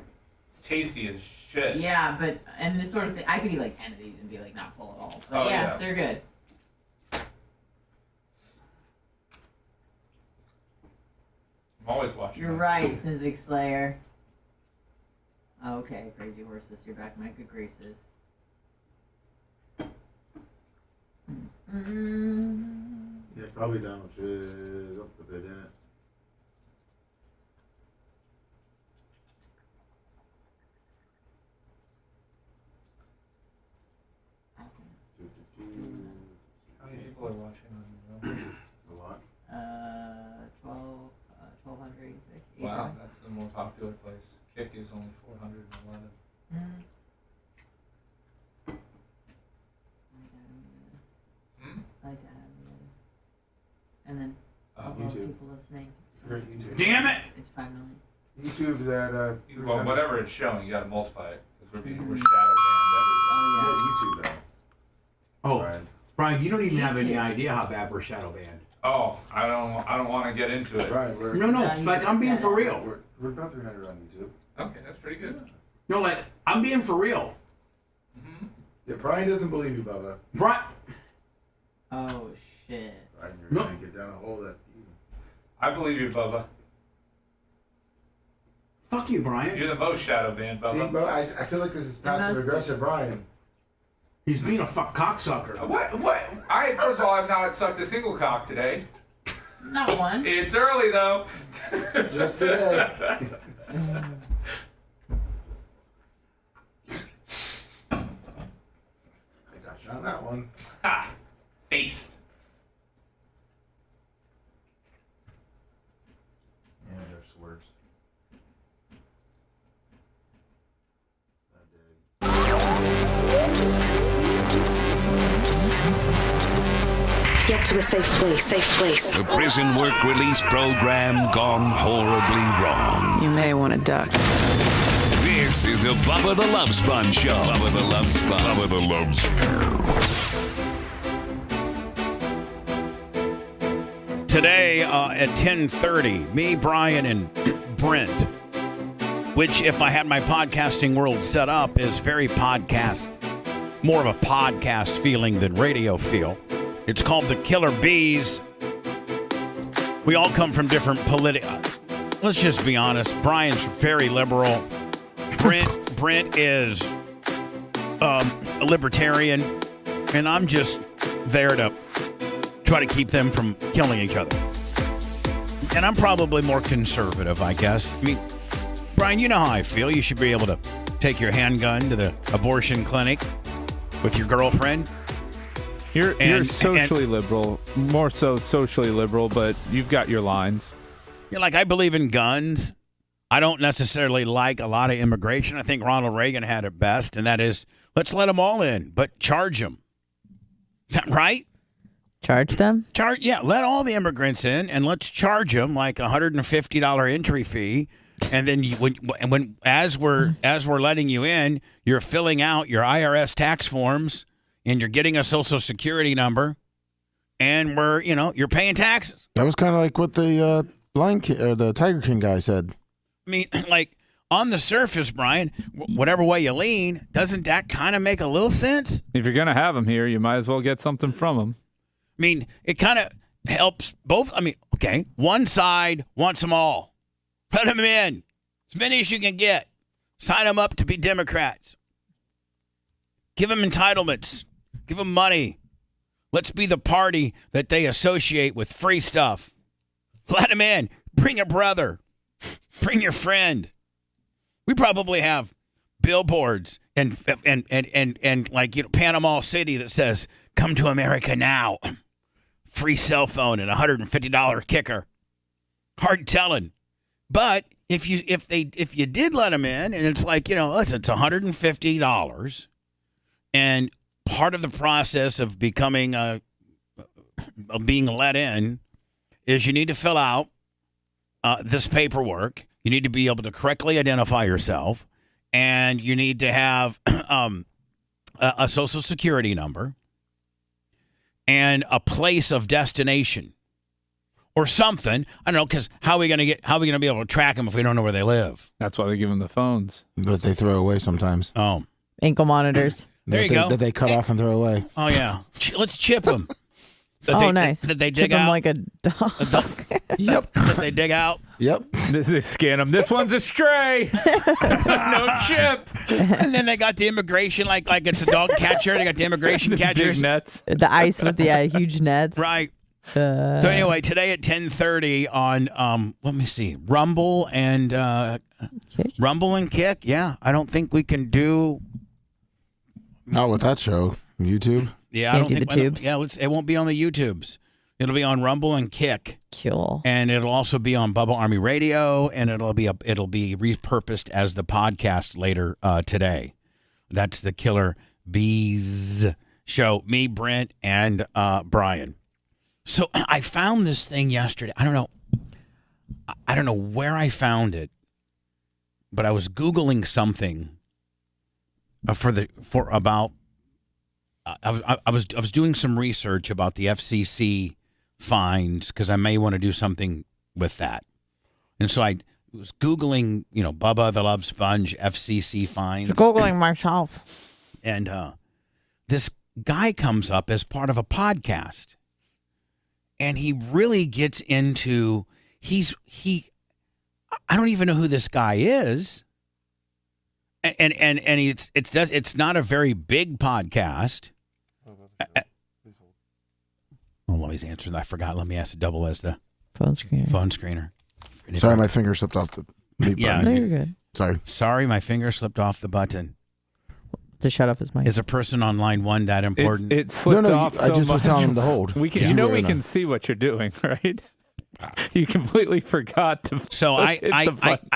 It's tasty as shit. Yeah, but and this sort of thing, I could eat like 10 of these and be like not full at all. But Oh, yeah, yeah. they're good. I'm always watching. You're right, Sizzix Slayer. Okay, crazy horses, you're back in my good graces. Yeah, probably Donald Trump, but they didn't. How many people are watching on the A lot. 1,286. Wow, that's the more popular place. Kick is only 411. Mm. I like to have it. And then all those YouTube. people listening. Great YouTube. Damn it! It's 5 million. YouTube's at Well, whatever it's showing, you got to multiply it because we're shadow banned everywhere. YouTube though. Oh, Brian, you don't even have any idea how bad we're shadow banned. Oh, I don't want to get into it. Right, we're, No, like I'm being for real. we're about 300 on YouTube. Okay, that's pretty good. No, like I'm being for real. Yeah, Brian doesn't believe you, Bubba. Brian. Oh shit. Brian, you're No. gonna get down a hole that. I believe you, Bubba. Fuck you, Brian. You're the most shadow banned, See, Bubba. Bubba, I feel like this is passive aggressive, Brian. He's being a fuck cocksucker. What? First of all, I've not sucked a single cock today. Not one. It's early though. Just today. I got you on that one. Ha! Faced. Yeah, Jeff Swerves. Get to a safe place. Safe place. The prison work release program gone horribly wrong. You may want to duck. This is the Bubba the Love Sponge Show. Bubba the Love Sponge. Bubba the Love Sponge. Today at 10:30, me, Brian, and Brent, which if I had my podcasting world set up is very podcast more of a podcast feeling than radio feel. It's called The Killer Bees. We all come from different political. Let's just be honest. Brian's very liberal. Brent is a libertarian, and I'm just there to try to keep them from killing each other. And I'm probably more conservative, I guess. I mean, Brian, you know how I feel. You should be able to take your handgun to the abortion clinic with your girlfriend. You're socially liberal, more so socially liberal, but you've got your lines. You're like, I believe in guns. I don't necessarily like a lot of immigration. I think Ronald Reagan had it best, and that is, let's let them all in, but charge them. Is that right? Charge them? Yeah, let all the immigrants in, and let's charge them like $150 entry fee. And then as we're letting you in, you're filling out your IRS tax forms, and you're getting a Social Security number, and you're paying taxes. That was kind of like what the the Tiger King guy said. I mean, like on the surface, Brian, whatever way you lean, doesn't that kind of make a little sense? If you're going to have them here, you might as well get something from them. I mean, it kind of helps both. I mean, okay, one side wants them all. Put them in. As many as you can get. Sign them up to be Democrats. Give them entitlements. Give them money. Let's be the party that they associate with free stuff. Let them in. Bring a brother. Bring your friend. We probably have billboards and like Panama City that says, "Come to America now." Free cell phone and $150 kicker. Hard telling. But if you did let them in, and it's like, listen, it's $150, and part of the process of becoming of being let in is you need to fill out this paperwork. You need to be able to correctly identify yourself, and you need to have a Social Security number and a place of destination or something. I don't know, because how are we going to be able to track them if we don't know where they live? That's why they give them the phones that they throw away sometimes. Oh, ankle monitors. There you go. That they cut off and throw away. Oh yeah, let's chip them. Nice. That they dig dig out them like a dog. Yep. That they dig out. Yep. They scan them. This one's a stray. No chip. And then they got the immigration, like it's a dog catcher. They got the immigration catchers. Big nets. The ice with the huge nets. Right. So anyway, today at 10:30 on let me see, Rumble and Kick. Yeah, I don't think we can do. Not with that show. YouTube. Yeah, Can't I don't do think. the tubes. Yeah, it won't be on the YouTubes. It'll be on Rumble and Kick. Cool. And it'll also be on Bubba Army Radio, and it'll be repurposed as the podcast later today. That's the Killer Bees show. Me, Brent, and Brian. So I found this thing yesterday. I don't know where I found it, but I was Googling something I was doing some research about the FCC fines because I may want to do something with that. And so I was Googling, Bubba the Love Sponge FCC fines. Googling myself. And this guy comes up as part of a podcast. And he really gets into, I don't even know who this guy is. And it's not a very big podcast. Let me answer that. I forgot. Let me ask the double as the phone screener. Sorry, my finger slipped off the mute button. No, you're good. Sorry, my finger slipped off the button. To shut off his mic. Is a person on line one that important? It slipped off. I just was telling him to hold. We can see what you're doing, right? You completely forgot to. So I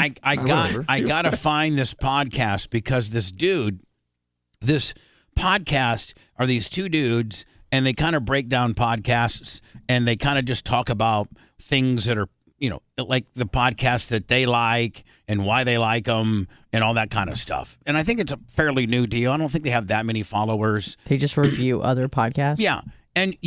gotta find this podcast because this podcast are these two dudes, and they kind of break down podcasts, and they kind of just talk about things that are, like the podcasts that they like and why they like them and all that kind of stuff. And I think it's a fairly new deal. I don't think they have that many followers. They just review other podcasts. Yeah. And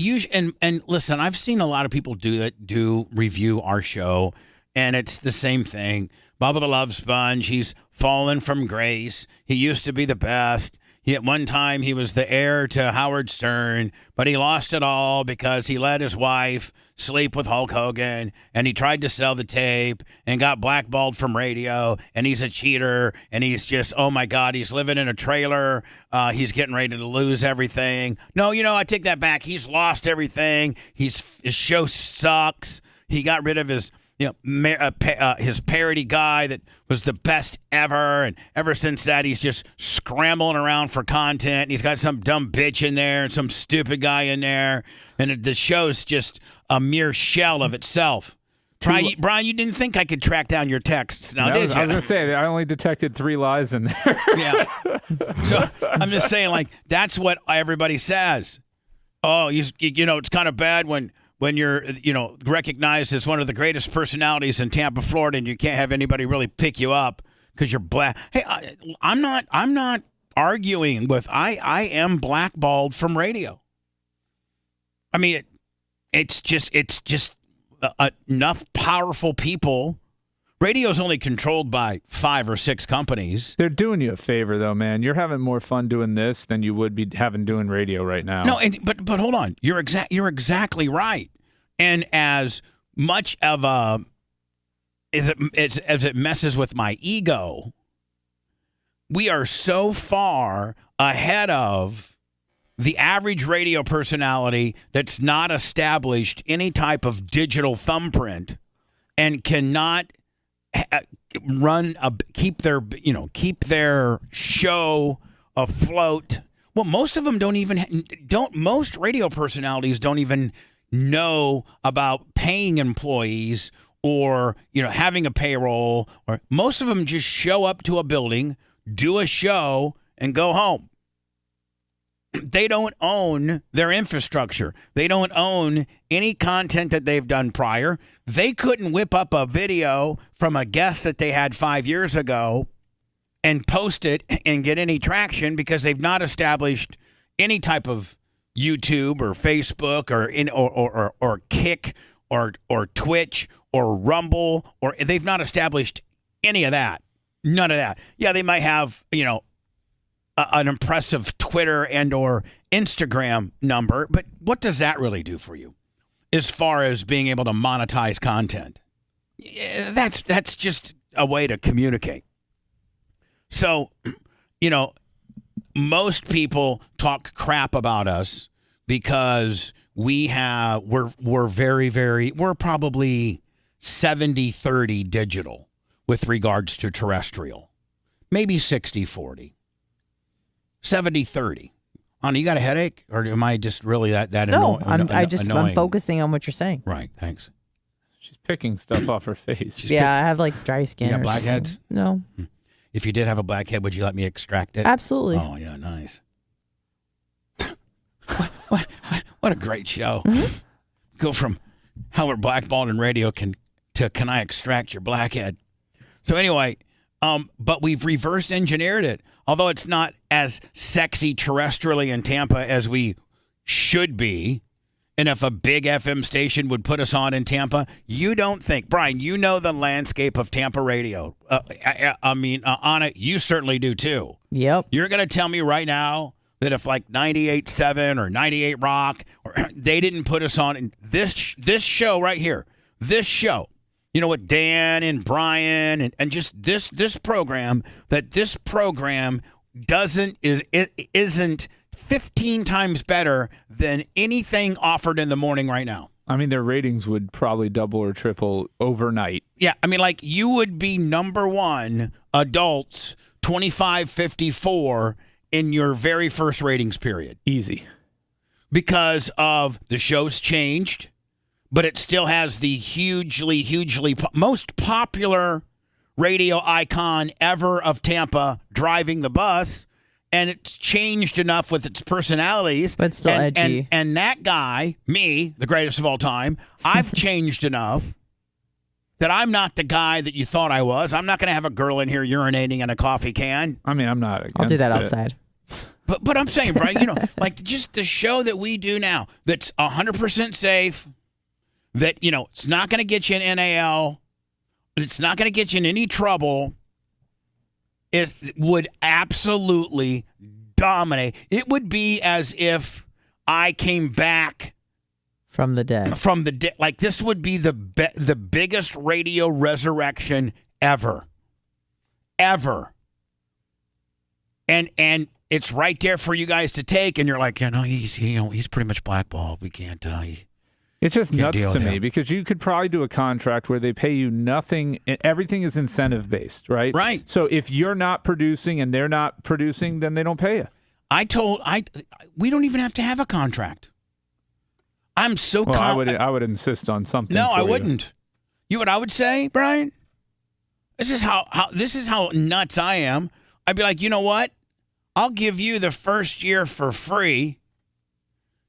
listen, I've seen a lot of people do review our show, and it's the same thing. Bubba the Love Sponge, he's fallen from grace. He used to be the best. At one time, he was the heir to Howard Stern, but he lost it all because he let his wife sleep with Hulk Hogan, and he tried to sell the tape and got blackballed from radio, and he's a cheater, and he's just, oh, my God, he's living in a trailer. He's getting ready to lose everything. No, I take that back. He's lost everything. His show sucks. He got rid of his his parody guy that was the best ever, and ever since that, he's just scrambling around for content. And he's got some dumb bitch in there and some stupid guy in there, and the show's just a mere shell of itself. Brian, you didn't think I could track down your texts, now did you? I was going to say, I only detected 3 lies in there. Yeah. So I'm just saying, that's what everybody says. Oh, it's kind of bad when you're, recognized as one of the greatest personalities in Tampa, Florida, and you can't have anybody really pick you up because you're black. Hey, I'm not arguing with. I am blackballed from radio. I mean, it's just enough powerful people. Radio's only controlled by 5 or 6 companies. They're doing you a favor, though, man. You're having more fun doing this than you would be having doing radio right now. No, but hold on. You're exactly right. And as much of as it messes with my ego, we are so far ahead of the average radio personality that's not established any type of digital thumbprint and cannot keep their show afloat. Well, most of them most radio personalities don't even know about paying employees or having a payroll, or most of them just show up to a building, do a show, and go home. They don't own their infrastructure. They don't own any content that they've done prior. They couldn't whip up a video from a guest that they had 5 years ago and post it and get any traction because they've not established any type of YouTube or Facebook or Kick or Twitch or Rumble, or they've not established any of that. None of that. Yeah, they might have, an impressive Twitter and or Instagram number, but what does that really do for you as far as being able to monetize content? Yeah, that's just a way to communicate. So, most people talk crap about us because we're probably 70-30 digital with regards to terrestrial, maybe 60-40. 70-30. Anna, you got a headache, or am I just really that No, annoying? I'm focusing on what you're saying. Right, thanks. She's picking stuff off her face. I have dry skin. You got blackheads? No. If you did have a blackhead, would you let me extract it? Absolutely. Oh, yeah, nice. What a great show. Mm-hmm. Go from how we're blackballed in radio to can I extract your blackhead? So anyway, but we've reverse engineered it. Although it's not as sexy terrestrially in Tampa as we should be, and if a big FM station would put us on in Tampa, you don't think, Brian, the landscape of Tampa radio. Anna, you certainly do too. Yep. You're going to tell me right now that if 98.7 or 98 Rock, or they didn't put us on in this show right here, this show, with Dan and Brian and just this program, that this program isn't 15 times better than anything offered in the morning right now. I mean, their ratings would probably double or triple overnight. Yeah, I mean, you would be number one adults 25-54 in your very first ratings period. Easy. Because of the show's changed, but it still has the hugely most popular radio icon ever of Tampa driving the bus, and it's changed enough with its personalities. But still edgy. And that guy, me, the greatest of all time, I've changed enough that I'm not the guy that you thought I was. I'm not going to have a girl in here urinating in a coffee can. I mean, I'm not against I'll do that it. outside. But I'm saying, Brian, just the show that we do now that's 100% safe, that, it's not going to get you in NAL, it's not going to get you in any trouble, it would absolutely dominate. It would be as if I came back from the dead. Like this would be the biggest radio resurrection ever. And it's right there for you guys to take, and you're like, he's pretty much blackballed. We can't. It's just nuts deal to with me him. because you could probably do a contract where they pay you nothing. Everything is incentive based, right? Right. So if you're not producing and they're not producing, then they don't pay you. We don't even have to have a contract. I'm so Well, I would insist on something. No, for I you. wouldn't. You know what I would say, Brian? This is how nuts I am. I'd be like, you know what? I'll give you the first year for free,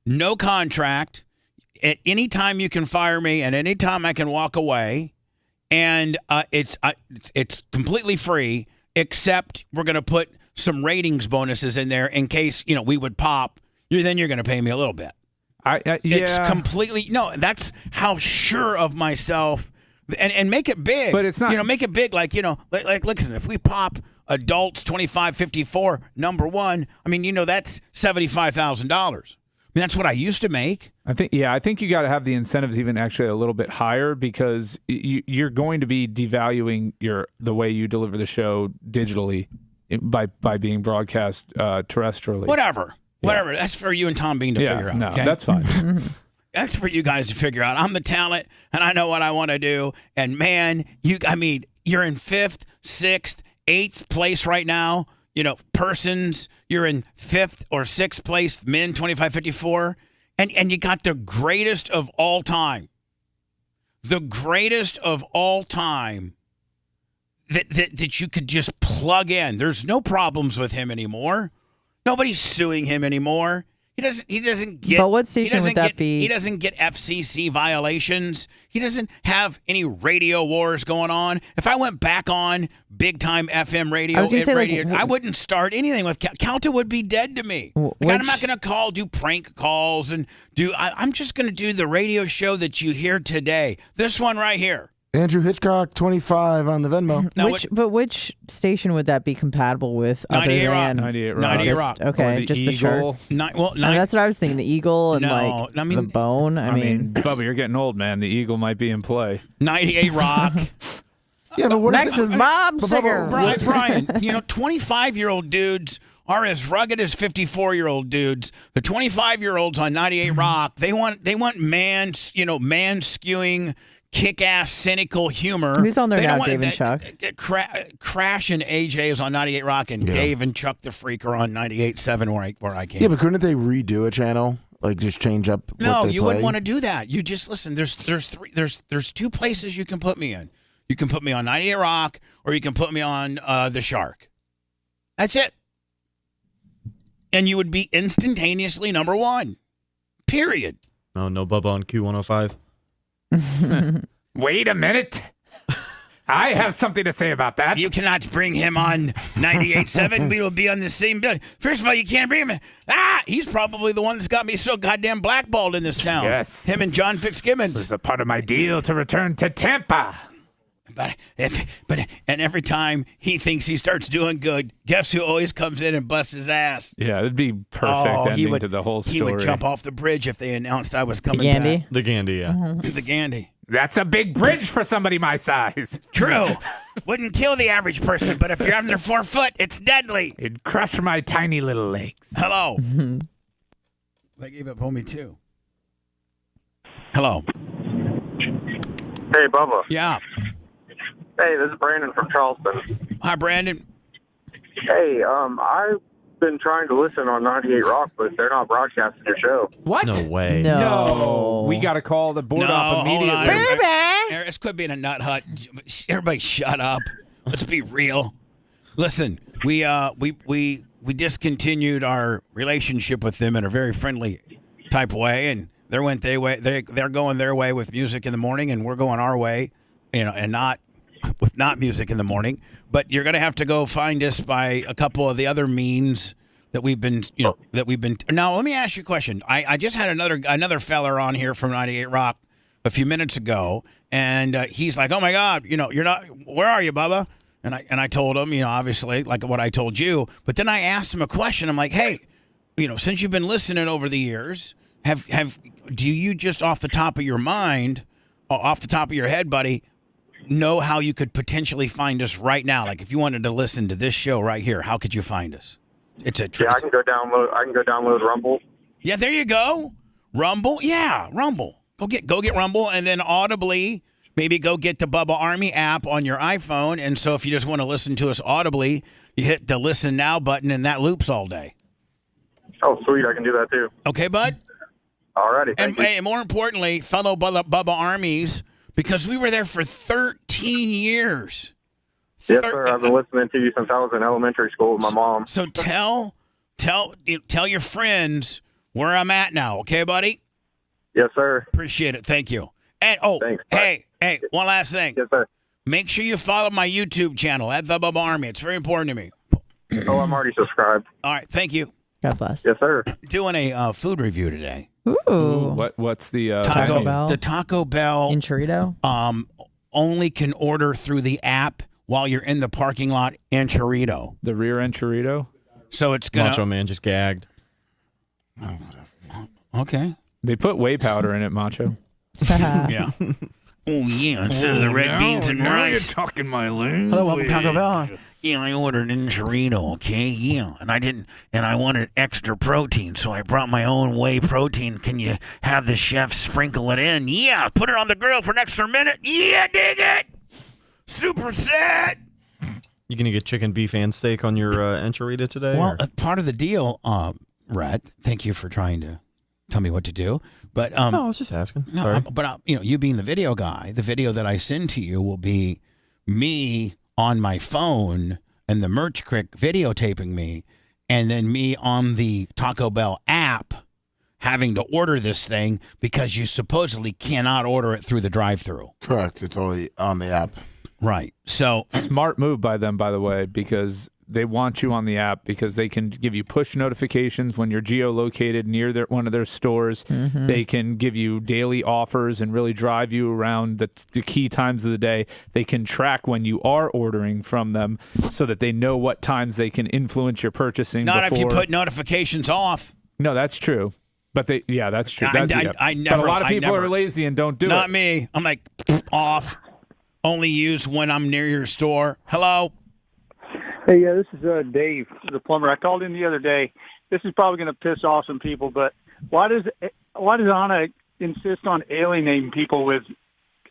no contract. At any time you can fire me, and any time I can walk away, and it's completely free. Except we're going to put some ratings bonuses in there in case we would pop. Then you're going to pay me a little bit. It's completely that's how sure of myself, and make it big. But it's not. Make it big. Like listen, if we pop adults 25-54 number one, that's $75,000. That's what I used to make. I think you got to have the incentives even actually a little bit higher because you're going to be devaluing the way you deliver the show digitally by being broadcast terrestrially. Whatever. That's for you and Tom Bean to figure out. No, okay? that's fine. That's for you guys to figure out. I'm the talent, and I know what I want to do. And man, you're in 5th, 6th, 8th place right now. Persons, you're in 5th or 6th place, men 25-54, and you got the greatest of all time. The greatest of all time that you could just plug in. There's no problems with him anymore. Nobody's suing him anymore. He doesn't get. But what station would that be? He doesn't get FCC violations. He doesn't have any radio wars going on. If I went back on big time FM radio, I wouldn't start anything with Calta. Would be dead to me. I'm not going to do prank calls and I'm just going to do the radio show that you hear today. This one right here. Andrew Hitchcock, 25 on the Venmo. Which station would that be compatible with? 98 other Rock. than 98 Rock. Okay, just Eagle. the shark. That's what I was thinking. The Eagle and the bone. I mean, Bubba, you're getting old, man. The Eagle might be in play. 98 Rock. Yeah, but what next is Bob Singer. Brian, 25-year-old dudes are as rugged as 54-year-old dudes. The 25-year-olds on 98 Rock, they want man skewing, kick-ass, cynical humor. Who's on there now, Dave and Chuck? Crash and AJ is on 98 Rock, and Dave and Chuck the Freak are on 98.7 where I came. Yeah, but couldn't they redo a channel? Like just change up what No, they you play? wouldn't want to do that. You just listen. There's 2 places you can put me in. You can put me on 98 Rock, or you can put me on the Shark. That's it. And you would be instantaneously number one. Period. Oh, no Bubba on Q105. Wait a minute. I have something to say about that. You cannot bring him on 98.7. We will be on the same building. First of all, you can't bring him. He's probably the one that's got me so goddamn blackballed in this town. Yes. Him and John Fitzgibbons. This is a part of my deal to return to Tampa. But every time he thinks he starts doing good, guess who always comes in and busts his ass? Yeah, it'd be perfect ending to the whole story. He would jump off the bridge if they announced I was coming back. The Gandy, yeah. The Gandy. That's a big bridge for somebody my size. True. Wouldn't kill the average person, but if you're under 4 foot, it's deadly. It'd crush my tiny little legs. Hello. They gave up homie too. Hello. Hey, Bubba. Yeah. Hey, this is Brandon from Charleston. Hi, Brandon. Hey, I've been trying to listen on 98 Rock, but they're not broadcasting your show. What? No way. No. We got to call the board up immediately. This could be in a nut hut. Everybody shut up. Let's be real. Listen, we discontinued our relationship with them in a very friendly type way, and they're going their way with music in the morning, and we're going our way, and not with not music in the morning. But you're going to have to go find us by a couple of the other means that we've been. Now, let me ask you a question. I just had another feller on here from 98 Rock a few minutes ago, and he's like, "Oh my God, you're not. Where are you, Bubba?" And I told him, obviously, like what I told you. But then I asked him a question. I'm like, hey, since you've been listening over the years, do you just off the top of your mind, off the top of your head, buddy, know how you could potentially find us right now? Like if you wanted to listen to this show right here, how could you find us? I can go download Rumble. Yeah, there you go. Rumble. Yeah, Rumble. Go get Rumble, and then audibly, maybe go get the Bubba Army app on your iPhone. And so if you just want to listen to us audibly, you hit the Listen Now button, and that loops all day. Oh, sweet. I can do that, too. Okay, bud? All righty. And more importantly, fellow Bubba Armies, because we were there for 13 years. Yes, sir. I've been listening to you since I was in elementary school with my mom. So tell your friends where I'm at now, okay, buddy? Yes, sir. Appreciate it. Thank you. And thanks, hey, one last thing. Yes, sir. Make sure you follow my YouTube channel at the Bubba Army. It's very important to me. Oh, I'm already subscribed. All right, thank you. God bless. Yes, sir. Doing a food review today. Ooh. What's the Taco Bell? The Taco Bell Enchilada? only can order through the app while you're in the parking lot. Enchilada. The rear enchilada? So it's gonna. Macho Man just gagged. Okay. They put whey powder in it, Macho. Yeah. Oh yeah, instead of the red beans and now rice. you're talking my language. Hello, welcome to Taco Bell. Yeah, I ordered an enchilada, okay? Yeah, and I wanted extra protein, so I brought my own whey protein. Can you have the chef sprinkle it in? Yeah, put it on the grill for an extra minute. Yeah, dig it. Super set. You gonna get chicken, beef, and steak on your enchilada today? Well, part of the deal, Rhett, thank you for trying to tell me what to do. But no, I was just asking. No, Sorry. but you being the video guy, the video that I send to you will be me on my phone and the merch crick videotaping me, and then me on the Taco Bell app having to order this thing because you supposedly cannot order it through the drive-thru. Correct. It's only on the app. Right. So smart move by them, by the way, because they want you on the app because they can give you push notifications when you're geolocated near one of their stores. Mm-hmm. They can give you daily offers and really drive you around the key times of the day. They can track when you are ordering from them so that they know what times they can influence your purchasing. Not before. if you put notifications off. No, that's true. But that's true. I never. But a lot of I people never. are lazy and don't do it. Not me. I'm like off. Only use when I'm near your store. Hello. Hey, yeah, this is Dave, the plumber. I called in the other day. This is probably going to piss off some people, but why does Anna insist on alienating people with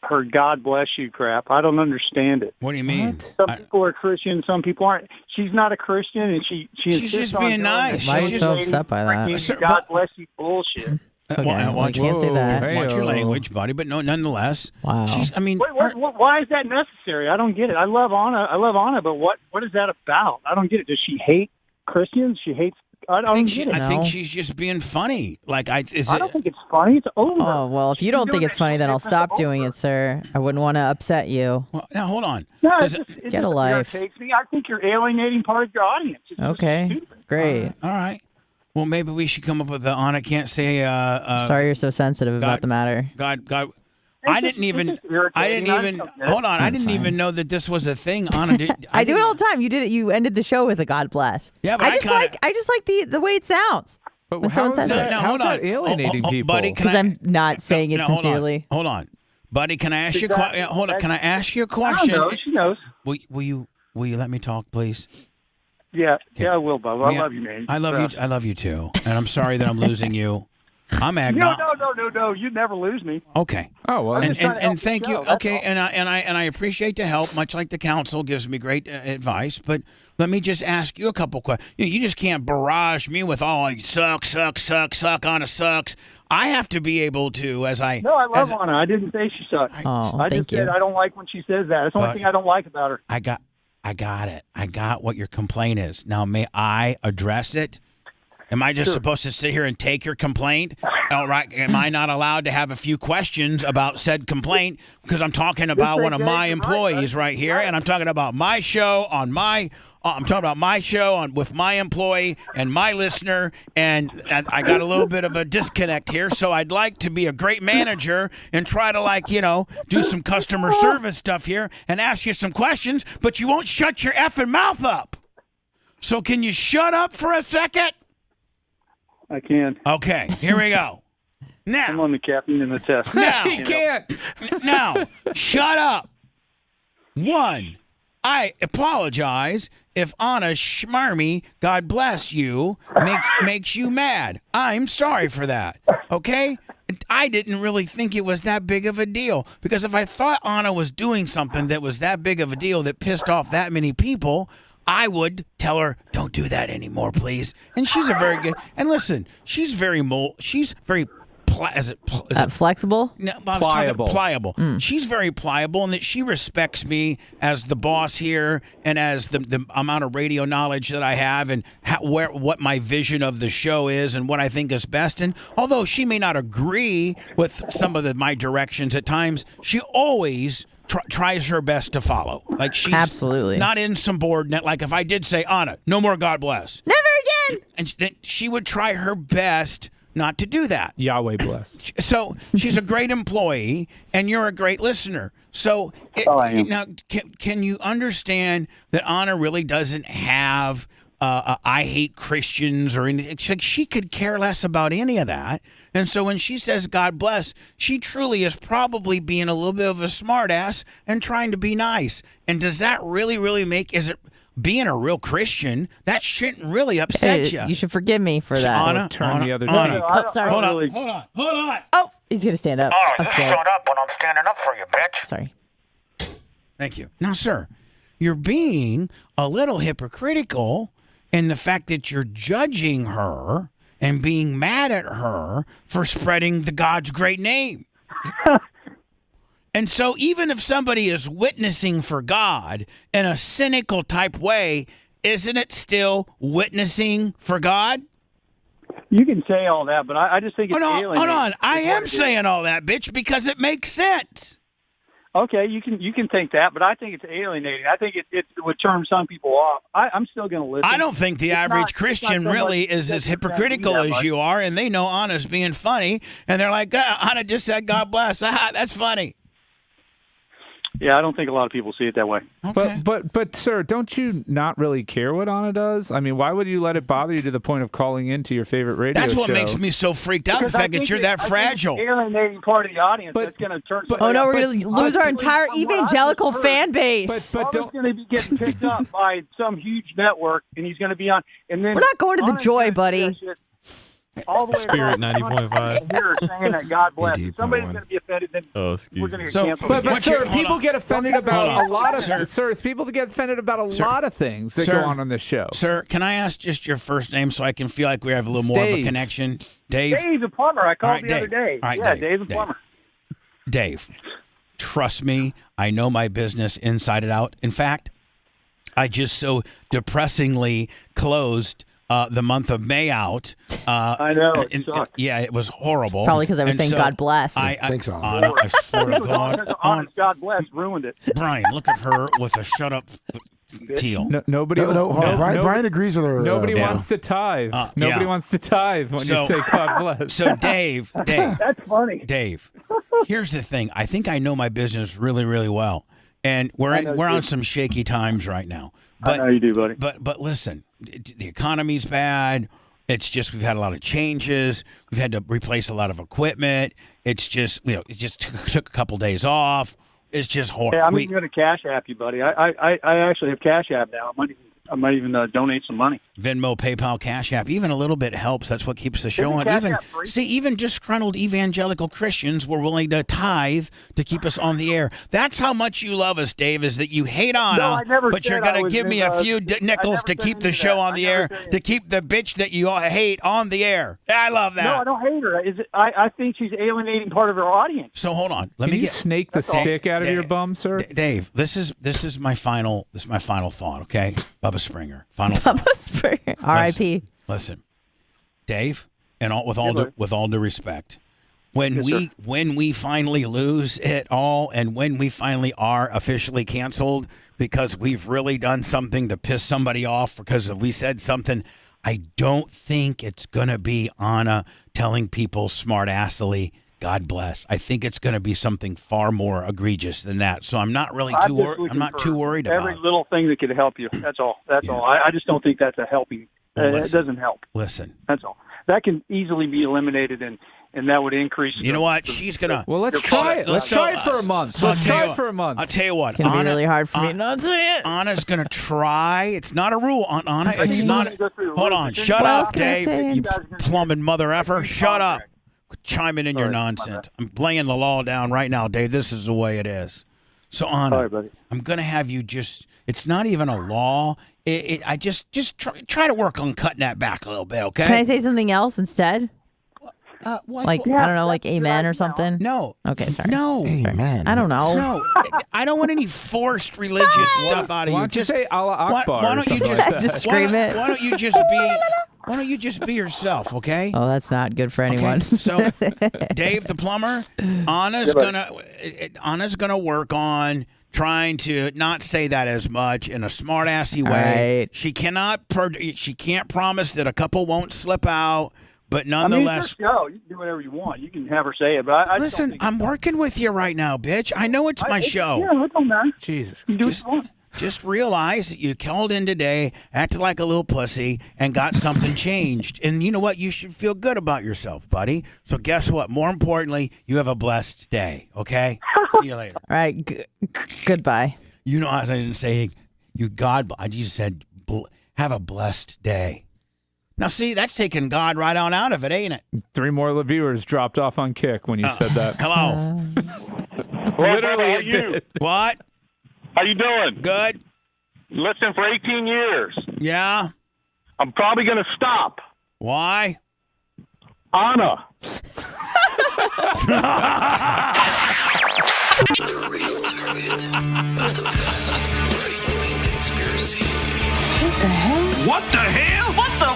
her "God bless you" crap? I don't understand it. What do you mean? Some people are Christian, some people aren't. She's not a Christian, and she's She's insists just on being doing nice. this Why are you so upset by that? freaking God bless you bullshit. Okay, well, you can't say that. Watch your language, buddy. But no, nonetheless. Wow. Why is that necessary? I don't get it. I love Anna, but what is that about? I don't get it. Does she hate Christians? She hates. I don't get it. I think she's just being funny. I don't think it's funny. It's over. Oh, well, if you don't think it's funny, then I'll stop doing it, sir. I wouldn't want to upset you. Well, now, hold on. No, Get a life. irritates me. I think you're alienating part of your audience. It's just Okay, stupid. great. All right. Well, maybe we should come up with Anna can't say. Sorry you're so sensitive about the matter. God. I didn't even. Hold on. I didn't even know that this was a thing. Anna did. I do it all the time. You did it. You ended the show with a God bless. Yeah, but I just like the way it sounds. But when someone says it. How's that alienating people? Buddy, Because I'm not saying it sincerely. Hold on, buddy. Can I ask you? Hold on. Can I ask you a question? I don't know. She knows. Will you let me talk, please? Yeah, I will, Bubba. I love you, man. I love you. I love you too. And I'm sorry that I'm losing you. I'm No, agnostic. no. You'd never lose me. Okay. Oh well. And thank you. Okay. And I appreciate the help. Much like the council gives me great advice. But let me just ask you a couple questions. You just can't barrage me with all suck. Anna sucks. I have to be able to, as I. No, I love Anna. I didn't say she sucked. I just said I don't like when she says that. That's the only thing I don't like about her. I got it. I got what your complaint is. Now, may I address it? Am I just supposed to sit here and take your complaint? All right. Am I not allowed to have a few questions about said complaint? Because I'm talking about one of my employees right here, and I'm talking about my show on my. I'm talking about my show with my employee and my listener, and I got a little bit of a disconnect here. So I'd like to be a great manager and try to do some customer service stuff here and ask you some questions, but you won't shut your effing mouth up. So can you shut up for a second? I can. Okay, here we go. Now I'm on the caffeine in the test. Now He can't. Now, shut up. 1, I apologize if Anna Schmarmy, God bless you, makes you mad. I'm sorry for that. Okay? I didn't really think it was that big of a deal, because if I thought Anna was doing something that was that big of a deal that pissed off that many people, I would tell her, don't do that anymore, please. And she's a very good, and listen, she's very flexible? No, I was pliable. Pliable. She's very pliable, and that she respects me as the boss here, and as the amount of radio knowledge that I have, and what my vision of the show is, and what I think is best. And although she may not agree with some of my directions at times, she always tries her best to follow. Like, she's absolutely not insubordinate. Like, if I did say, Anna, no more God bless, never again, and then she would try her best not to do that. Yahweh bless. So she's a great employee, and you're a great listener. So now, can you understand that Anna really doesn't have I hate Christians or anything? She could care less about any of that. And so when she says God bless, she truly is probably being a little bit of a smartass and trying to be nice. And does that really is it being a real Christian, that shouldn't really upset you? You should forgive me for that. Anna, turn the other cheek. Oh, sorry. Hold on. Oh, he's going to stand up. I'm scared. Shut up when I'm standing up for you, bitch. Sorry. Thank you. Now, sir, you're being a little hypocritical in the fact that you're judging her and being mad at her for spreading the God's great name. And so even if somebody is witnessing for God in a cynical type way, isn't it still witnessing for God? You can say all that, but I just think it's alienating. Hold on. I am saying all that, bitch, because it makes sense. Okay, you can think that, but I think it's alienating. I think it would turn some people off. I'm still going to listen. I don't think the average Christian really is as hypocritical as you are, and they know Anna's being funny, and they're like, Anna just said God bless. That's funny. Yeah, I don't think a lot of people see it that way. Okay. But sir, don't you not really care what Anna does? I mean, why would you let it bother you to the point of calling into your favorite radio show? That's what makes me so freaked out, the fact that you're that fragile. I think it's alienating part of the audience that's going to turn. Oh no, we're going to lose our entire evangelical fan base. But Bubba's going to be getting picked up by some huge network, and he's going to be on. And then we're not going to the Joy, buddy. All the way Spirit 90.5. Here saying that God bless. Somebody's going to be offended. Then we're going to get canceled. But sir, people get offended about a lot of people get offended about a lot of things that go on this show. Sir, can I ask just your first name so I can feel like we have a little more of a connection? Dave. Dave's a plumber. I called the other day. All right, yeah, Dave's a plumber. Dave, trust me, I know my business inside and out. In fact, I just so depressingly closed the month of May out. I know. Yeah, it was horrible. Probably because I was saying God bless. I think so. I swear to God. God bless ruined it. Brian, look at her with a shut up teal. Brian agrees with her. Nobody wants to tithe. Nobody wants to tithe when you say God bless. So Dave. That's funny. Dave, here's the thing. I think I know my business really, really well. And we're on some shaky times right now. But, I know you do, buddy. But listen, the economy's bad. It's just we've had a lot of changes. We've had to replace a lot of equipment. It's just it just took a couple days off. It's just horrible. Hey, I'm even going to Cash App you, buddy. I actually have Cash App now. I might even donate some money. Venmo, PayPal, Cash App. Even a little bit helps. That's what keeps the show on. Even disgruntled evangelical Christians were willing to tithe to keep us on the air. That's how much you love us, Dave, is that you hate Anna, but you're going to give me a few nickels to keep the show on the air, to keep the bitch that you hate on the air. I love that. No, I don't hate her. I think she's alienating part of her audience. So hold on. Can you snake the stick out of your bum, sir? Dave, this is my final thought, okay? Bubba Springer. Final Bubba Springer. R.I.P. Listen, Dave, and with all due respect, when we finally lose it all, and when we finally are officially canceled because we've really done something to piss somebody off because we said something, I don't think it's gonna be Anna telling people smart-assily, God bless. I think it's going to be something far more egregious than that. So I'm not really too worried about every little thing that could help you. That's all. That's all. I just don't think that's a helping. It doesn't help. Listen. That's all. That can easily be eliminated, and that would increase. You know what? She's gonna. Well, let's try it. Let's try it for a month. Let's try it for a month. I'll tell you what. It's gonna be really hard for me not to say it. Anna's gonna try. It's not a rule, Anna. It's not. Hold on. Shut What up, else can I Dave. say? You plumbing mother effer. Shut up. Chiming in your nonsense. I'm laying the law down right now, Dave. This is the way it is. So, Anna, I'm going to have you just, it's not even a law. I just try to work on cutting that back a little bit, okay? Can I say something else instead? What? I don't know, like amen or something? No. Okay, sorry. No. Amen. I don't know. No. I don't want any forced religious stuff out of you. Why don't you say Allah Akbar why or don't you something just, like that? Just scream it. Why don't you just be yourself, okay? Oh, that's not good for anyone. Okay, so, Dave the plumber, Anna's gonna work on trying to not say that as much in a smart-assy way. Right. She can't promise that a couple won't slip out, but nonetheless. I mean, it's your show. You can do whatever you want. You can have her say it, but I just don't listen. I'm working with you right now, bitch. I know it's my show. Yeah, it don't matter. Jesus. You can do what you want. Just realize that you called in today, acted like a little pussy, and got something changed. And you know what? You should feel good about yourself, buddy. So guess what? More importantly, you have a blessed day, okay? See you later. All right. Goodbye. You know, as I didn't say, I just said, have a blessed day. Now, see, that's taking God right on out of it, ain't it? 3 more viewers dropped off on Kick when you said that. Hello. Literally, how are it you? did. What? How you doing? Good. Listening for 18 years. Yeah? I'm probably going to stop. Why? Anna. What the hell? What the hell? What the?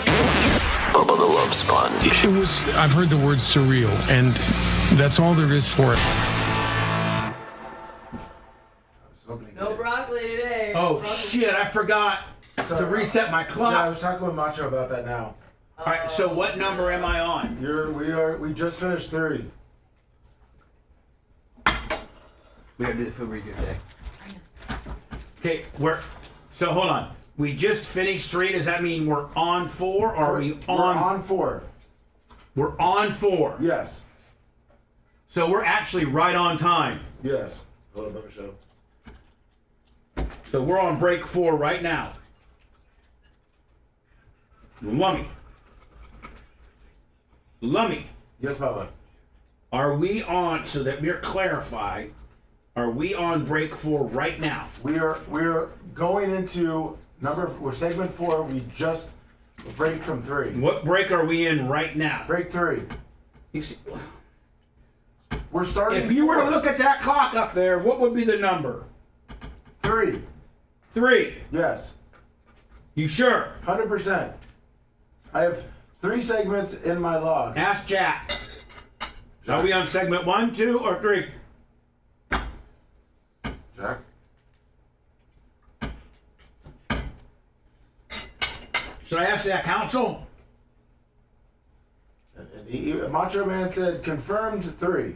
Bubba the Love Sponge. I've heard the word surreal, and that's all there is for it. No broccoli today. Oh, shit, I forgot to reset my clock. Yeah, I was talking with Macho about that now. All right, so what number am I on? We just finished 3. We gotta do the food review today. Okay, so hold on. We just finished 3. Does that mean we're on 4? Or are we on? We're on 4. We're on 4. Yes. So we're actually right on time. Yes. Hold on, show. So we're on break 4 right now. Lummy. Yes, Bubba. Are we on, so that we're clarified, are we on break 4 right now? We're going into we're segment 4. We just break from 3. What break are we in right now? Break 3. We're starting. If you were to look at that clock up there, what would be the number? 3. 3. Yes. You sure? 100%. I have 3 segments in my log. Ask Jack. Are we on segment 1, 2, or 3? Jack? Should I ask that counsel? And Macho Man said confirmed 3.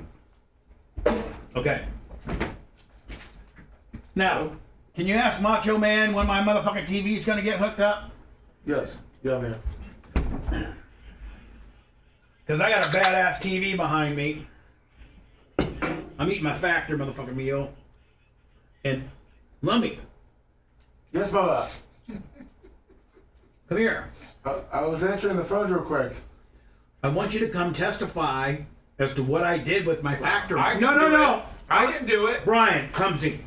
Okay. Now, can you ask Macho Man when my motherfucking TV is going to get hooked up? Yes. Yeah, I'm here. Because I got a badass TV behind me. I'm eating my Factor motherfucking meal. And Lummy. Yes, Bubba. Come here. I was answering the phone real quick. I want you to come testify as to what I did with my Factor. I can No. do it. I can do it. Brian, come see.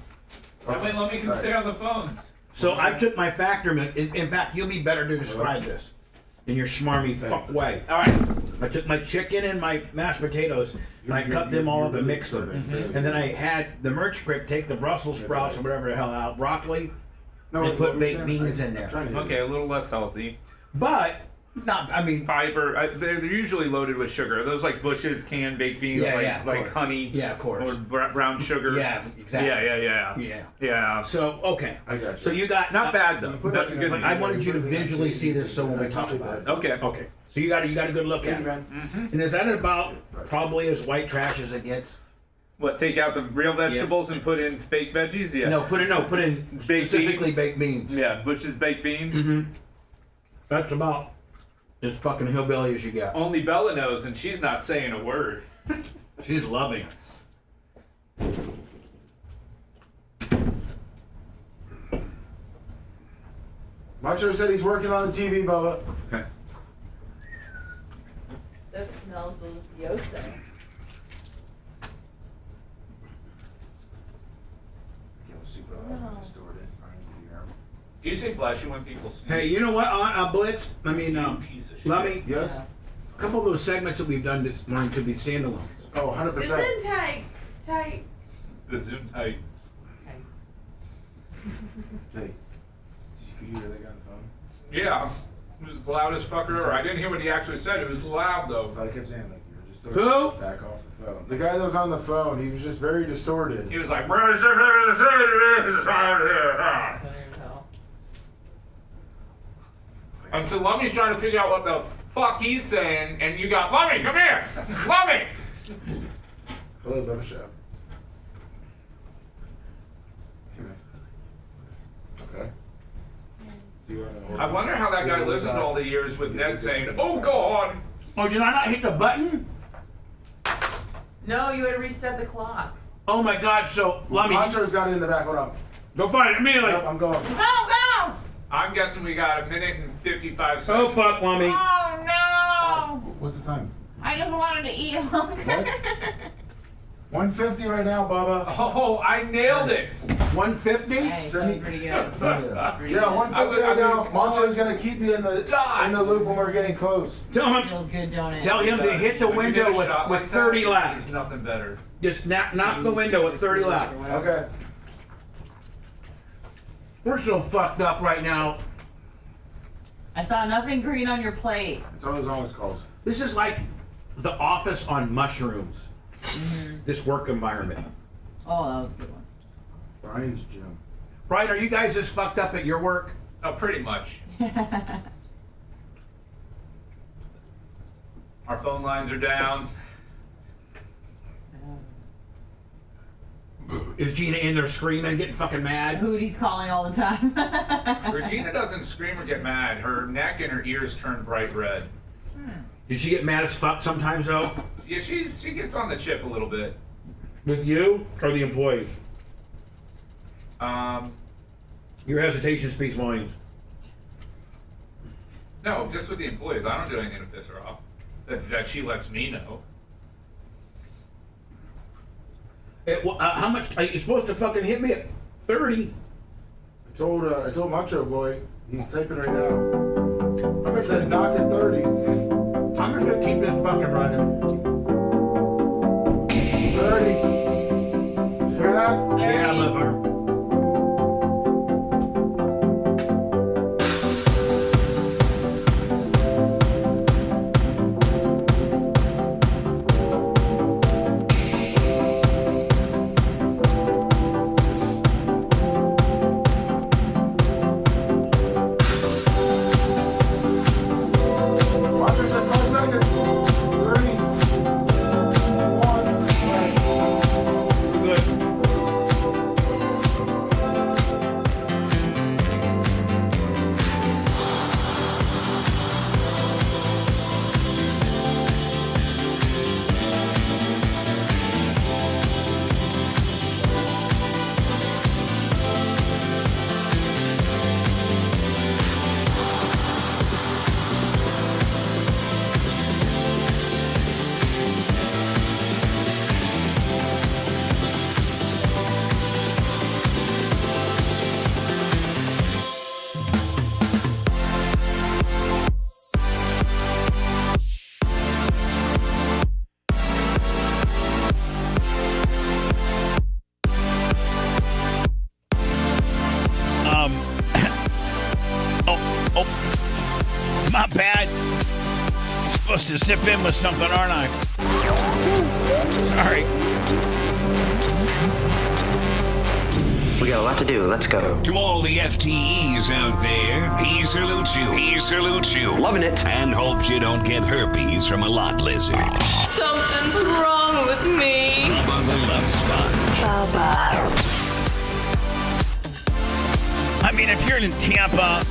Let me stay on the phones. So I took my Factor. In fact, you'll be better to describe this in your smarmy fuck way. All right. I took my chicken and my mashed potatoes and I cut them all up and mixed them. And then I had the merch crick take the Brussels sprouts or whatever the hell out, broccoli, and put baked beans in there. Okay, a little less healthy. But Not, I mean, fiber. They're usually loaded with sugar. Those like Bush's canned baked beans, like honey. Yeah, of course. Or brown sugar. Yeah, exactly. Yeah. So okay, I got you. So you got not bad though. That's a good. But I wanted you to visually see this, so when we talk about it. Okay. Okay. So you got a good look at it. And is that about probably as white trash as it gets? What? Take out the real vegetables and put in fake veggies? Yeah. No, put in specifically baked beans. Yeah, Bush's baked beans. Mm-hmm. That's about as fucking hillbilly as you got. Only Bella knows, and she's not saying a word. She's loving it. Macho said he's working on the TV, Bubba. Okay. That smells delicioso. Do you say bless you when people sneeze? Hey, you know what, Blitz? I mean, let me. Yes. A couple of those segments that we've done this morning could be standalones. Oh, 100%. Isn't tight. The Zoom tight. Hey, did you hear that guy on the phone? Yeah. It was loud as fucker ever. I didn't hear what he actually said. It was loud though. I kept saying like you were just Who? back off the phone. The guy that was on the phone, he was just very distorted. He was like, and so Lummy's trying to figure out what the fuck he's saying, and you got Lummy, come here, Lummy. Hello, Bubba Show. Okay. I wonder how that guy listened all the years with Ned saying, "Oh God." Oh, did I not hit the button? No, you had to reset the clock. Oh my God! So Lummy, Macho's got it in the back. Hold on. Go find it immediately. Yep, I'm going. Go! I'm guessing we got a minute and 55 Oh seconds. fuck, Lummy. Oh no! What's the time? I just wanted to eat longer. What? 150 right now, Bubba. Oh, I nailed it. 150? Hey, so pretty good. Yeah, 150 right now. Macho's gonna keep you in the loop when we're getting close. Tell him. Feels good, don't it? Tell him to hit the window with 30 left. There's nothing better. Just knock the window with 30 left. Okay. We're so fucked up right now. I saw nothing green on your plate. That's all his always calls. This is like the office on mushrooms. This work environment. Oh, that was a good one. Brian's gym. Brian, are you guys as fucked up at your work? Oh, pretty much. Our phone lines are down. Is Gina in there screaming, getting fucking mad? Hootie's calling all the time. Regina doesn't scream or get mad. Her neck and her ears turn bright red. Did she get mad as fuck sometimes though? Yeah, she gets on the chip a little bit. With you or the employees? Your hesitation speaks volumes. No, just with the employees. I don't do anything to piss her off. That she lets me know. How much? Are you supposed to fucking hit me at 30? I told Macho Boy, he's typing right now. I said knock at 30. I'm just gonna keep this fucking running. 30. You hear that? Yeah, lover. Macho said 5 seconds. 3, 1. Good. My bad. supposed to zip in with something, aren't I? Sorry. We got a lot to do. Let's go. To all the FTEs out there, he salutes you. He salutes you. Loving it. And hopes you don't get herpes from a lot lizard. Something's wrong with me. Bubba the Love Sponge. Bubba. I mean, if you're in Tampa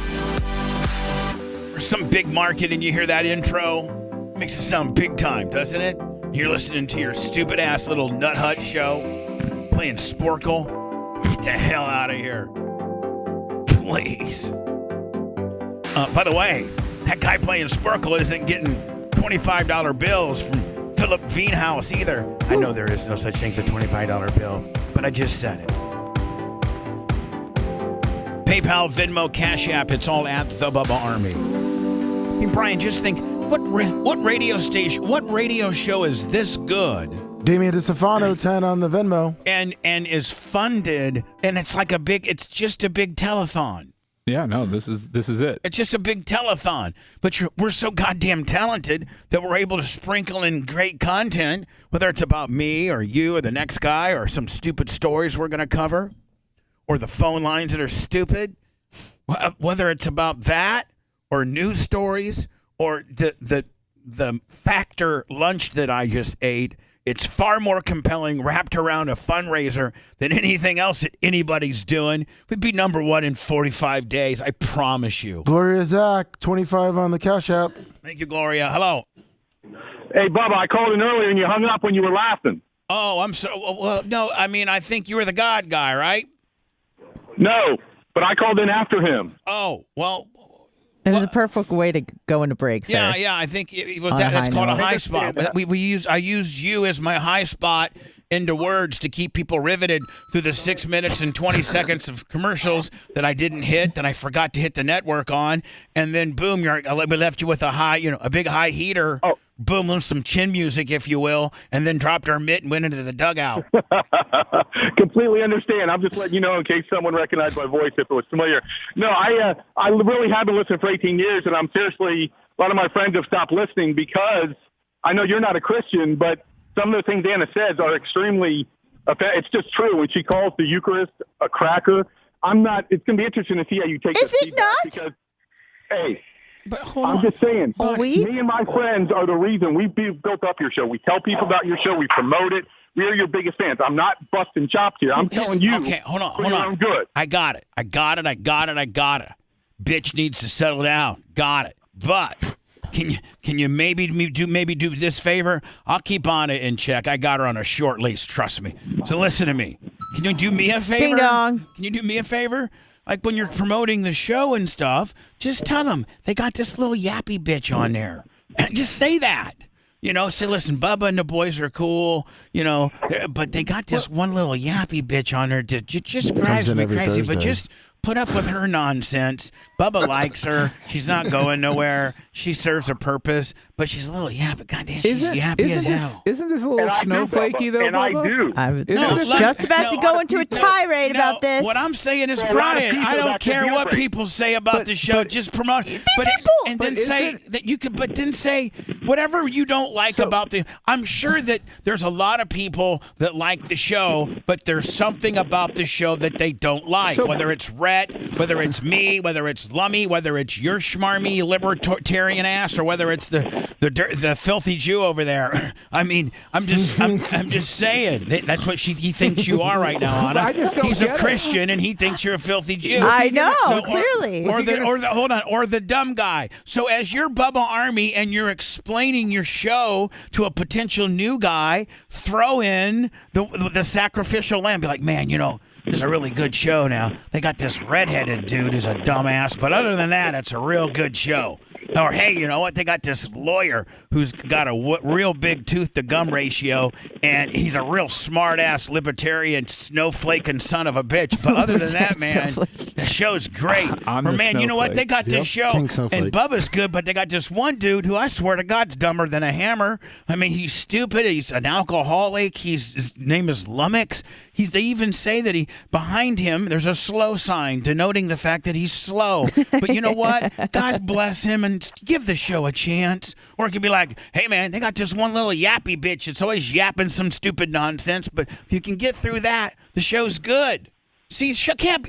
or some big market and you hear that intro, it makes it sound big time, doesn't it? You're listening to your stupid ass little nut hut show, playing Sporkle. Get the hell out of here. Please. By the way, that guy playing Sporkle isn't getting $25 bills from Philip Veenhouse either. I know there is no such thing as a $25 bill, but I just said it. PayPal, Venmo, Cash App, it's all at the Bubba Army. Hey, Brian, just think, what radio show is this good? Damien DeStefano, 10 on the Venmo. And is funded, and it's like it's just a big telethon. Yeah, no, this is it. It's just a big telethon. But we're so goddamn talented that we're able to sprinkle in great content, whether it's about me or you or the next guy or some stupid stories we're going to cover or the phone lines that are stupid, whether it's about that or news stories or the Factor lunch that I just ate. It's far more compelling wrapped around a fundraiser than anything else that anybody's doing. We'd be number one in 45 days, I promise you. Gloria Zach, 25 on the Cash App. Thank you, Gloria. Hello. Hey, Bubba, I called in earlier and you hung up when you were laughing. Oh, I'm so well. No, I mean I think you were the God guy, right? No, but I called in after him. Oh, well. It was a perfect way to go into break, sir. Yeah, I think that's called a high spot. I use you as my high spot into words to keep people riveted through the 6 minutes and 20 seconds of commercials that I didn't hit, that I forgot to hit the network on, and then boom, we left you with a big high heater. Oh. Boom, some chin music, if you will, and then dropped our mitt and went into the dugout. Completely understand. I'm just letting you know in case someone recognized my voice if it was familiar. No, I really have been listening for 18 years, and I'm seriously, a lot of my friends have stopped listening because I know you're not a Christian, but some of the things Anna says are extremely, it's just true. When she calls the Eucharist a cracker, it's going to be interesting to see how you take this feedback. Because, hey, I'm just saying, me and my friends are the reason we built up your show. We tell people about your show. We promote it. We are your biggest fans. I'm not busting chops here. I'm telling you. Okay, hold on. Good. I got it. Bitch needs to settle down. Got it. But can you maybe do this favor? I'll keep Anna in check. I got her on a short leash. Trust me. So listen to me. Can you do me a favor? Ding dong. Can you do me a favor? Like when you're promoting the show and stuff, just tell them they got this little yappy bitch on there. And just say that. Say, listen, Bubba and the boys are cool, but they got this one little yappy bitch on there that just drives me crazy. Thursday. But just put up with her nonsense. Bubba likes her. She's not going nowhere. She serves a purpose, but she's a little yappy. Goddamn, she's yappy as hell. Isn't this a little snowflakey, though, and Bubba? I do. I was just about to go into a tirade about this. What I'm saying is, Brian, I don't care what people say about the show. Just promote it. And then say that you could, but then say whatever you don't like about the. I'm sure that there's a lot of people that like the show, but there's something about the show that they don't like. Whether it's Rhett, whether it's me, whether it's Lummy, whether it's your schmarmy libertarian ass, or whether it's the filthy Jew over there. I mean, I'm just saying that's what he thinks you are right now, Anna. He's a Christian and he thinks you're a filthy Jew. I know, clearly. Or the dumb guy. So as your Bubba Army and you're explaining your show to a potential new guy, throw in the sacrificial lamb. Be like, man, it's a really good show now. They got this redheaded dude who's a dumbass, but other than that, it's a real good show. Or, hey, you know what? They got this lawyer who's got a real big tooth-to-gum ratio, and he's a real smart-ass libertarian snowflaking son of a bitch. But other than that, man, the show's great. Or, man, you know what? They got this show, and Bubba's good, but they got this one dude who I swear to God's dumber than a hammer. I mean, he's stupid. He's an alcoholic. His name is Lummox. They even say that behind him there's a slow sign denoting the fact that he's slow. But you know what? God bless him and give the show a chance. Or it could be like, hey man, they got this one little yappy bitch that's always yapping some stupid nonsense. But if you can get through that, the show's good. See,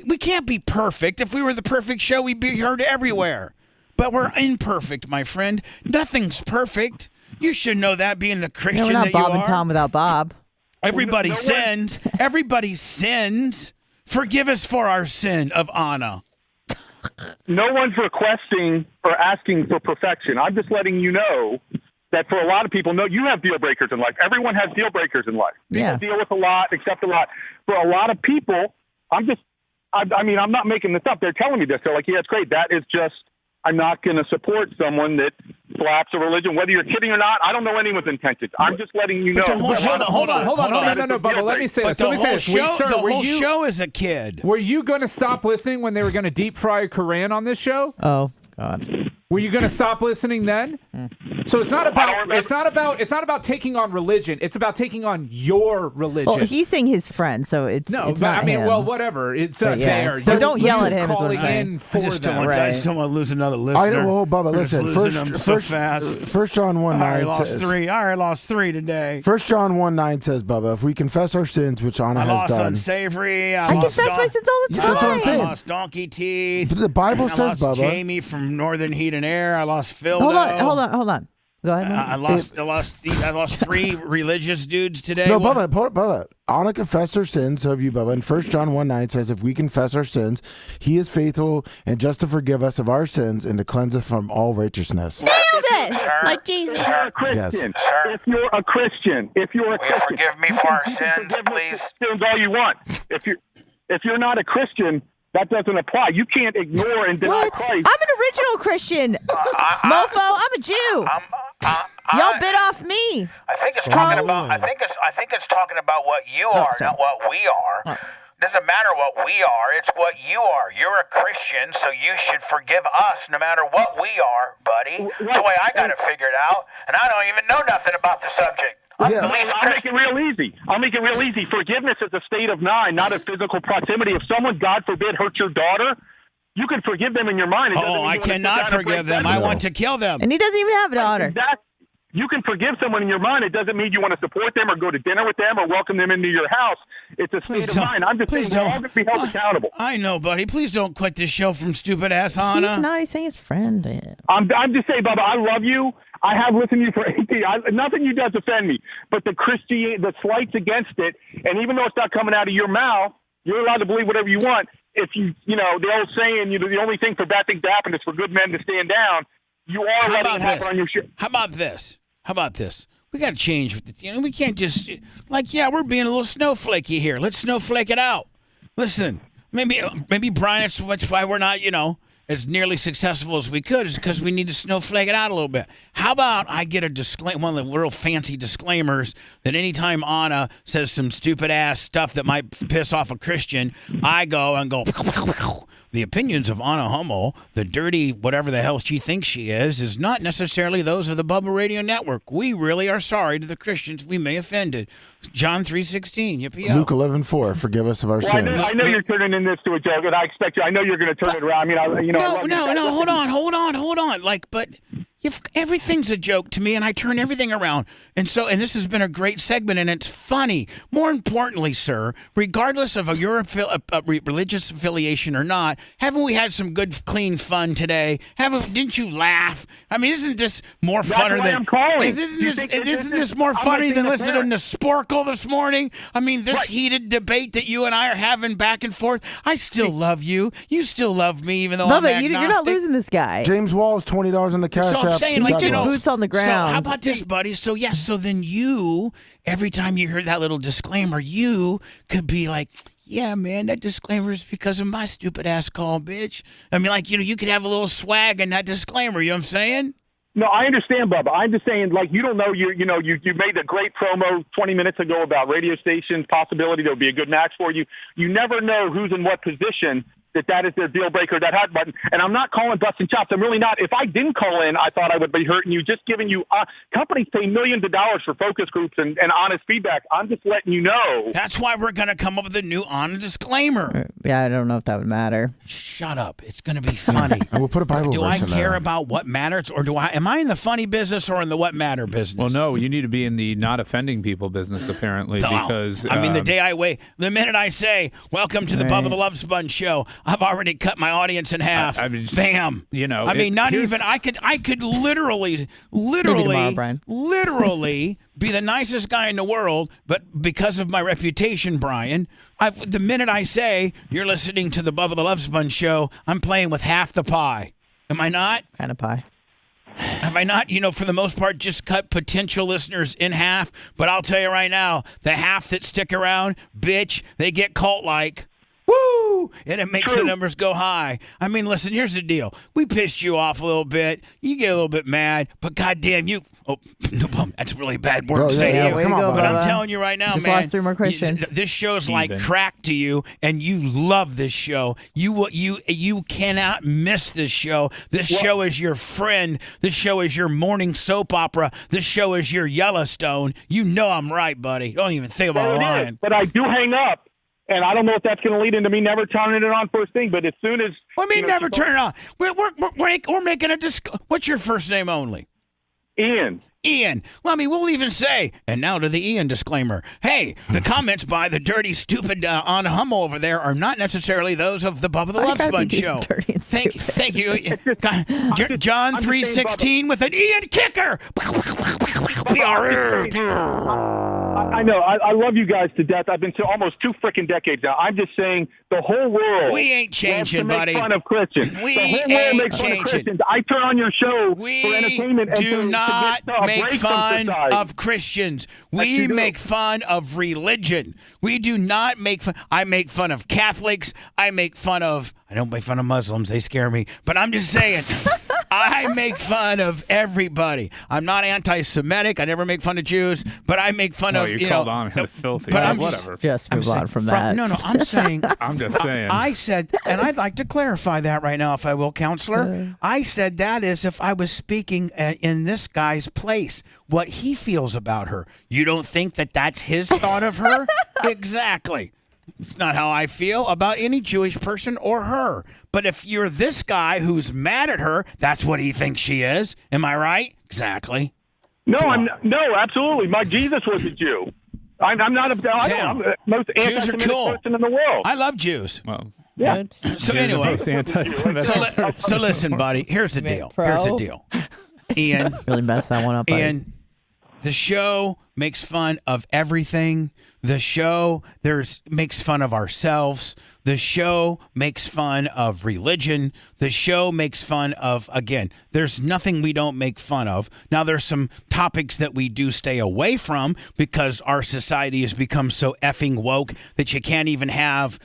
we can't be perfect. If we were the perfect show, we'd be heard everywhere. But we're imperfect, my friend. Nothing's perfect. You should know that, being the Christian we're not that Bob you are. and Tom without Bob. Everybody sins. Everybody sins. Forgive us for our sin of Anna. No one's requesting or asking for perfection. I'm just letting you know that for a lot of people, no, you have deal breakers in life. Everyone has deal breakers in life. People deal with a lot, accept a lot. For a lot of people, I'm not making this up. They're telling me this. They're like, yeah, it's great. That is just, I'm not going to support someone that slaps a religion, whether you're kidding or not. I don't know anyone's intentions. I'm just letting you know. Hold on. No, Bubba, let me say this. The whole show is a kid. Were you going to stop listening when they were going to deep fry Koran on this show? Oh, God. Were you going to stop listening then? So it's not about taking on religion. It's about taking on your religion. Well, he's saying his friend, so it's not him. Well, whatever. It's there. So don't yell at him. Is what I'm saying. I just don't want to lose another listener. Bubba, listen. First John 1:9 I says, lost three today. 1 John 1:9 says, Bubba, if we confess our sins, which Anna has lost done. Unsavory. I confess my sins all the time. That's what I'm saying. I lost Donkey Teeth. The Bible says, I lost Bubba. Jamie from Northern Heat and Air. I lost Phil. Hold on. Go ahead. I lost three religious dudes today. No, Bubba. Anna confessed her sins, so have you, Bubba. And 1 John 1:9 says, if we confess our sins, he is faithful and just to forgive us of our sins and to cleanse us from all righteousness. Nailed it! Like Jesus. If you're a Christian, if you're a Christian, forgive me for our sins, please. Sins all you want. If you're not a Christian, that doesn't apply. You can't ignore and deny Christ. I'm an original Christian. Mofo, I'm a Jew. Y'all bit off me. I think it's talking about. I think it's talking about what you are, not what we are. Doesn't matter what we are, it's what you are. You're a Christian, so you should forgive us no matter what we are, buddy. That's the way I got it figured out, and I don't even know nothing about the subject. I'll make it real easy. Forgiveness is a state of mind, not a physical proximity. If someone, God forbid, hurts your daughter, you can forgive them in your mind. I cannot forgive them. I want to kill them. And he doesn't even have a daughter. You can forgive someone in your mind. It doesn't mean you want to support them or go to dinner with them or welcome them into your house. It's a state of mind. I'm just saying we're all going to be held accountable. I know, buddy. Please don't quit this show from stupid ass Hannah. He's not. He's saying his friend. I'm just saying, Bubba, I love you. I have listened to you for 18 years. Nothing you does offend me, but the slights against it, and even though it's not coming out of your mouth, you're allowed to believe whatever you want. If the old saying, the only thing for bad things to happen is for good men to stand down. You are letting it happen on your show. How about this? We got to change. We can't just we're being a little snowflakey here. Let's snowflake it out. Listen, maybe Brian, that's why we're not, as nearly successful as we could, is because we need to snowflake it out a little bit. How about I get a disclaimer, one of the real fancy disclaimers, that anytime Anna says some stupid ass stuff that might piss off a Christian, I go, the opinions of Anna Hummel, the dirty whatever the hell she thinks she is not necessarily those of the Bubba Radio Network. We really are sorry to the Christians we may offended. John 3:16. Yippee. Luke 11:4. Forgive us of our sins. I know you're turning in this to a joke, and I expect you. I know you're going to turn it around. No. Hold on. But if everything's a joke to me, and I turn everything around, and this has been a great segment, and it's funny. More importantly, sir, regardless of your religious affiliation or not, haven't we had some good, clean fun today? Didn't you laugh? I mean, isn't this more funner than? I'm calling. Isn't this more funny than listening to Sporkle this morning? I mean, this heated debate that you and I are having back and forth. I still love you. You still love me, even though I'm agnostic. You're not losing this guy. James Wall is $20 on the cash app. I'm saying, boots on the ground. So how about this, buddy? So then you, every time you hear that little disclaimer, you could be like, yeah, man, that disclaimer is because of my stupid ass call, bitch. I mean, you could have a little swag in that disclaimer. You know what I'm saying? No, I understand, Bubba. I'm just saying, you don't know, you made a great promo 20 minutes ago about radio stations, possibility there'll be a good match for you. You never know who's in what position that is their deal breaker, that hot button. And I'm not calling busting chops. I'm really not. If I didn't call in, I thought I would be hurting you, just giving you companies pay millions of dollars for focus groups and honest feedback. I'm just letting you know. That's why we're going to come up with a new honest disclaimer. Yeah, I don't know if that would matter. Shut up. It's going to be funny. And we'll put a Bible Do verse I in care there. about what matters, or am I in the funny business or in the what matter business? Well, no, you need to be in the not offending people business, apparently, because... the minute I say, welcome to the Bubba the Love Sponge show, I've already cut my audience in half. Bam. You know, I could literally be the nicest guy in the world, but because of my reputation, Brian, the minute I say, you're listening to the Bubba the Love Sponge show, I'm playing with half the pie. Am I not? Kind of pie. Have I not, for the most part, just cut potential listeners in half? But I'll tell you right now, the half that stick around, bitch, they get cult-like. Woo! And it makes the numbers go high. I mean, listen, here's the deal. We pissed you off a little bit. You get a little bit mad, but goddamn you. Oh, no, that's a really bad word to say. Come on, but I'm telling you right now, just man. lost 3 more questions. This show's like crack to you, and you love this show. You cannot miss this show. This show is your friend. This show is your morning soap opera. This show is your Yellowstone. You know I'm right, buddy. Don't even think about lying. But I do hang up. And I don't know if that's going to lead into me never turning it on first thing, but as soon as... What do you mean never turn it on? We're making a... What's your first name only? Ian. We'll even say, and now to the Ian disclaimer. Hey, the comments by the dirty, stupid on Hummel over there are not necessarily those of the Bubba the Love Sponge show. Thank you. John 3:16 with an Ian kicker. I know. I love you guys to death. I've been to almost 2 freaking decades now. I'm just saying the whole world. We ain't changing, buddy. Make fun of Christians. We the whole world makes fun of Christians. I turn on your show for entertainment. We do not make fun of Christians. We make fun of religion. We do not make fun. I make fun of Catholics. I don't make fun of Muslims. They scare me. But I'm just saying, I make fun of everybody. I'm not anti-Semitic. I never make fun of Jews. But I make fun of, you called on him filthy. But whatever. Just move on from that. No, I'm saying. I'm just saying. I said, and I'd like to clarify that right now, if I will, counselor. I said that as if I was speaking in this guy's place, what he feels about her. You don't think that that's his thought of her? Exactly. It's not how I feel about any Jewish person or her. But if you're this guy who's mad at her, that's what he thinks she is. Am I right? Exactly. No, absolutely. My Jesus was a Jew. I'm not I'm the most anti-Semitic person in the world. I love Jews. Well, yeah. So anyway, so listen, buddy. Here's the deal. Ian, really messed that one up. Ian, the show makes fun of everything. The show makes fun of ourselves. The show makes fun of religion. The show makes fun of, again, there's nothing we don't make fun of. Now, there's some topics that we do stay away from because our society has become so effing woke that you can't even have,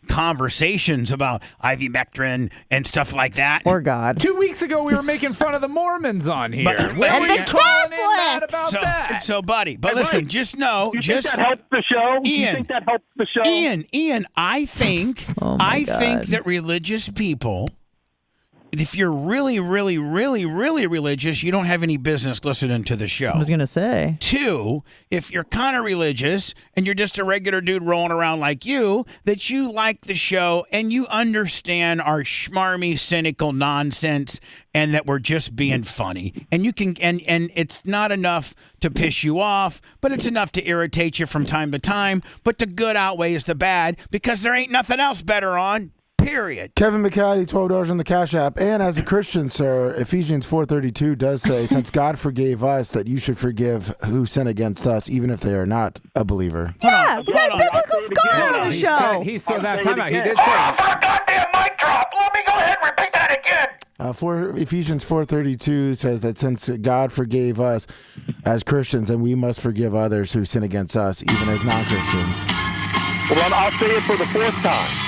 conversations about ivermectin and stuff like that. Or God. 2 weeks ago, we were making fun of the Mormons on here. And the Catholics! So, buddy, but listen, just know. You think that helps the show? Ian, you think that helps the show? Ian, I think that religious people, if you're really, really, really, really religious, you don't have any business listening to the show. I was going to say. 2, if you're kind of religious and you're just a regular dude rolling around like you, that you like the show and you understand our schmarmy, cynical nonsense and that we're just being funny. And you can, and it's not enough to piss you off, but it's enough to irritate you from time to time. But the good outweighs the bad because there ain't nothing else better on. Period. Kevin McCaddy, $12 on the Cash App. And as a Christian, sir, Ephesians 4:32 does say, since God forgave us, that you should forgive who sin against us, even if they are not a believer. Yeah, we got a biblical scholar on the show. He saw that time out. He did say my goddamn mic drop. Let me go ahead and repeat that again. Ephesians 4:32 says that since God forgave us as Christians, and we must forgive others who sin against us, even as non-Christians. Well, I'll say it for the 4th time.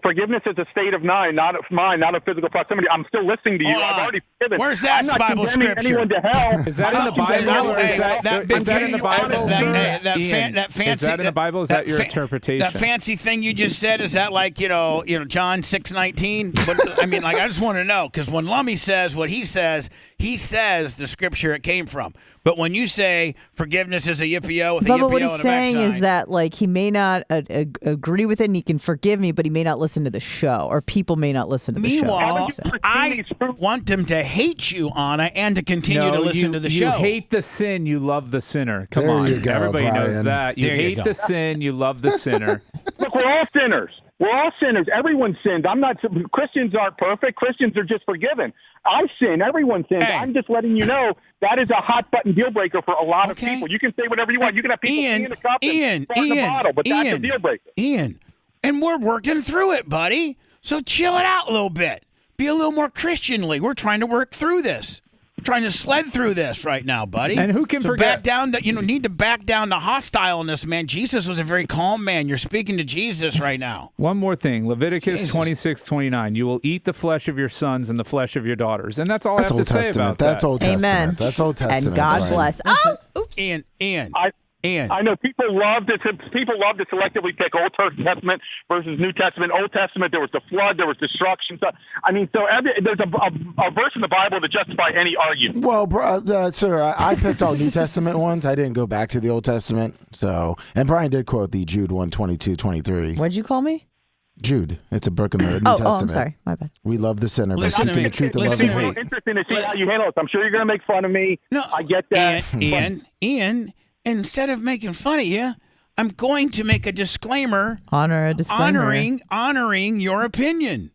Forgiveness is a state of mind, not a physical proximity. I'm still listening to you. I've already forgiven. Where's that I'm not Bible condemning scripture? anyone to hell. Is that in the Bible? Or is that in the Bible? That fancy. Is that in the Bible? Is that your interpretation? That fancy thing you just said, is that like John 6:19? I mean, like, I just want to know, because when Lummy says what he says the scripture it came from. But when you say forgiveness is a yippee-o with a yippee-o Bubba, what and he's a saying backside, is that, like, he may not agree with it and he can forgive me, but he may not listen to the show, or people may not listen to the meanwhile, show. I want them to hate you, Anna, and to continue to listen to the show. You hate the sin, you love the sinner. Come There on. you go, Everybody knows Brian. that. You There you hate go. the sin, you love the sinner. Look, we're all sinners. We're all sinners. Everyone sins. Christians aren't perfect. Christians are just forgiven. I sin. Everyone sins. Hey. I'm just letting you know that is a hot button deal breaker for a lot of people. You can say whatever you want. You can have people in the cup and in the bottle, but that's a deal breaker. Ian, and we're working through it, buddy. So chill it out a little bit. Be a little more Christianly. We're trying to work through this. We're trying to sled through this right now, buddy. And who can forget? Back down need to back down to hostileness, man. Jesus was a very calm man. You're speaking to Jesus right now. One more thing. Leviticus 26:29. You will eat the flesh of your sons and the flesh of your daughters. And that's all That's I have Old to say Testament. about That's that. Old Testament. Amen. That's Old Testament. And God Brian. bless. Oh, oops. Ian. I know people love to selectively pick Old Testament versus New Testament. Old Testament, there was the flood, there was destruction. So, I mean, there's a verse in the Bible to justify any argument. Well, sir, I picked all New Testament ones. I didn't go back to the Old Testament. So, and Brian did quote the Jude 1:22-23. What'd you call me? Jude. It's a book in the New Testament. Oh, I'm sorry. My bad. We love the sinner, but Listen to seeking me. the truth and love Listen and to me. hate. Interesting to see how you handle it. I'm sure you're going to make fun of me. No, I get that. Ian, instead of making fun of you, I'm going to make a disclaimer. Honor a disclaimer. Honoring your opinion.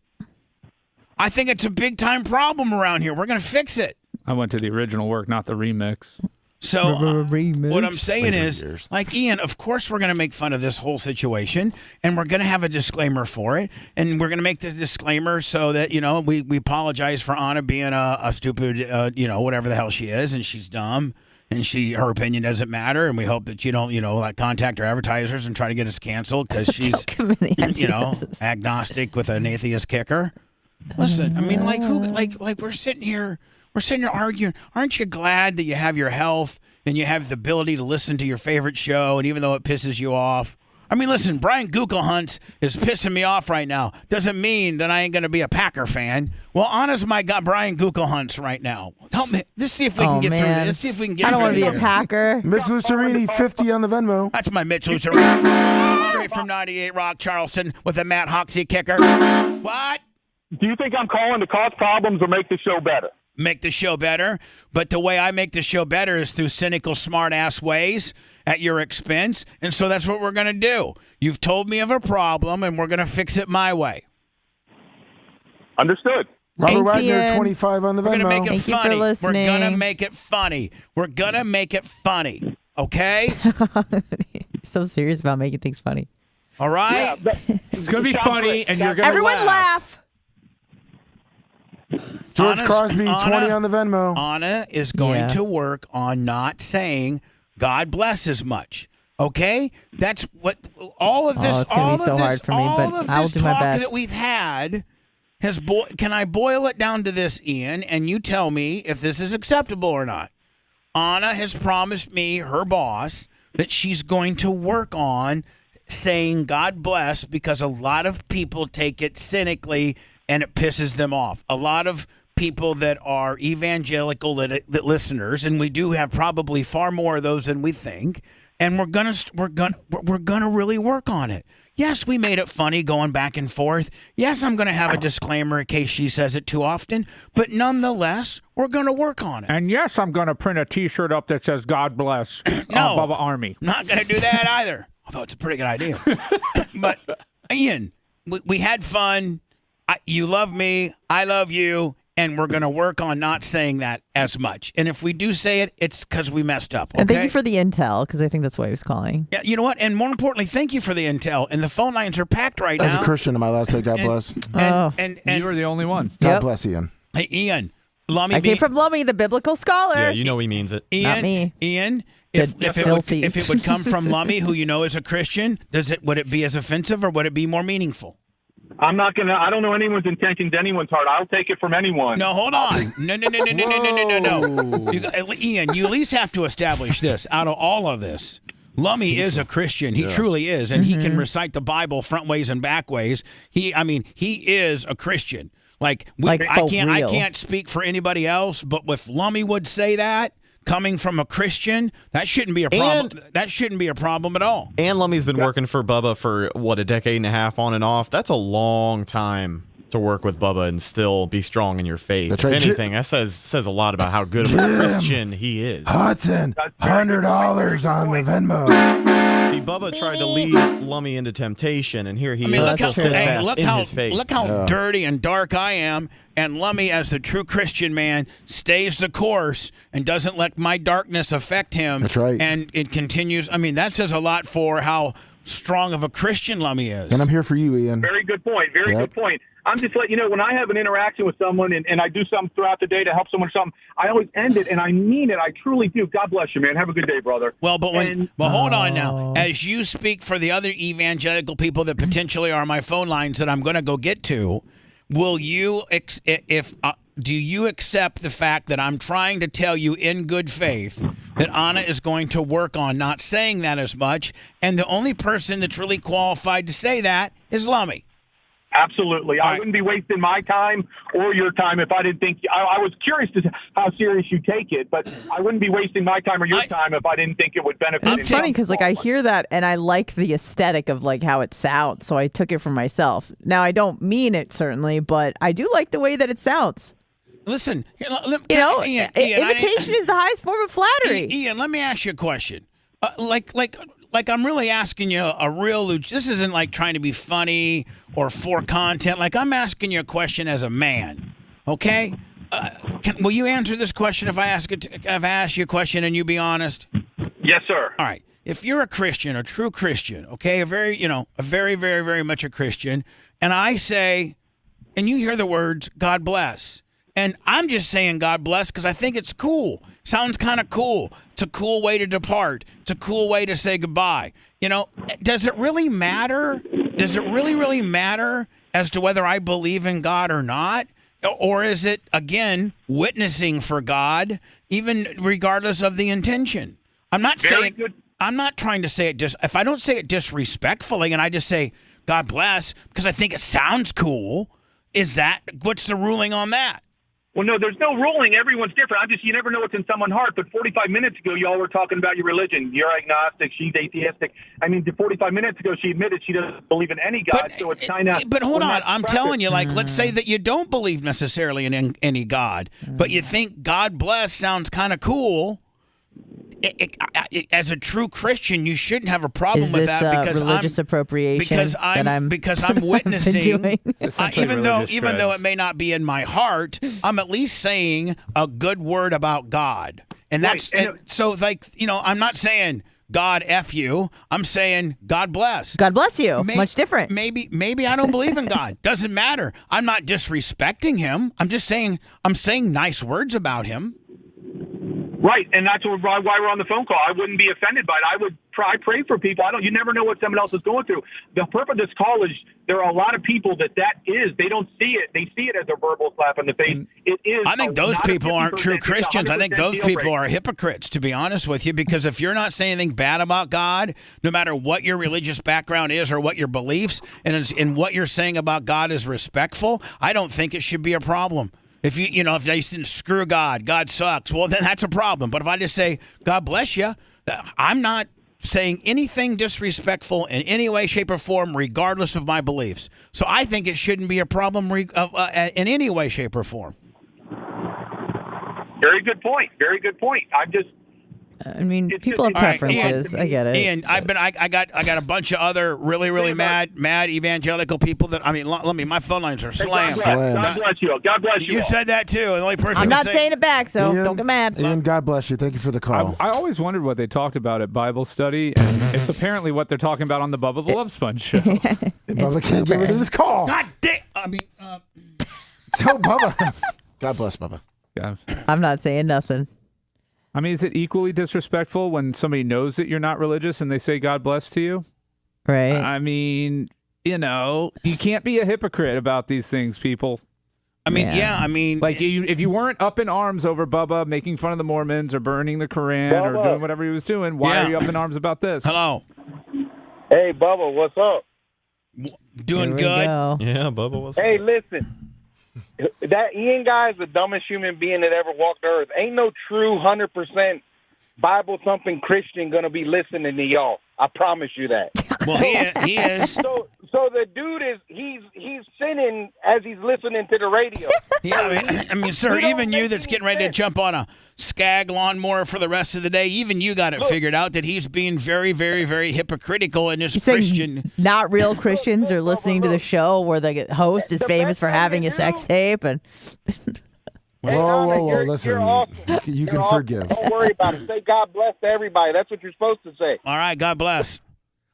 I think it's a big time problem around here. We're going to fix it. I went to the original work, not the remix. So what I'm saying Later is, years. like, Ian, of course we're going to make fun of this whole situation, and we're going to have a disclaimer for it, and we're going to make the disclaimer so that, we apologize for Anna being a stupid, whatever the hell she is, and she's dumb, and her opinion doesn't matter, and we hope that you don't, like, contact her advertisers and try to get us canceled because she's, agnostic with an atheist kicker. Listen, I mean, like, we're sitting here arguing. Aren't you glad that you have your health and you have the ability to listen to your favorite show, and even though it pisses you off? I mean, listen, Brian Guckelhunt is pissing me off right now. Doesn't mean that I ain't going to be a Packer fan. Well, honest my God, Brian Guckelhunt right now. Help me. Let's see if we can get through this. Let's see if we can get I don't through want to be a this. Packer. Mitch Lucerini, 50 on the Venmo. That's my Mitch Lucerini. Straight from 98 Rock, Charleston, with a Matt Hoxie kicker. What? Do you think I'm calling to cause problems or make the show better? Make the show better, but the way I make the show better is through cynical, smart-ass ways at your expense, and so that's what we're going to do. You've told me of a problem, and we're going to fix it my way. Understood. Robert Thanks, Wagner, Ian. 25 on the We're going to Venmo. make it Thank you for funny. We're listening. going to make it funny. We're going to make it funny, okay? So serious about making things funny. All right? It's going to be funny, and you're going to Everyone laugh. George Anna's- Crosby, 20 Anna- on the Venmo. Anna is going to work on not saying God bless as much. Okay? That's what all of this. Oh, it's gonna be so hard for me, but I'll do my best. That we've had has. Can I boil it down to this, Ian? And you tell me if this is acceptable or not. Anna has promised me, her boss, that she's going to work on saying God bless, because a lot of people take it cynically and it pisses them off. A lot of people that are evangelical that listeners, and we do have probably far more of those than we think, and we're gonna really work on it. Yes, we made it funny going back and forth. Yes, I'm gonna have a disclaimer in case she says it too often, but nonetheless, we're gonna work on it. And yes, I'm going to print a T-shirt up that says "God bless" No. Bubba Army. Not gonna do that either. Although it's a pretty good idea. But Ian, we had fun. You love me, I love you, and we're going to work on not saying that as much. And if we do say it, it's because we messed up. Okay? And thank you for the intel, because I think that's why he was calling. Yeah, you know what? And more importantly, thank you for the intel. And the phone lines are packed right As now. a Christian, am I allowed to say God bless? And you were the only one. God bless Ian. Hey, Ian. Lummy I came from Lummy, the biblical scholar. Yeah, you know he means it. Ian, Not me. Ian, Good if filthy. it would come from Lummy, who you know is a Christian, would it be as offensive or would it be more meaningful? I'm not gonna. I don't know anyone's intentions, anyone's heart. I'll take it from anyone. No, hold on. No. Ian, you at least have to establish this. Out of all of this, Lummy is a Christian. He truly is, and he can recite the Bible front ways and back ways. He is a Christian. I can't speak for anybody else, but if Lummy would say that, coming from a Christian, that shouldn't be a problem. That shouldn't be a problem at all. And Lummy's been working for Bubba for, a decade and a half on and off. That's a long time to work with Bubba and still be strong in your faith. That's if right. anything, that says a lot about how good of a Christian he is. Hudson, $100 on the Venmo. See, Bubba tried to lead Lummy into temptation, and here he is look still how, steadfast in his faith. Look how dirty and dark I am, and Lummy, as the true Christian man, stays the course and doesn't let my darkness affect him. That's right. And it continues. That says a lot for how strong of a Christian Lummy is. And I'm here for you, Ian. Very good point. Very good point. I'm just letting you know, when I have an interaction with someone and I do something throughout the day to help someone with something, I always end it, and I mean it. I truly do. God bless you, man. Have a good day, brother. Well, but hold on now. As you speak for the other evangelical people that potentially are on my phone lines that I'm going to go get to, will you, do you accept the fact that I'm trying to tell you in good faith that Anna is going to work on not saying that as much, and the only person that's really qualified to say that is Lummy? Absolutely. I wouldn't be wasting my time or your time if I didn't think I was curious to how serious you take it, but I wouldn't be wasting my time or your time if I didn't think it would benefit. It's funny because I hear that and I like the aesthetic of how it sounds, so I took it for myself. Now I don't mean it certainly, but I do like the way that it sounds. Listen, Ian, imitation is the highest form of flattery. Ian, let me ask you a question. Like I'm really asking you a real. This isn't like trying to be funny or for content. Like I'm asking you a question as a man. Okay? Will you answer this question if I ask you a question and you be honest? Yes, sir. All right. If you're a Christian, a true Christian, okay, a very, very, very much a Christian, and I say, and you hear the words "God bless," and I'm just saying "God bless" because I think it's cool. Sounds kind of cool. It's a cool way to depart. It's a cool way to say goodbye. Does it really matter? Does it really matter as to whether I believe in God or not? Or is it, again, witnessing for God, even regardless of the intention? I'm not trying to say it if I don't say it disrespectfully and I just say God bless because I think it sounds cool, what's the ruling on that? Well, no, there's no ruling. Everyone's different. You never know what's in someone's heart. But 45 minutes ago, y'all were talking about your religion. You're agnostic. She's atheistic. 45 minutes ago, she admitted she doesn't believe in any God. So it's kind of. But hold on. I'm telling you, let's say that you don't believe necessarily in any God, but you think God bless sounds kind of cool. As a true Christian, you shouldn't have a problem with that because religious appropriation. Because I'm witnessing, even though it may not be in my heart, I'm at least saying a good word about God, and that's I'm not saying God F you. I'm saying God bless. God bless you. Much different. Maybe I don't believe in God. Doesn't matter. I'm not disrespecting him. I'm saying nice words about him. Right, and that's why we're on the phone call. I wouldn't be offended by it. I pray for people. You never know what someone else is going through. The purpose of this call is there are a lot of people that is. They don't see it. They see it as a verbal slap in the face. It is. I think those people aren't true Christians. I think those people are hypocrites, to be honest with you, because if you're not saying anything bad about God, no matter what your religious background is or what your beliefs, and what you're saying about God is respectful, I don't think it should be a problem. If if I didn't screw God sucks, well, then that's a problem. But if I just say, God bless you, I'm not saying anything disrespectful in any way, shape, or form, regardless of my beliefs. So I think it shouldn't be a problem in any way, shape, or form. Very good point. Very good point. People have preferences. I get it. Ian, I got a bunch of other really mad evangelical people that my phone lines are slammed. God bless you. God bless you. You said that too. The only person I'm not saying it back, so Ian, don't get mad. Ian, God bless you. Thank you for the call. I always wondered what they talked about at Bible study, and it's apparently what they're talking about on the Bubba the Love Sponge show. Bubba can't get rid of this call. God damn. So Bubba. God bless Bubba. Yeah. I'm not saying nothing. Is it equally disrespectful when somebody knows that you're not religious and they say God bless to you? Right. you know, you can't be a hypocrite about these things, people. I mean, I mean, like if you weren't up in arms over Bubba making fun of the Mormons or burning the Koran or Bubba. doing whatever he was doing, why are you up in arms about this? Hello. Hey, Bubba, what's up? Doing good. Yeah, Bubba, what's Hey, listen. That Ian guy is the dumbest human being that ever walked the earth. Ain't no true 100% Bible-thumping Christian going to be listening to y'all. I promise you that. Well, he is. So the dude he's sinning as he's listening to the radio. Yeah, I mean, sir, even you that's getting ready to jump on a Skag lawnmower for the rest of the day, even you got it figured out that he's being very, very, very hypocritical in his You're saying Christian. not real Christians are listening to the show where the host is famous for having a sex tape and. Whoa, listen. You can forgive. Don't worry about it. Say God bless to everybody. That's what you're supposed to say. All right, God bless.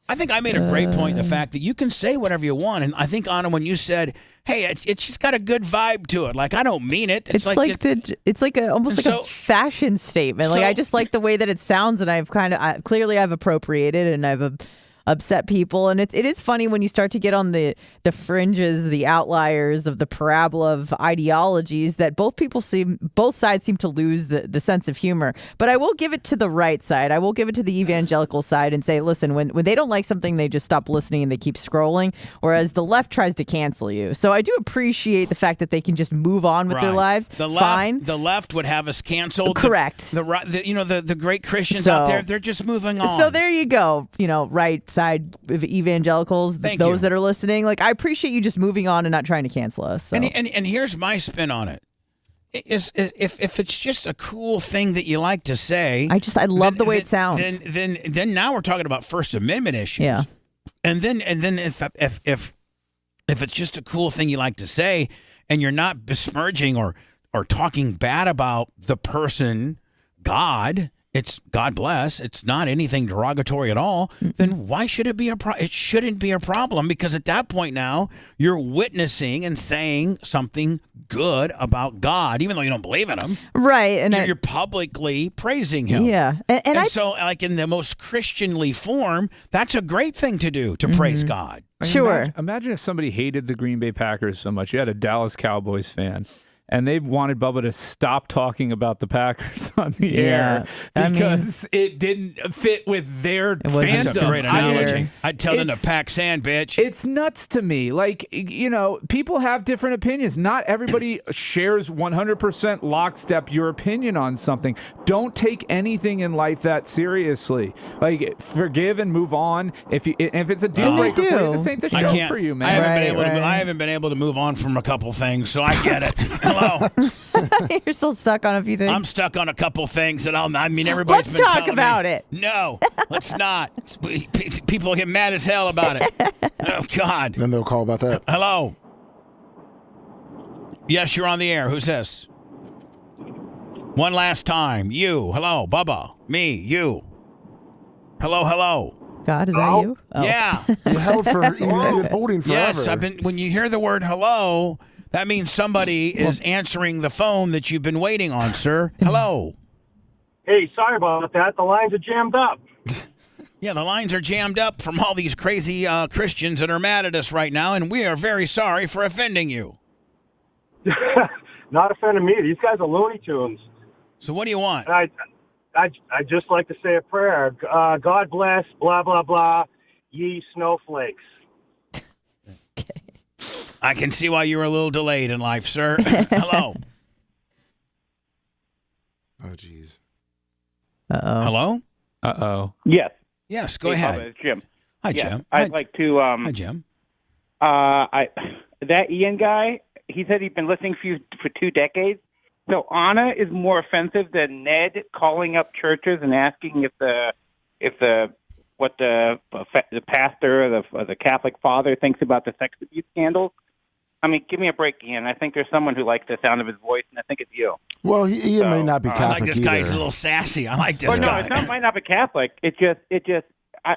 I think I made a great point, the fact that you can say whatever you want. And I think, Anna, when you said, hey, it's just got a good vibe to it. Like, I don't mean it. It's like almost like a fashion statement. Like, I just like the way that it sounds, and I've clearly I've appropriated and I've upset people. And it is funny when you start to get on the fringes, the outliers of the parabola of ideologies, that both sides seem to lose the sense of humor. But I will give it to the right side. I will give it to the evangelical side and say, listen, when they don't like something, they just stop listening and they keep scrolling, whereas the left tries to cancel you. So I do appreciate the fact that they can just move on with their lives. The left would have us canceled. Correct. The great Christians out there, they're just moving on. So there you go. Right side of evangelicals, those that are listening. Like, I appreciate you just moving on and not trying to cancel us. So. And here's my spin on it. If it's just a cool thing that you like to say, I love the way it sounds. Then now we're talking about First Amendment issues. Yeah. And then if it's just a cool thing you like to say, and you're not besmirching or talking bad about the person, God. It's God bless. It's not anything derogatory at all. Then why should it be it shouldn't be a problem, because at that point now you're witnessing and saying something good about God, even though you don't believe in him. Right, and you're publicly praising him. Yeah, and so like in the most Christianly form, that's a great thing to do, to praise God. Sure. Imagine if somebody hated the Green Bay Packers so much. You had a Dallas Cowboys fan, and they wanted Bubba to stop talking about the Packers on the air because it didn't fit with their fandom. That's a great analogy. I'd tell them to pack sand, bitch. It's nuts to me. Like, people have different opinions. Not everybody shares 100% lockstep your opinion on something. Don't take anything in life that seriously. Like, forgive and move on. If it's a deal breaker for you, this ain't the show for you, man. I haven't been able to move on from a couple things, so I get it. Hello. You're still stuck on a few things. I'm stuck on a couple things that everybody's been telling me. Let's talk about it. No, let's not. People get mad as hell about it. Oh, God. Then they'll call about that. Hello. Yes, you're on the air. Who's this? One last time. You. Hello. Bubba. Me. You. Hello. God, is that you? Oh. Yeah. You held you've been holding forever. Yes, when you hear the word hello, that means somebody is answering the phone that you've been waiting on, sir. Hello. Hey, sorry about that. The lines are jammed up. Yeah, the lines are jammed up from all these crazy Christians that are mad at us right now, and we are very sorry for offending you. Not offending me. These guys are Looney Tunes. So what do you want? I just like to say a prayer. God bless, blah, blah, blah, ye snowflakes. I can see why you were a little delayed in life, sir. Hello. Oh, jeez. Uh-oh. Hello? Uh-oh. Yes. Yes, go Hey, ahead. Bubba, it's Jim. Hi, Yeah, Jim. I'd like to... Hi, Jim. That Ian guy, he said he'd been listening for 2 decades. So Anna is more offensive than Ned calling up churches and asking if the pastor or the Catholic father thinks about the sex abuse scandals. I mean, give me a break, Ian. I think there's someone who likes the sound of his voice, and I think it's you. Well, Ian may not be Catholic I like this either. guy. He's a little sassy. I like this guy. No, it might not be Catholic. It just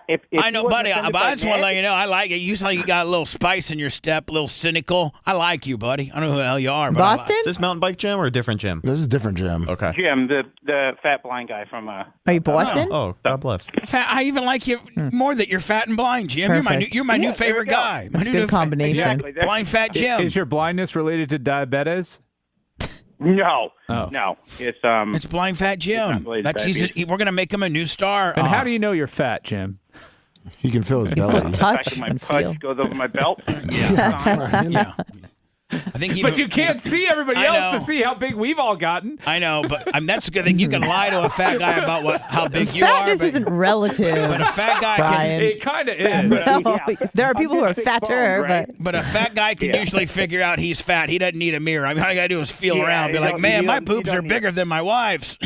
if I know, he wasn't buddy. offended But by I just want to Ned- let you know, I like it. You sound like you got a little spice in your step, a little cynical. I like you, buddy. I don't know who the hell you are. But Boston? Is this mountain bike Jim or a different Jim? This is a different Jim. Okay. Jim, the fat blind guy from Are you Boston? Oh, God bless. Fat, I even like you more that you're fat and blind, Jim. Perfect. You're my new Yeah, there favorite we go. guy. That's a good combination. Exactly. Blind fat Jim. Is your blindness related to diabetes? No, Oh. no, It's blind fat Jim. related to We're gonna make him a new star. And how do you know you're fat, Jim? He can feel his It's belly. a touch fact, my and pudge feel. goes over my belt. Yeah. I think But you can't see everybody I else know. to see how big we've all gotten. I know, but that's a good thing. You can lie to a fat guy about how big you are. Fatness But, isn't relative. but a fat guy Brian. It kind of is. No, there are people who are fatter, but a fat guy can usually figure out he's fat. He doesn't need a mirror. I mean, all you gotta do is feel Yeah, around, be you like, don't- man, you my don't- you boobs don't are need bigger than my wife's.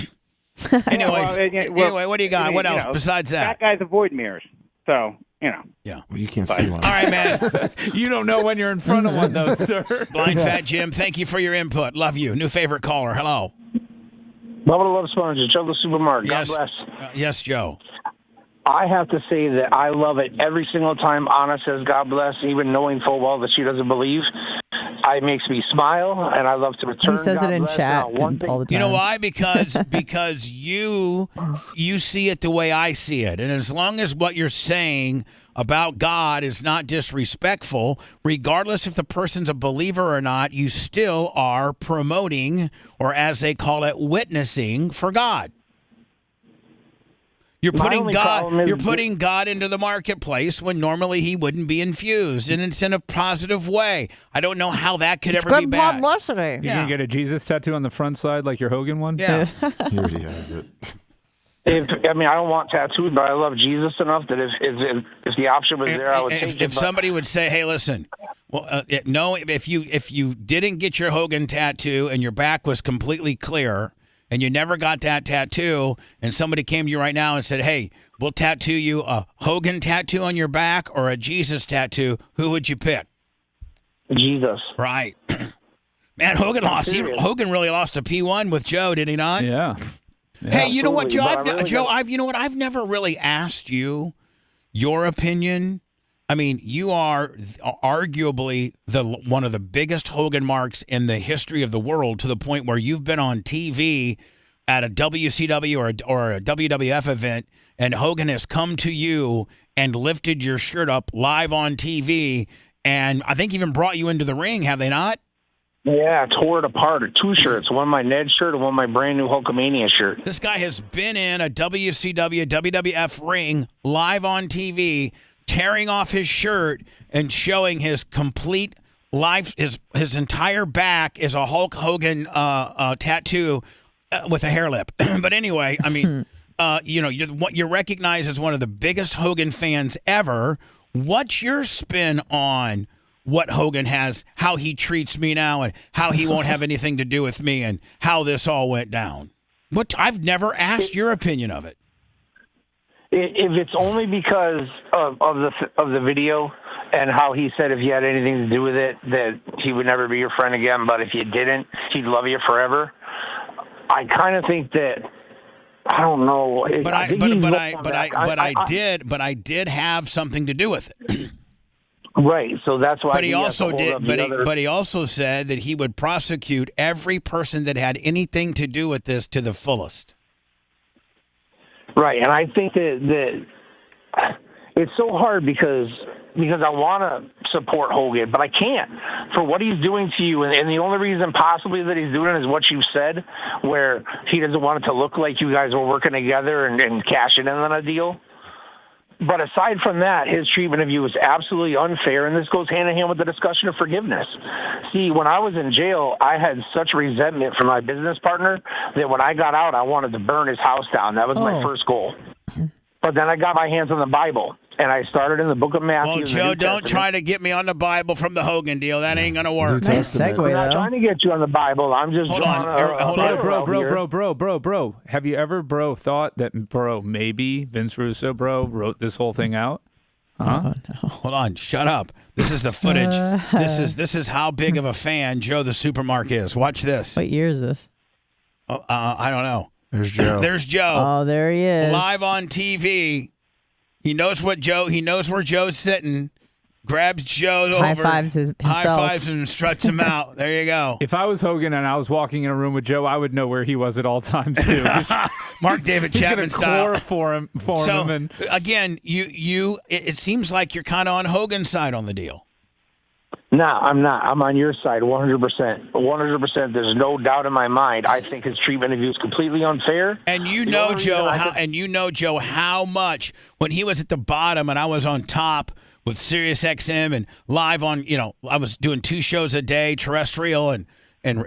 Anyways, anyway, what do you got? What else besides that? Fat guys avoid mirrors, so Yeah. Well, you can't see one. All right, man. You don't know when you're in front of one, though, sir. Blind fat Jim, thank you for your input. Love you. New favorite caller. Hello. Bubba the Love Sponge, Joe the Supermarket. Yes. God bless. Yes, Joe. I have to say that I love it every single time Anna says God bless, even knowing full well that she doesn't believe. It makes me smile, and I love to return. He says God it in bless. chat Now, one all the time. You know why? Because you see it the way I see it, and as long as what you're saying about God is not disrespectful, regardless if the person's a believer or not, you still are promoting, or as they call it, witnessing for God. You're My putting only God. problem is You're putting God into the marketplace when normally He wouldn't be infused, and it's in a positive way. I don't know how that could It's ever be good bad. publicity. You can get a Jesus tattoo on the front side like your Hogan one? Yeah. He already has it. I don't want tattoos, but I love Jesus enough that if the option was there, I would take it. If somebody would say, "Hey, listen, well, no, if you didn't get your Hogan tattoo and your back was completely clear, and you never got that tattoo, and somebody came to you right now and said, "Hey, we'll tattoo you a Hogan tattoo on your back or a Jesus tattoo," who would you pick? Jesus. Right. Man, Hogan lost. Hogan really lost a P1 with Joe, did he not? Yeah. Hey, you know what, Joe? Absolutely, You know what? I've never really asked you your opinion. I mean, you are arguably one of the biggest Hogan marks in the history of the world, to the point where you've been on TV at a WCW or a WWF event, and Hogan has come to you and lifted your shirt up live on TV, and I think even brought you into the ring, have they not? Yeah, tore it apart. Two shirts, one my Ned shirt and one my brand new Hulkamania shirt. This guy has been in a WCW, WWF ring live on TV, tearing off his shirt and showing his complete life. His entire back is a Hulk Hogan tattoo with a hair lip. But anyway, I mean, you're recognized as one of the biggest Hogan fans ever. What's your spin on what Hogan has, how he treats me now, and how he won't have anything to do with me, and how this all went down? I've never asked your opinion of it. If it's only because of the video and how he said if you had anything to do with it, that he would never be your friend again, but if you didn't, he'd love you forever. I kind of think that, I don't know. But I did have something to do with it. Right, so that's why. But he also did. But he also said that he would prosecute every person that had anything to do with this to the fullest. Right, and I think that it's so hard because I want to support Hogan, but I can't for what he's doing to you, and the only reason possibly that he's doing it is what you've said, where he doesn't want it to look like you guys were working together and cashing in on a deal. But aside from that, his treatment of you was absolutely unfair, and this goes hand in hand with the discussion of forgiveness. See, when I was in jail, I had such resentment for my business partner that when I got out, I wanted to burn his house down. That was my first goal. But then I got my hands on the Bible, and I started in the book of Matthew. Well, Joe, don't try to get me on the Bible from the Hogan deal. That ain't going to work. Nice segue, I'm not though. trying to get you on the Bible. I'm just Hold on. Bro. Have you ever, thought that, maybe Vince Russo, wrote this whole thing out? Huh? Oh, no. Hold on. Shut up. This is the footage. This is how big of a fan Joe the Supermark is. Watch this. What year is this? I don't know. There's Joe. There's Joe. Oh, there he is. Live on TV. He knows where Joe's sitting. Grabs Joe over. High fives himself. High fives him and struts him out. There you go. If I was Hogan and I was walking in a room with Joe, I would know where he was at all times too. Mark David Chapman style. Chloroform him. And again, it seems like you're kind of on Hogan's side on the deal. No, I'm not. I'm on your side 100%. 100%. There's no doubt in my mind. I think his treatment of you is completely unfair. And you know, Joe, how much when he was at the bottom and I was on top with Sirius XM and live on, I was doing 2 shows a day, terrestrial, and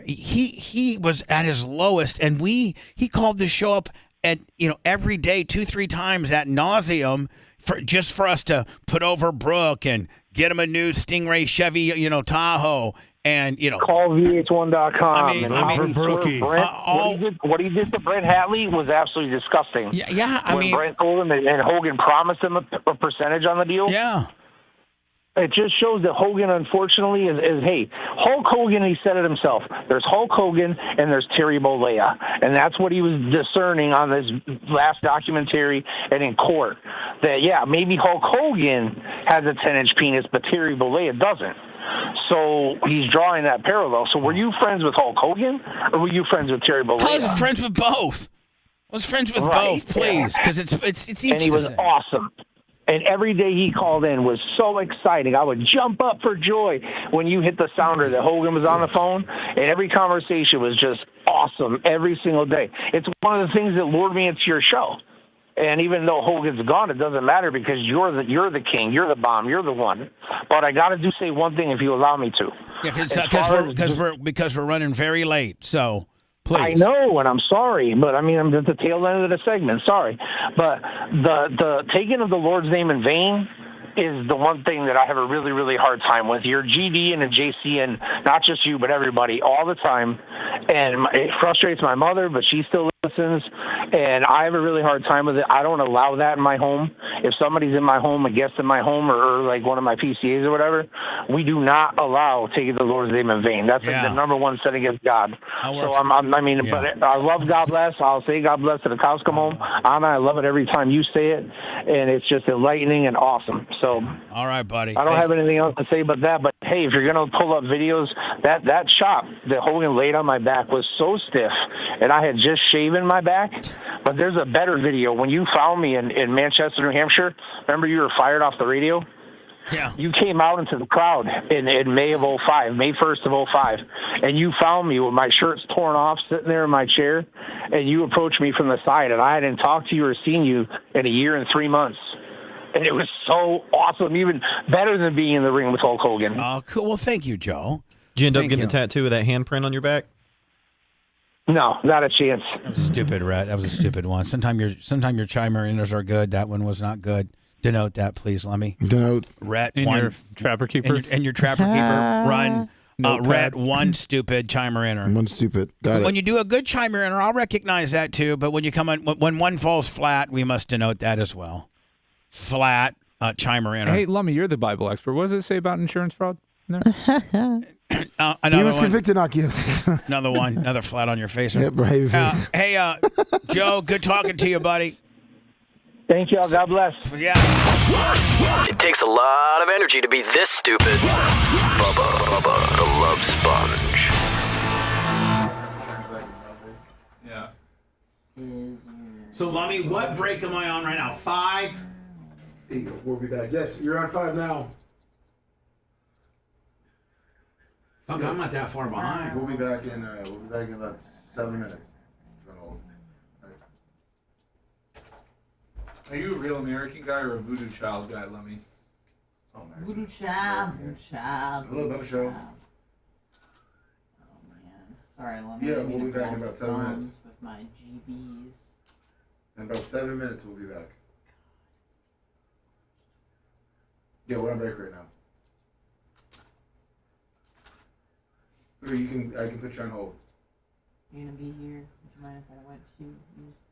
he was at his lowest, and he called the show up at every day 2-3 times ad nauseum for us to put over Brooke and get him a new Stingray Chevy Tahoe and call VH1.com. I mean for Brookie, what he did to Brent Hatley was absolutely disgusting. Yeah. When Brent told him and Hogan promised him a percentage on the deal. Yeah. It just shows that Hogan, unfortunately, is Hulk Hogan, he said it himself. There's Hulk Hogan and there's Terry Bollea. And that's what he was discerning on this last documentary and in court. That, maybe Hulk Hogan has a 10-inch penis, but Terry Bollea doesn't. So he's drawing that parallel. So were you friends with Hulk Hogan or were you friends with Terry Bollea? I was friends with both. Both, please, because it's each. And he was awesome. And every day he called in was so exciting. I would jump up for joy when you hit the sounder that Hogan was on the phone. And every conversation was just awesome every single day. It's one of the things that lured me into your show. And even though Hogan's gone, it doesn't matter because you're the king, you're the bomb, you're the one. But I got to say one thing if you allow me to. Yeah, because we're running very late. So. Please. I know, and I'm sorry, but I'm at the tail end of the segment. Sorry, but the taking of the Lord's name in vain is the one thing that I have a really, really hard time with. You're GD and a JC, and not just you, but everybody, all the time. And it frustrates my mother, but she still listens, and I have a really hard time with it. I don't allow that in my home. If somebody's in my home, a guest in my home, or like one of my PCAs or whatever, we do not allow taking the Lord's name in vain. That's like the number one sin against God. So but I love God bless. I'll say God bless till the cows come home. I love it every time you say it, and it's just enlightening and awesome. So, all right, buddy. I don't have anything else to say but that. But hey, if you're gonna pull up videos, that shot that Hogan laid on my back was so stiff, and I had just shaven my back. But there's a better video. When you found me in Manchester, New Hampshire, remember you were fired off the radio? Yeah. You came out into the crowd in May of 05, May 1st of 05, and you found me with my shirts torn off, sitting there in my chair, and you approached me from the side, and I hadn't talked to you or seen you in a year and 3 months. And it was so awesome, even better than being in the ring with Hulk Hogan. Oh, cool. Well, thank you, Joe. Did you end up getting a tattoo with that handprint on your back? No, not a chance. That was stupid, Rhett. That was a stupid one. Sometime your chimer inners are good. That one was not good. Denote that, please, Lemmy. Denote. Rhett, in your Trapper Keeper. And your Trapper Keeper run. Rhett, one stupid chimer inner. One stupid. Got it. When you do a good chimer inner, I'll recognize that too. But when you come on, when one falls flat, we must denote that as well. Flat chimer inner. Hey, Lummy, you're the Bible expert. What does it say about insurance fraud? No. He was convicted, not guilty. Another one. Another flat on your face. Yep, baby face. Hey, Joe, good talking to you, buddy. Thank you. God bless. Yeah. It takes a lot of energy to be this stupid. Bubba the Love Sponge. Yeah. So, Lummy, what break am I on right now? 5? There you go. We'll be back. Yes, you're on 5 now. Fuck, I'm not that far behind. We'll be back in about 7 minutes. Are you a real American guy or a voodoo child guy, Lemmy? Oh, man. Voodoo child, voodoo child. A little bit of show. Oh, man. Sorry, Lemmy. Yeah, we'll be back in about 7 minutes. With my GBs. In about 7 minutes, we'll be back. Yeah, we're on break right now. Or I can put you on hold. You're gonna be here. Would you mind if I went to use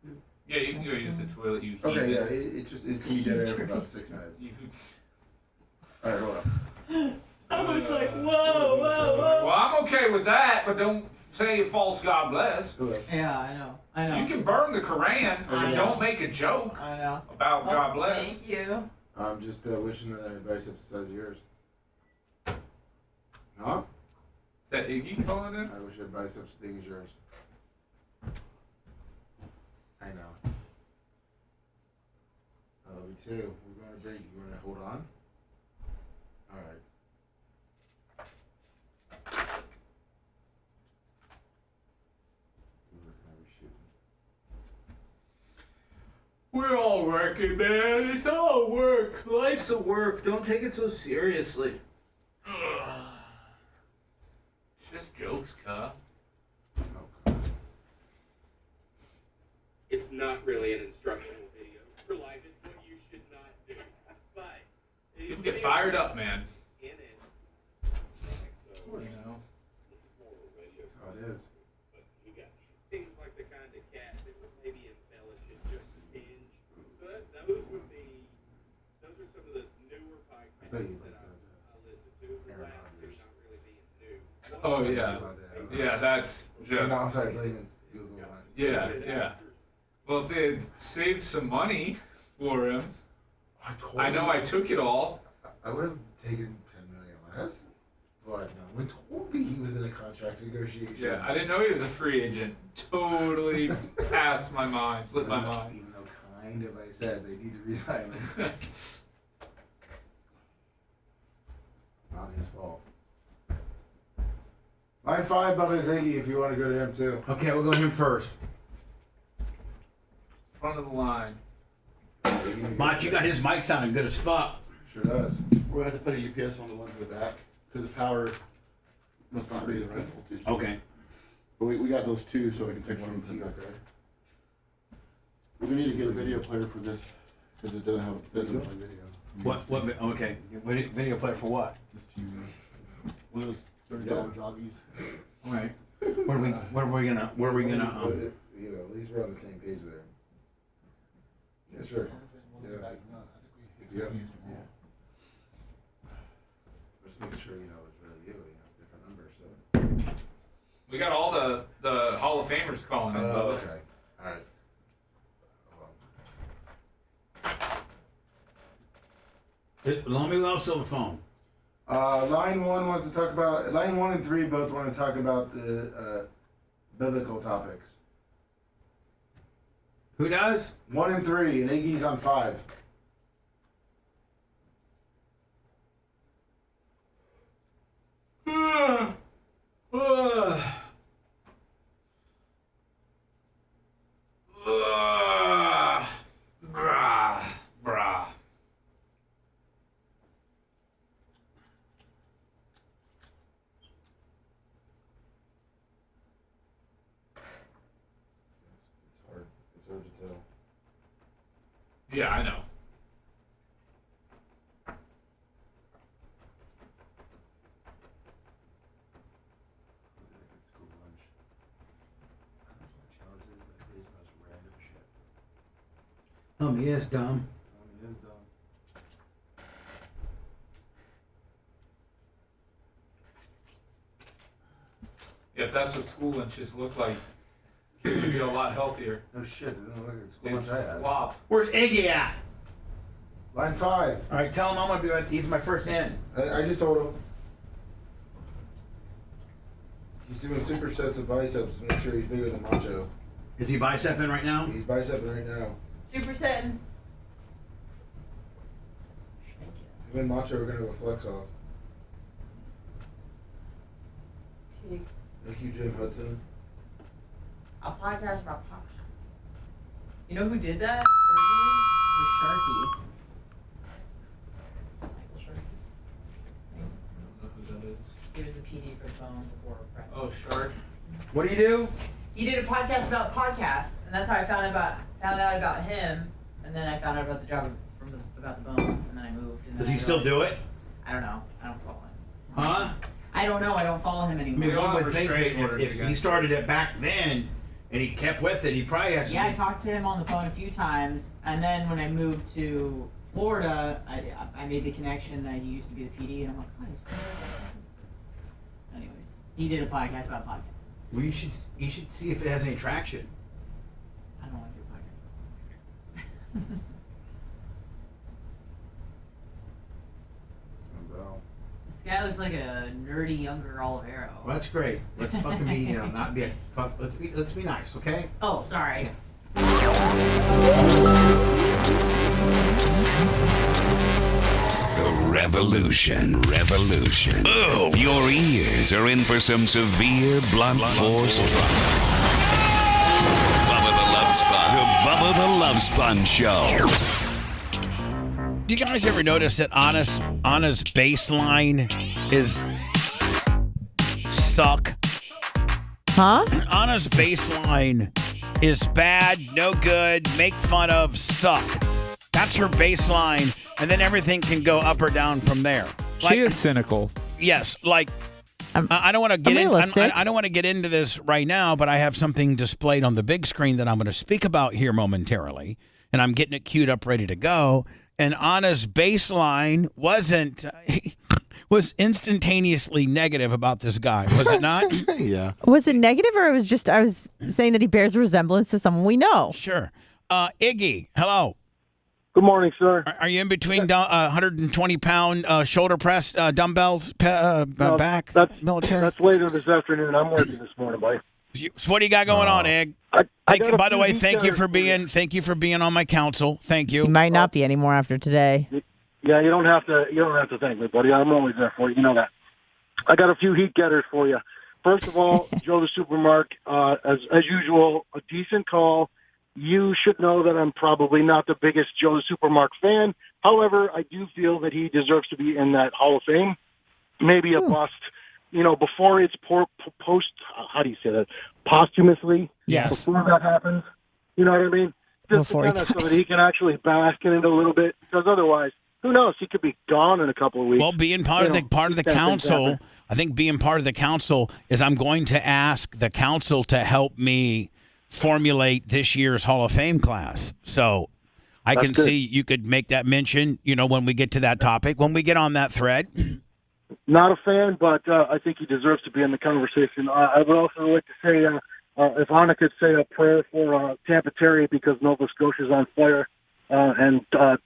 the... Yeah, you can go use the toilet. Okay, yeah, it's gonna be dead air for about 6 minutes. All right, hold on. I was like, whoa. Well, I'm okay with that, but don't say a false God bless. Yeah, I know. You can burn the Quran, I but know. don't make a joke I know. about God bless. Thank you. I'm just wishing that my biceps size yours. Huh? Is that Iggy calling in? I wish I had biceps as big as yours. I know. I love you too. We're going to break. You want to hold on? All right. We're all working, man. It's all work. Life's a work. Don't take it so seriously. Ugh. It's just jokes, cuh. It's not really an instructional video. For life, it's what you should not do. But People get fired up, man. in it, You know. That's how it is. but you got things like the kind of cat that would maybe embellish it just a tinge. But those are some of the newer podcasts I bet you that I listen to. The last two not really being new. Oh, yeah. Yeah, that's just. No, I'm sorry, blaming Google. Yeah, yeah. Well, they had saved some money for him. I know I took it all. I would have taken 10 million less, but no one told me he was in a contract negotiation. Yeah, I didn't know he was a free agent. Totally passed my mind, slipped my mind. Even though kind of I said they need to resign him. Not his fault. Line 5, Bubba Ziggy, if you want to go to him too. Okay, we'll go to him first. Front of the line. Mach, you got his mic sounding good as fuck. Sure does. We'll have to put a UPS on the ones in the back because the power must not be the right voltage. Okay. But we got those two, so we can take one of them back there. We need to get a video player for this because it doesn't play video. What? Okay. Video player for what? This TV. One of those $30 joggies. All right. Where are we gonna? You know, at least we're on the same page there. Yeah, sure. Yeah. Just making sure, you know, it's really you, different numbers, so. We got all the Hall of Famers calling in, Bubba. Okay. All right. Let me else on the phone. Line 1 wants to talk about, line 1 and 3 both want to talk about the biblical topics. Who does? 1 and 3, and Iggy's on 5. Brah. It's hard to tell. Yeah, I know. He is dumb. He is dumb. If that's what school lunches look like, kids would be a lot healthier. No shit, it doesn't look like school lunch It's I had. slop. Where's Iggy at? Line 5. All right, tell him I'm gonna be right. He's my first in. I just told him. He's doing supersets of biceps to make sure he's bigger than Macho. Is he bicepping right now? He's bicepping right now. Supersetting. Him and Macho are going to have a flex off. Thank you, Jim Hudson. A podcast about podcast. You know who did that originally? It was Sharky. Michael Sharky. I don't know who that is. He was the PD for Phone before Prep. Oh, Shark. What do you do? He did a podcast about podcasts, and that's how I found out about him, and then I found out about the job about the Bone, and then I moved. And Does then he I still realized- do it? I don't know. I don't follow him. Huh? I don't know. I don't follow him I anymore. mean, one would think that restraining orders if he against started it back then and he kept with it, he probably has. Yeah, I talked to him on the phone a few times, and then when I moved to Florida, I made the connection that he used to be the PD, and I'm like, oh, he's still there. Anyways. He did a podcast about podcasts. Well, you should see if it has any traction. I don't want to do podcasts. This guy looks like a nerdy younger Olivero. Well, that's great. Let's fucking be, not be a fuck. Let's be nice, okay? Oh, sorry. The revolution. Boom. Your ears are in for some severe blunt force trauma. Bubba the Love Sponge. The Bubba the Love Sponge Show. Do you guys ever notice that Anna's baseline is suck? Huh? Anna's baseline is bad, no good, make fun of, suck. That's her baseline, and then everything can go up or down from there. She is cynical. Yes, like I don't want to get I don't want to get into this right now, but I have something displayed on the big screen that I'm going to speak about here momentarily, and I'm getting it queued up, ready to go. And Anna's baseline was instantaneously negative about this guy, was it not? Yeah. Was it negative, or I was saying that he bears a resemblance to someone we know? Sure. Iggy, hello. Good morning, sir. Are you in between 120-pound shoulder press dumbbells back? Military? That's later this afternoon. I'm working this morning, buddy. So what do you got going on, Egg? By the way, thank you for being on my council. Thank you. He might not be anymore after today. Yeah, you don't have to thank me, buddy. I'm always there for you. You know that. I got a few heat getters for you. First of all, Joe the Supermark, as usual, a decent call. You should know that I'm probably not the biggest Joe the Supermark fan. However, I do feel that he deserves to be in that Hall of Fame. Maybe a bust, before it's post. How do you say that? Posthumously. Yes. Before that happens. You know what I mean? Just so that he can actually bask in it a little bit. Because otherwise, who knows? He could be gone in a couple of weeks. Well, being part of the council, I think being part of the council is I'm going to ask the council to help me formulate this year's Hall of Fame class. So I can see you could make that mention, when we get to that topic, when we get on that thread. Not a fan, but I think he deserves to be in the conversation. I would also like to say, if Anna could say a prayer for Tampa Terry because Nova Scotia's on fire and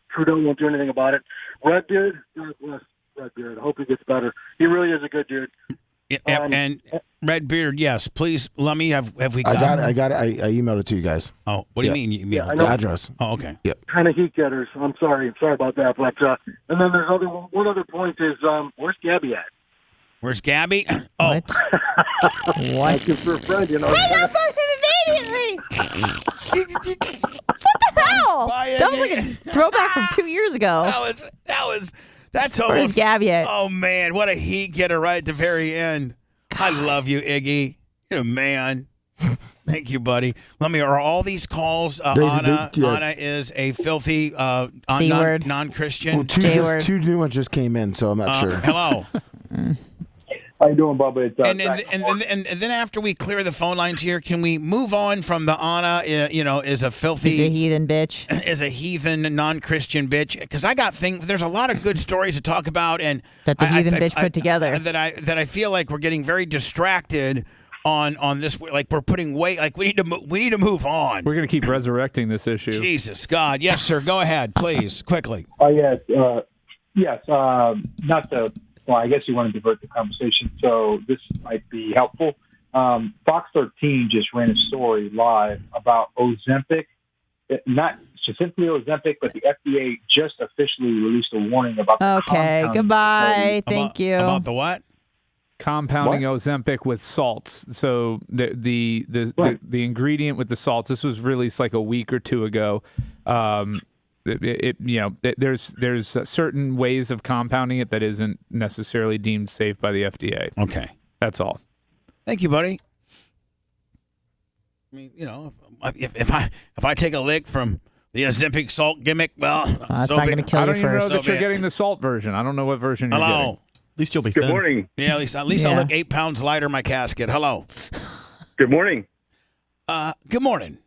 Trudeau won't do anything about it. Redbeard, God bless Redbeard. I hope he gets better. He really is a good dude. And Redbeard, yes, please let me have we got I got it. I emailed it to you guys. Oh, what do you mean you emailed the address? Oh, okay. Yep. Kind of heat getters. I'm sorry about that. But and then there's one other point is where's Gabby at? Where's Gabby? Oh, what? Asking for a friend, I love immediately. What the hell? That was like a throwback from 2 years ago. That's Where's almost. Gabby at? Oh man, what a heat getter right at the very end. God. I love you, Iggy. You're a man. Thank you, buddy. Are all these calls? Anna is a filthy non-Christian. Well, two new ones just came in, so I'm not sure. Hello. How you doing, Bubba? And then after we clear the phone lines here, can we move on from the Anna? Is a filthy, is a heathen bitch, is a heathen non-Christian bitch? Because I got things. There's a lot of good stories to talk about, and that the heathen bitch put together. That I feel like we're getting very distracted on this. Like we're putting weight. Like we need to move on. We're gonna keep resurrecting this issue. Jesus God, yes, sir. Go ahead, please, quickly. Yes. Not to. Well, I guess you want to divert the conversation, so this might be helpful. Fox 13 just ran a story live about Ozempic, not specifically Ozempic, but the FDA just officially released a warning about the compounding. Goodbye. Thank you. About the what? Compounding Ozempic with salts. So the ingredient with the salts. This was released like a week or two ago. There's certain ways of compounding it that isn't necessarily deemed safe by the FDA. Okay, that's all. Thank you, buddy. I mean, if I take a lick from the Ozempic salt gimmick, well, that's not going to kill you first. I don't even know that you're getting the salt version. I don't know what version you're getting. At least you'll be Good thin. morning. Yeah, at least I'll look 8 pounds lighter in my casket. Hello. Good morning. Good morning.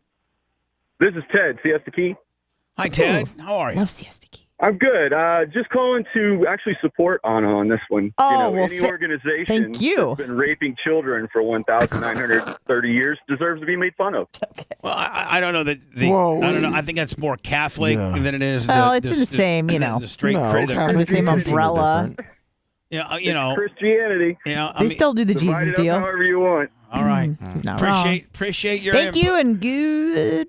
This is Ted, Siesta Key. Hi, Ted. How are you? Love Siesta Key. I'm good. Just calling to actually support Anna on this one. Oh, any organization thank you. that's been raping children for 1,930 years deserves to be made fun of. Well, I don't know that. Whoa, I don't know. I think that's more Catholic than it is. Well, it's in the same, the straight under the same umbrella. Yeah, It's Christianity. They still do the Divide Jesus it up deal. however you want. All right. He's not wrong. Appreciate your Thank input. you and good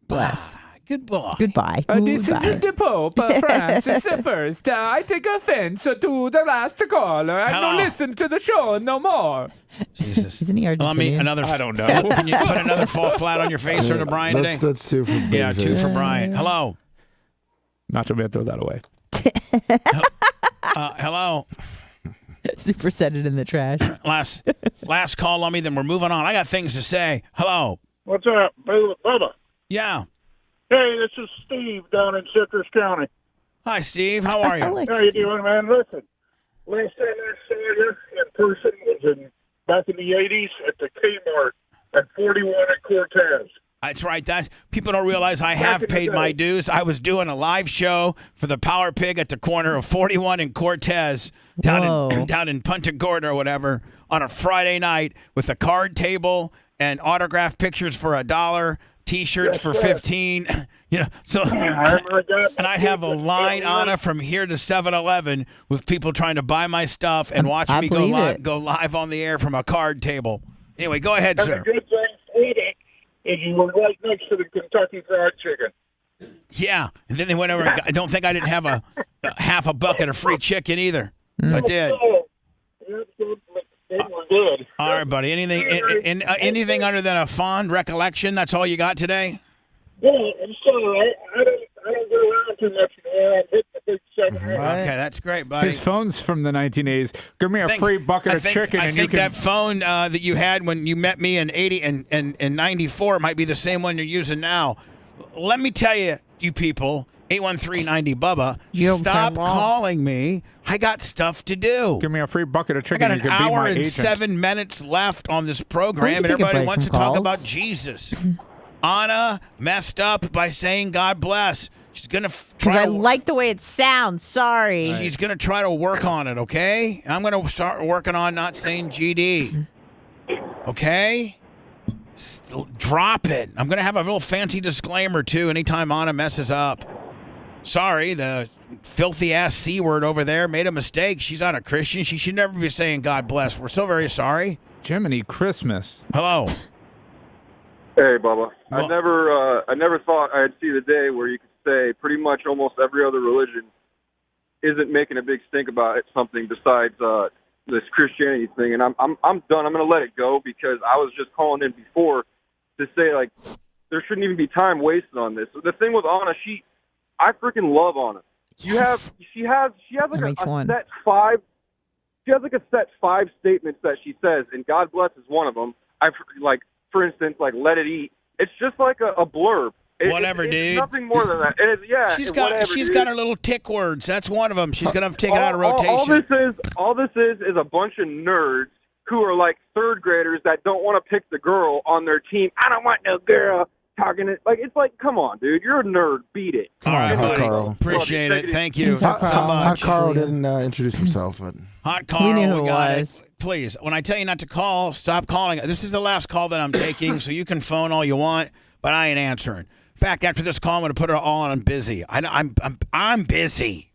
bless. Goodbye. Goodbye. This is the Pope Francis the First. I take offense to the last caller. I don't listen to the show no more. Jesus. Isn't he Argentinian? I don't know. Can you put another fall flat on your face for Brian today? That's 2 for Big Yeah, 2 Face. for Brian. Hello. Nacho Man, throw that away. Hello. Super set it in the trash. Last call on me, then we're moving on. I got things to say. Hello. What's up, Bubba? Yeah. Hey, this is Steve down in Citrus County. Hi, Steve. How are you? How you doing, man? Listen, last time I saw you in person was back in the 80s at the Kmart at 41 at Cortez. That's right. People don't realize I have paid my dues. I was doing a live show for the Power Pig at the corner of 41 and Cortez down in Punta Gorda or whatever on a Friday night with a card table and autographed pictures for $1, T-shirts for 15. So and I have a line, Anna, from here to 7-Eleven with people trying to buy my stuff and watch me go live on the air from a card table. Anyway, go ahead, sir. And the good thing for it is you were right next to the Kentucky Fried Chicken. Yeah, and then they went over. I don't think I didn't have a half a bucket of free chicken either. So I did. Good. All right, buddy. Anything other than a fond recollection? That's all you got today? Yeah, I'm sorry. I don't go around too much anymore. I'm hitting the big 7. Okay, that's great, buddy. His phone's from the 1980s. Give me a free bucket of chicken, I and think you can. that phone that you had when you met me in 80 and 94 might be the same one you're using now. Let me tell you, you people, 813-90 Bubba, stop calling me. I got stuff to do. Give me a free bucket of I chicken. got You an can be hour my and agent. 7 minutes left on this program, and take a everybody break wants to from talk calls. about Jesus. Anna messed up by saying God bless. She's going to Because try I to like the way it sounds. Sorry. She's going to try to work on it, okay? I'm going to start working on not saying GD. Okay? Drop it. I'm going to have a real fancy disclaimer, too, anytime Anna messes up. Sorry, the filthy-ass C word over there made a mistake. She's not a Christian. She should never be saying God bless. We're so very sorry. Jiminy Christmas. Hello. Hey, Bubba. I never thought I'd see the day where you could say pretty much almost every other religion isn't making a big stink about it, something besides this Christianity thing. And I'm done. I'm going to let it go because I was just calling in before to say, like, there shouldn't even be time wasted on this. The thing with Anna, I freaking love Anna. She has like a set 5. She has like a set 5 statements that she says, and God bless is one of them. For instance, like let it eat. It's just like a blurb. Whatever, it's dude. Nothing more than that. And she's got her little tick words. That's one of them. She's gonna take it out of rotation. All this is a bunch of nerds who are like 3rd graders that don't want to pick the girl on their team. I don't want no girl talking it. Like it's like, come on, dude. You're a nerd. Beat it. All right, Hot buddy. Carl. Appreciate it. Thank you. Hot Carl didn't introduce himself, but Hot Carl. We knew who it got was. it. Please, when I tell you not to call, stop calling. This is the last call that I'm taking, so you can phone all you want, but I ain't answering. In fact, after this call, I'm going to put it all on busy. I'm busy.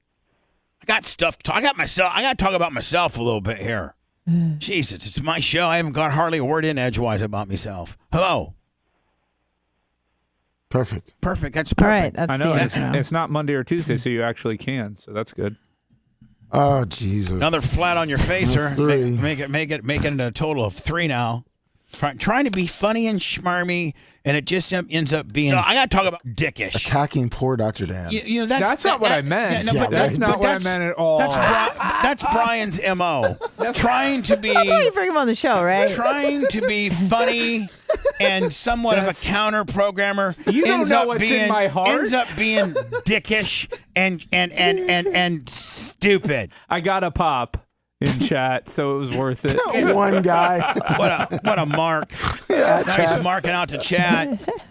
I got stuff. I got to talk about myself a little bit here. Jesus, it's my show. I haven't got hardly a word in edgewise about myself. Hello. Perfect. That's perfect. All right, that's I know. the It's, answer. it's not Monday or Tuesday, so you actually can. So that's good. Oh, Jesus. Another flat on your face, That's sir. 3. Make it a total of 3 now. Trying to be funny and schmarmy, and it just ends up being. So I got to talk about dickish. Attacking poor Dr. Dan. That's not what I meant. That's not what I meant at all. That's Brian's MO. Trying to be. That's why you bring him on the show, right? Trying to be funny and somewhat of a counter programmer. You don't know what's in my heart. Ends up being dickish and stupid. I got a pop in chat, so it was worth it. One guy. What a mark. Now he's marking out to chat.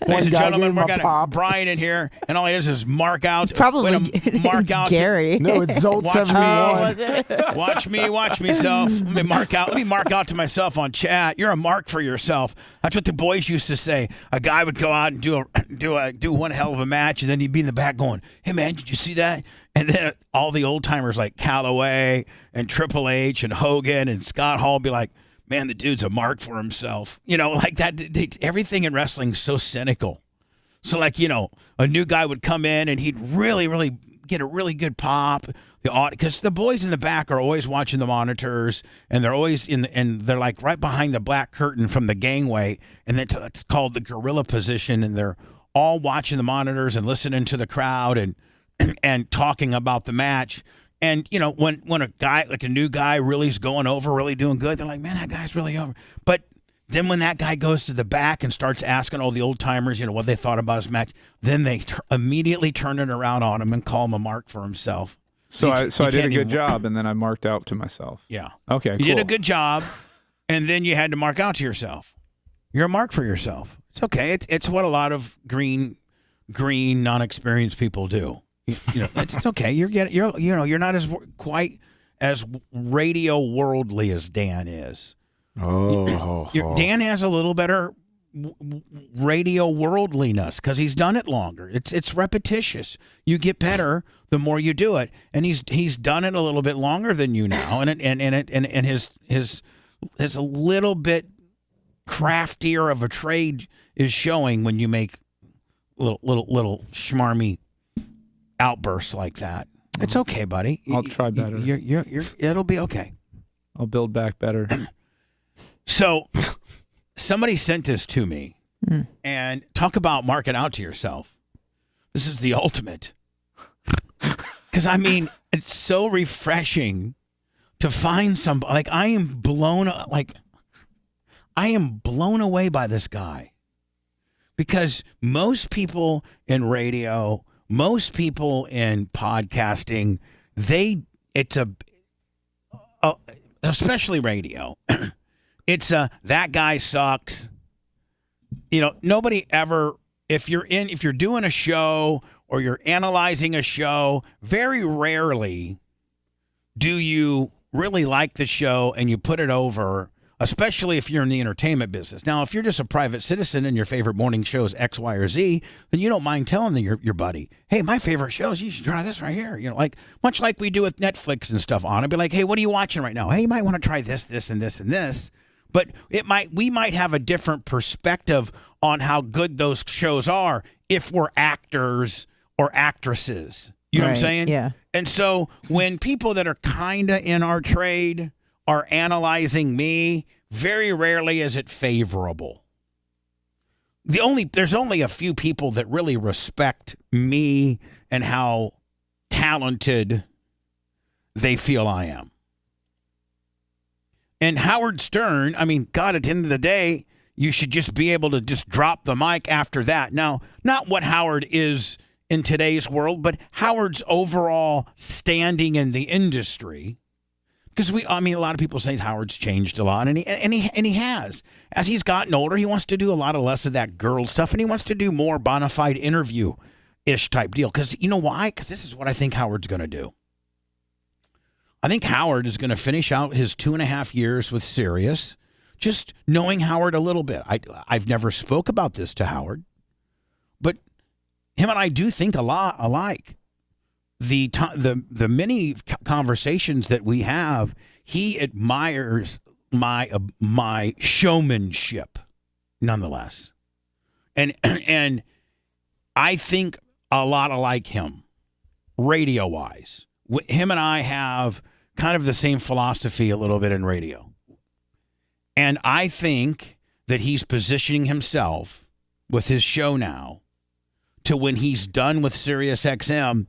Ladies and gentlemen, we got Brian in here, and all he does is mark out. It's probably mark out Gary. No, it's Zolt 71. Watch myself. Let me mark out to myself on chat. You're a mark for yourself. That's what the boys used to say. A guy would go out and do one hell of a match, and then he'd be in the back going, "Hey man, did you see that?" And then all the old timers like Calloway and Triple H and Hogan and Scott Hall be like, "Man, the dude's a mark for himself." Like that. Everything in wrestling is so cynical. So like, a new guy would come in and he'd really, really get a really good pop. Because the boys in the back are always watching the monitors, and they're always and they're like right behind the black curtain from the gangway, and it's called the gorilla position, and they're all watching the monitors and listening to the crowd and talking about the match. And when a guy like a new guy really is going over, really doing good, they're like, "Man, that guy's really over." But then when that guy goes to the back and starts asking all the old timers, what they thought about his match, then they immediately turn it around on him and call him a mark for himself. So I did a good job, and then I marked out to myself. Yeah. Okay, You cool. did a good job, and then you had to mark out to yourself. You're a mark for yourself. It's okay. It's what a lot of green, non-experienced people do. It's okay. You're not quite as radio worldly as Dan is. Dan has a little better radio worldliness because he's done it longer. It's repetitious. You get better the more you do it, and he's done it a little bit longer than you now, and his a little bit craftier of a trade is showing when you make little schmarmy outbursts like that. It's okay, buddy. I'll try better. It'll be okay. I'll build back better. So somebody sent this to me, and talk about marking out to yourself. This is the ultimate. Because, it's so refreshing to find somebody. Like, I am blown away by this guy. Because most people in radio, most people in podcasting, especially radio, it's that guy sucks. Nobody ever, if you're doing a show or you're analyzing a show, very rarely do you really like the show and you put it over, especially if you're in the entertainment business. Now, if you're just a private citizen and your favorite morning show is X, Y, or Z, then you don't mind telling your buddy, "Hey, my favorite shows, you should try this right here." Much like we do with Netflix and stuff on. I'd be like, "Hey, what are you watching right now? Hey, you might want to try this, this, and this, and this." But we might have a different perspective on how good those shows are if we're actors or actresses. You know what I'm saying? Yeah. And so when people that are kind of in our trade are analyzing me, very rarely is it favorable. There's only a few people that really respect me and how talented they feel I am. And Howard Stern, God, at the end of the day, you should just be able to just drop the mic after that. Now, not what Howard is in today's world, but Howard's overall standing in the industry. Because a lot of people say Howard's changed a lot, and he has. As he's gotten older, he wants to do a lot less of that girl stuff, and he wants to do more bona fide interview-ish type deal. Because you know why? Because this is what I think Howard's going to do. I think Howard is going to finish out his 2.5 years with Sirius, just knowing Howard a little bit. I've never spoke about this to Howard, but him and I do think a lot alike. The many conversations that we have, he admires my showmanship, nonetheless, and I think a lot alike him, radio wise. Him and I have kind of the same philosophy a little bit in radio. And I think that he's positioning himself with his show now to when he's done with Sirius XM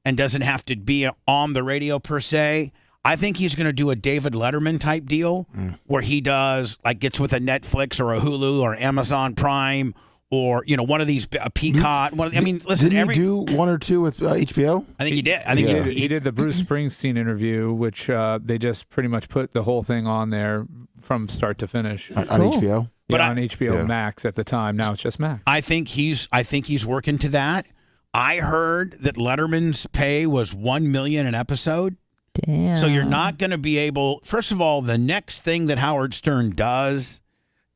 and doesn't have to be on the radio per se. I think he's going to do a David Letterman type deal where he does, gets with a Netflix or a Hulu or Amazon Prime or one of these Peacock. Listen, didn't he do one or two with HBO? I think he did. I think he did the Bruce Springsteen interview, which they just pretty much put the whole thing on there from start to finish on HBO. Yeah, on HBO Max at the time. Now it's just Max. I think he's working to that. I heard that Letterman's pay was $1 million an episode. Damn. So you're not going to be able. First of all, the next thing that Howard Stern does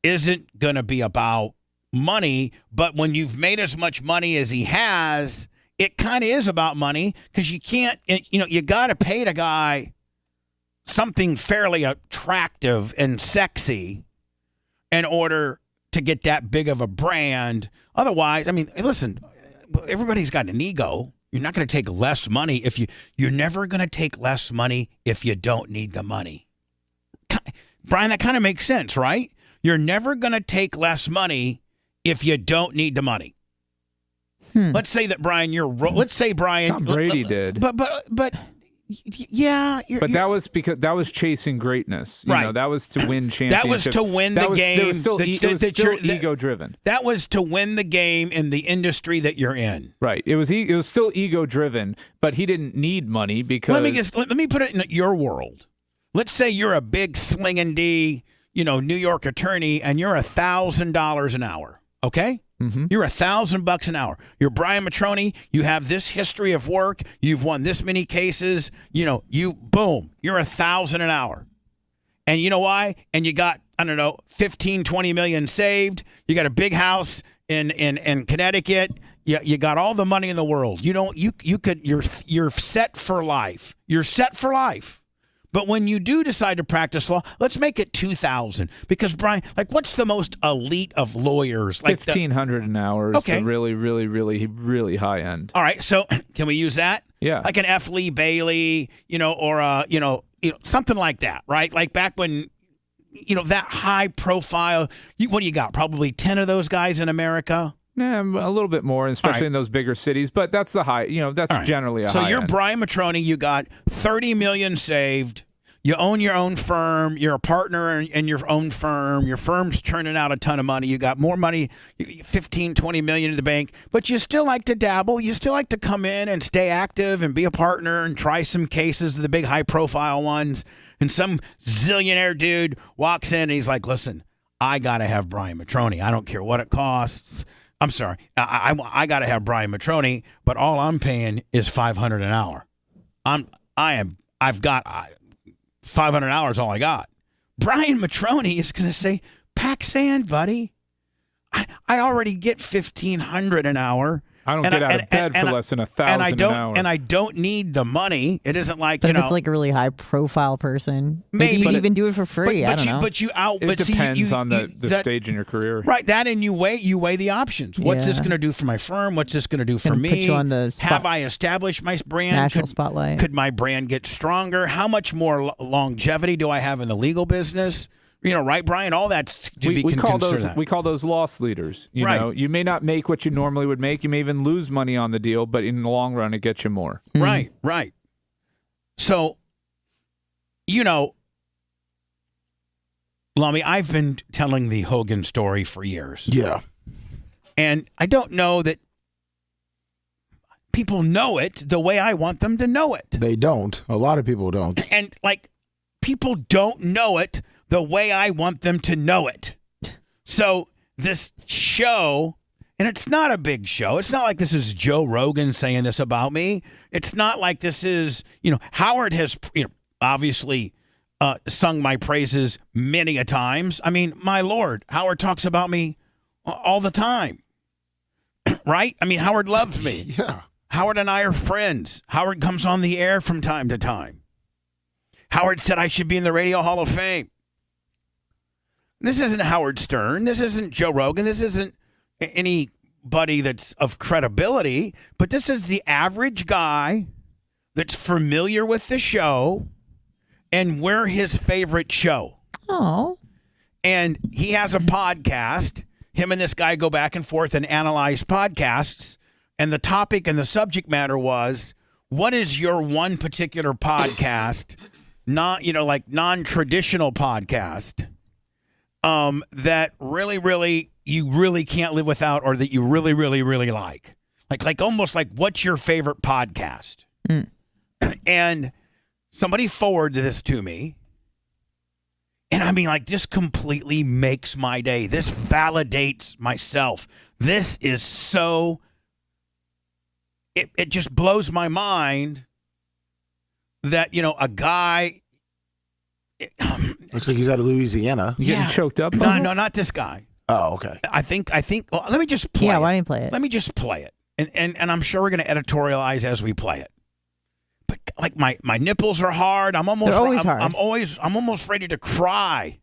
isn't going to be about money. But when you've made as much money as he has, it kind of is about money, because you can't. You got to pay the guy something fairly attractive and sexy in order to get that big of a brand. Otherwise, listen, everybody's got an ego. You're not going to take less money you're never going to take less money if you don't need the money. Brian, that kind of makes sense, right? You're never going to take less money if you don't need the money. Let's say that, Brian, let's say, Brian, Tom Brady did. But yeah, but that was because that was chasing greatness. Right. That was to win championships. That was to win the game. It was still ego-driven. That was to win the game in the industry that you're in. Right. It was still ego-driven, but he didn't need money because. Let me put it in your world. Let's say you're a big slinging D, New York attorney, and you're $1,000 an hour. Okay. Mm-hmm. You're $1,000 an hour. You're Brian Matroni. You have this history of work. You've won this many cases. You're $1,000 an hour. And you know why? And you got, 15, 20 million saved. You got a big house in Connecticut. You got all the money in the world. You're set for life. You're set for life. But when you do decide to practice law, let's make it $2,000, because, Brian, what's the most elite of lawyers? $1,500 an hour is the really, really, really, really high end. All right, so can we use that? Yeah, like an F. Lee Bailey, or something like that, right? Like back when, that high profile. What do you got? Probably 10 of those guys in America. Yeah, a little bit more, especially in those bigger cities. But that's the high. That's generally a high. So you're end. Brian Matroni. You got $30 million saved. You own your own firm. You're a partner in your own firm. Your firm's churning out a ton of money. You got more money, 15, 20 million in the bank, but you still like to dabble. You still like to come in and stay active and be a partner and try some cases, the big high profile ones. And some zillionaire dude walks in and he's like, listen, I got to have Brian Matroni. I don't care what it costs. I'm sorry. I got to have Brian Matroni, but all I'm paying is $500 an hour. I've got 500 hours, all I got. Brian Matroni is going to say, pack sand, buddy. I already get $1,500 an hour. I don't get out of bed for less than $1,000 an hour. And I don't need the money. It isn't like, but if it's like a really high profile person, maybe you'd even do it for free. I don't know. It depends on the stage in your career. Right. That, and you weigh the options. What's this going to do for my firm? What's this going to do for me? Put you on the Have I established my brand? National spotlight. Could my brand get stronger? How much more longevity do I have in the legal business? Right, Brian? All that's to be considered. We call those loss leaders. You may not make what you normally would make. You may even lose money on the deal, but in the long run, it gets you more. Right. So, Lummy, I've been telling the Hogan story for years. Yeah. And I don't know that people know it the way I want them to know it. They don't. A lot of people don't. And, people don't know it the way I want them to know it. So this show, and it's not a big show. It's not like this is Joe Rogan saying this about me. It's not like this is, Howard has, obviously sung my praises many a times. I mean, my Lord, Howard talks about me all the time, right? I mean, Howard loves me. Yeah. Howard and I are friends. Howard comes on the air from time to time. Howard said I should be in the Radio Hall of Fame. This isn't Howard Stern. This isn't Joe Rogan. This isn't anybody that's of credibility. But this is the average guy that's familiar with the show, and we're his favorite show. Oh. And he has a podcast. Him and this guy go back and forth and analyze podcasts. And the topic and the subject matter was, what is your one particular podcast, non-traditional podcast, that really, really you really can't live without, or that you really, really, really like? Like almost like, what's your favorite podcast? And somebody forwarded this to me. And I mean, like, this completely makes my day. This validates myself. This is so, it just blows my mind that, you know, a guy. Looks like he's out of Louisiana. You getting choked up? No, not this guy. Oh, okay. I think, well, let me just play it. Yeah, why don't you play it? Let me just play it. And I'm sure we're going to editorialize as we play it. But like my nipples are hard. I'm almost hard. I'm almost ready to cry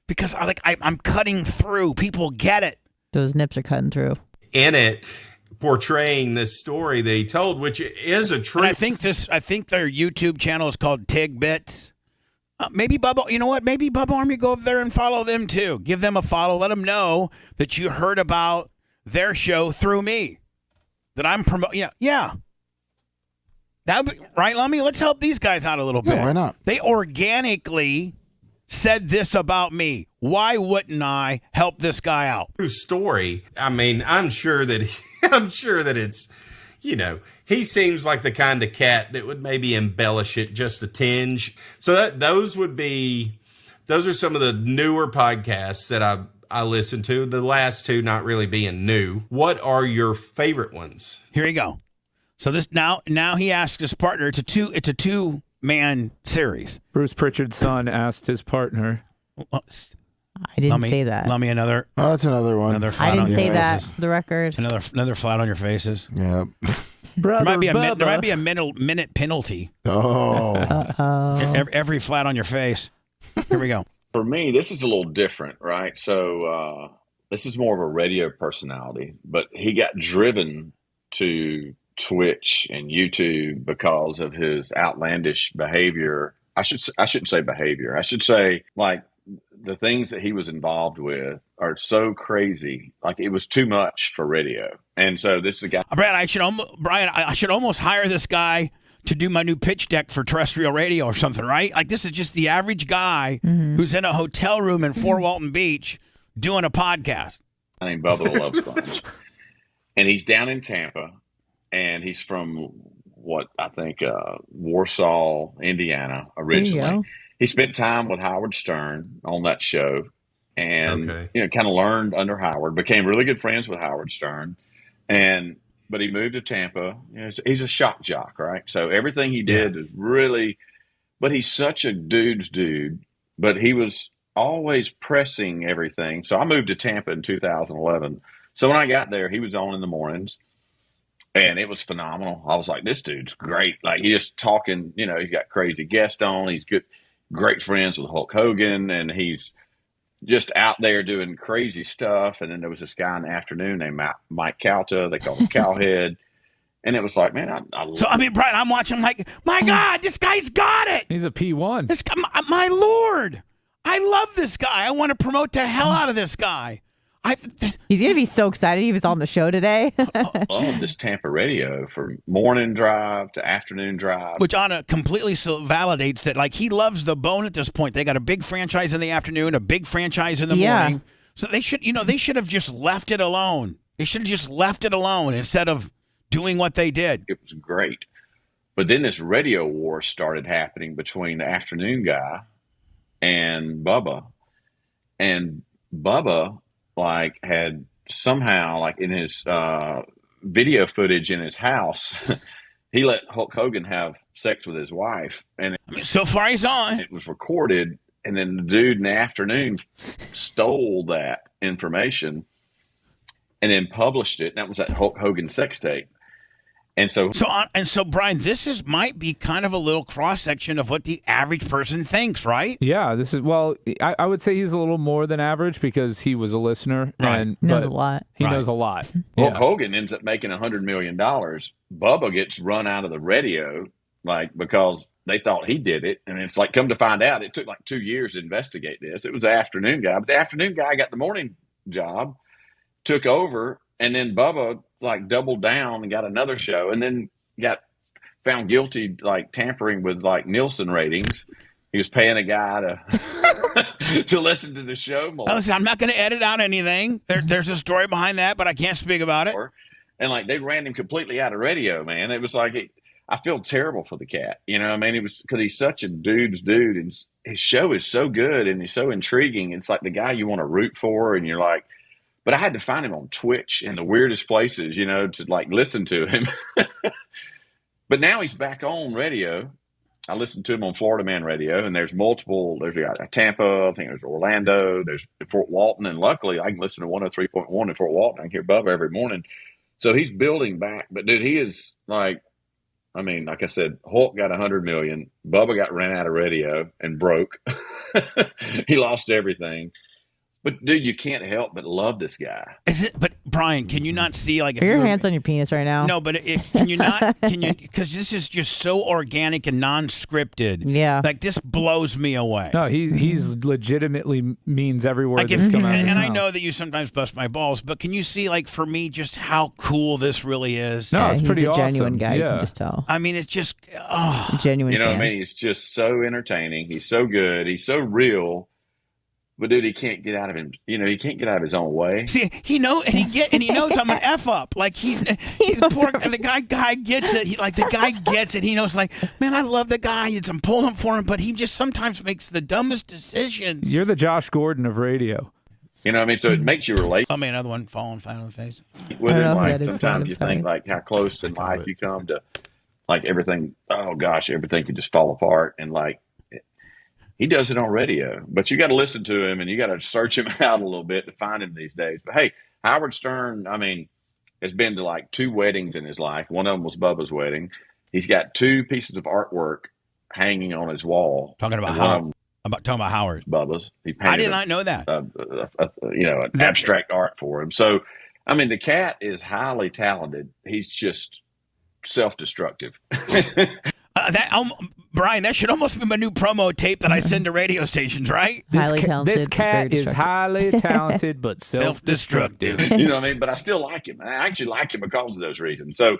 because I'm cutting through. People get it. Those nips are cutting through. In it, portraying this story that he told, which is a true. And I think their YouTube channel is called Tig Bits. Maybe Bubba, you know what? Maybe Bubba Army, go over there and follow them too. Give them a follow. Let them know that you heard about their show through me. That I'm promoting. Yeah. That would be, right, Lummy? Let's help these guys out a little bit. Yeah, why not? They organically said this about me. Why wouldn't I help this guy out? True story. I mean, I'm sure that it's, you know, he seems like the kind of cat that would maybe embellish it just a tinge. So those are some of the newer podcasts that I listen to. The last two not really being new. What are your favorite ones? Here you go. So this now he asked his partner. It's a two-man series. Bruce Pritchard's son asked his partner. I didn't say that. Let me another. Oh, that's another one. Another flat I didn't on your say that. faces. For the record. Another flat on your faces. Yeah. There might be a minute penalty. Oh. Every flat on your face. Here we go. For me, this is a little different, right? So this is more of a radio personality, but he got driven to Twitch and YouTube because of his outlandish behavior. I shouldn't say behavior. I should say, like, the things that he was involved with are so crazy. Like, it was too much for radio. And so this is a guy. Brian, I should almost hire this guy to do my new pitch deck for terrestrial radio or something, right? Like, this is just the average guy who's in a hotel room in Fort Walton Beach doing a podcast. Named Bubba the Love Sponge. And he's down in Tampa, and he's from what I think Warsaw, Indiana, originally. He spent time with Howard Stern on that show, and kind of learned under Howard, became really good friends with Howard Stern, but he moved to Tampa. You know, he's a shock jock, right? So everything he did is really, but he's such a dude's dude. But he was always pressing everything. So I moved to Tampa in 2011. So when I got there, he was on in the mornings. And it was phenomenal. I was like, this dude's great. Like, he's just talking, you know, he's got crazy guests on. He's great friends with Hulk Hogan, and he's just out there doing crazy stuff. And then there was this guy in the afternoon named Mike Calta. They called him Cowhead. And it was like, man, I love I mean, Brian, I'm watching, I'm like, my God, this guy's got it. He's a P1. This guy, my Lord. I love this guy. I want to promote the hell out of this guy. He's going to be so excited he was on the show today. I love this Tampa radio from morning drive to afternoon drive. Which completely validates that, like, he loves the bone at this point. They got a big franchise in the afternoon, a big franchise in the morning. So they should have just left it alone. They should have just left it alone instead of doing what they did. It was great. But then this radio war started happening between the afternoon guy and Bubba. And Bubba, like, had somehow, like, in his video footage in his house, he let Hulk Hogan have sex with his wife. And so far he's on. It was recorded, and then the dude in the afternoon stole that information and then published it. That was that Hulk Hogan sex tape. And so Brian, might be kind of a little cross section of what the average person thinks, right? Yeah, I would say he's a little more than average because he was a listener and knows a lot. He knows a lot. Hulk Hogan ends up making $100 million. Bubba gets run out of the radio, like, because they thought he did it. And it's like, come to find out, it took like 2 years to investigate this. It was the afternoon guy, but the afternoon guy got the morning job, took over, and then Bubba, like, doubled down and got another show, and then got found guilty, like, tampering with, like, Nielsen ratings, He was paying a guy to to listen to the show more. Listen, I'm not going to edit out anything. There's a story behind that, but I can't speak about it. And like they ran him completely out of radio, man. It was like I feel terrible for the cat. You know, I mean, it was because he's such a dude's dude, and his show is so good and he's so intriguing. It's like the guy you want to root for, and you're like. But I had to find him on Twitch in the weirdest places, you know, to like listen to him. But now he's back on radio. I listened to him on Florida Man Radio, and there's multiple. There's Tampa, I think there's Orlando, there's Fort Walton, and luckily I can listen to 103.1 in Fort Walton. I can hear Bubba every morning. So he's building back. But dude, he is like, I mean, like I said, Hulk got 100 million. Bubba got ran out of radio and broke. He lost everything. But dude, you can't help but love this guy. Is it? But Brian, can you not see like? Are your hands on your penis right now? No, but can you not? Can you? Because this is just so organic and non-scripted. Yeah. Like this blows me away. No, he's legitimately means every word Like that's come out of his and mouth. I know that you sometimes bust my balls, but can you see like for me just how cool this really is? No, it's pretty he's a genuine awesome. guy. You Yeah. can just tell. I mean, it's just Genuine. You know fan. what I mean? He's just so entertaining. He's so good. He's so real. But dude, he can't get out of him. You know, he can't get out of his own way. See, he knows, and he knows I'm an f up. Like the guy gets it. The guy gets it. He knows, like, man, I love the guy. I'm pulling for him, but he just sometimes makes the dumbest decisions. You're the Josh Gordon of radio. You know what I mean? So it makes you relate. I mean, another one falling flat on the face. With it, like sometimes you think like how close in life you come to, like everything. Oh gosh, everything could just fall apart, and like. He does it on radio, but you got to listen to him and you got to search him out a little bit to find him these days. But hey, Howard Stern, I mean, has been to like 2 weddings in his life. One of them was Bubba's wedding. He's got 2 pieces of artwork hanging on his wall. Talking about Howard. Talking about Howard. Bubba's. He I did not know that. An abstract art for him. So, I mean, the cat is highly talented. He's just self-destructive. Brian, that should almost be my new promo tape that I send to radio stations, right? This cat is highly talented but self-destructive. You know what I mean? But I still like him. I actually like him because of those reasons. So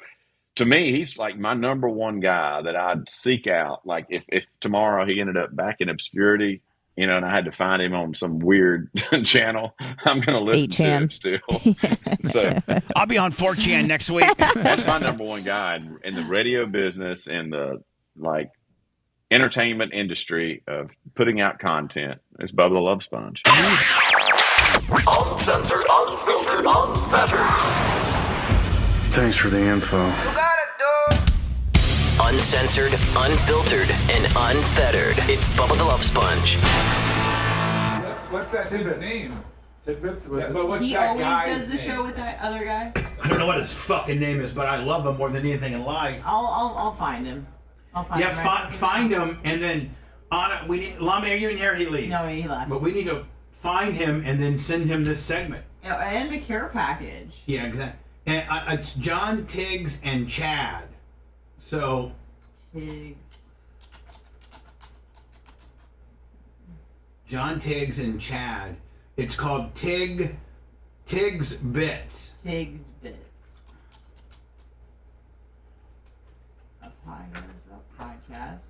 to me, he's like my number one guy that I'd seek out. Like if tomorrow he ended up back in obscurity, you know, and I had to find him on some weird channel, I'm going to listen to him still. So I'll be on 4chan next week. That's my number one guy in the radio business and the entertainment industry of putting out content. It's Bubba the Love Sponge. Uncensored, unfiltered, unfettered. Thanks for the info. Uncensored, unfiltered, and unfettered. It's Bubba the Love Sponge. What's that dude's name? Tidbits? He always does the show with that other guy. I don't know what his fucking name is, but I love him more than anything in life. I'll find him. Find him, and then we need. Lamy, are you in here? He leave. No, he left. But we need to find him and then send him this segment. And the care package. Yeah, exactly. And it's John, Tiggs, and Chad. So. Tiggs. John, Tiggs, and Chad. It's called Tiggs Bits. Tiggs Bits. Podcast.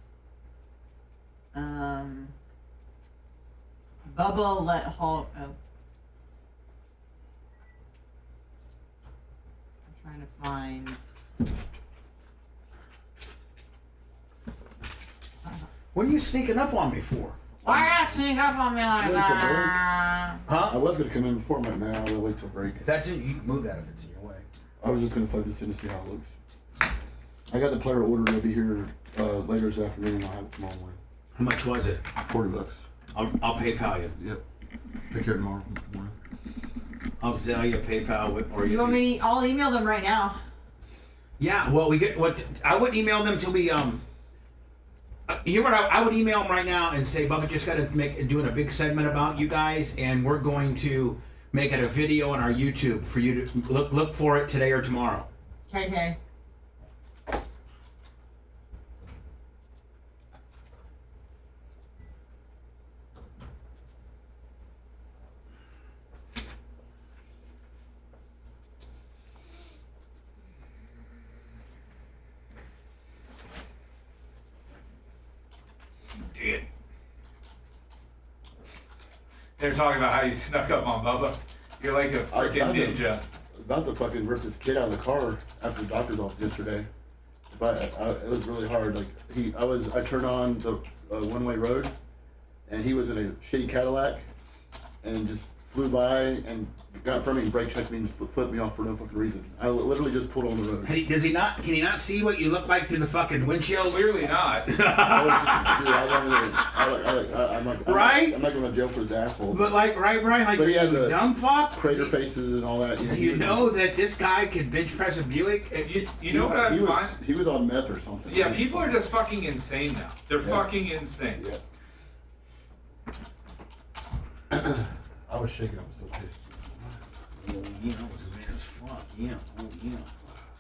Bubba let Hulk. Oh. I'm trying to find. What are you sneaking up on me for? Why are you sneaking up on me like that? Huh? I was going to come in before, but now I'm going to wait till break. If that's it, you can move that if it's in your way. I was just going to play this in to see how it looks. I got the player ordered. It'll be here later this afternoon. I'll have it tomorrow morning. How much was it? $40. I'll PayPal you. Yep. Take care tomorrow morning. I'll sell you PayPal or You want me? I'll email them right now. Yeah. Well, we get what I would email them till we Here what I would email them right now and say, Bubba just got to doing a big segment about you guys, and we're going to make it a video on our YouTube for you to look for it today or tomorrow. Okay. They're talking about how you snuck up on Bubba. You're like a freaking ninja. About to fucking rip this kid out of the car after the doctor's office yesterday. It was really hard. Like I turned on the one-way road, and he was in a shitty Cadillac, and just flew by and got in front of me and brake checked me and flipped me off for no fucking reason. I literally just pulled on the road. Does he not? Can he not see what you look like through the fucking windshield? Clearly not. Right? I'm not going to jail for his asshole. But like, right, Brian? Like, but he had you the dumb fuck. Crater faces and all that. You know that this guy could bench press a Buick. You know what I find? He was on meth or something. Yeah, people are just fucking insane now. They're fucking insane. Yeah. I was shaking. I was so pissed. Oh yeah, I was mad as fuck. Yeah. Oh yeah.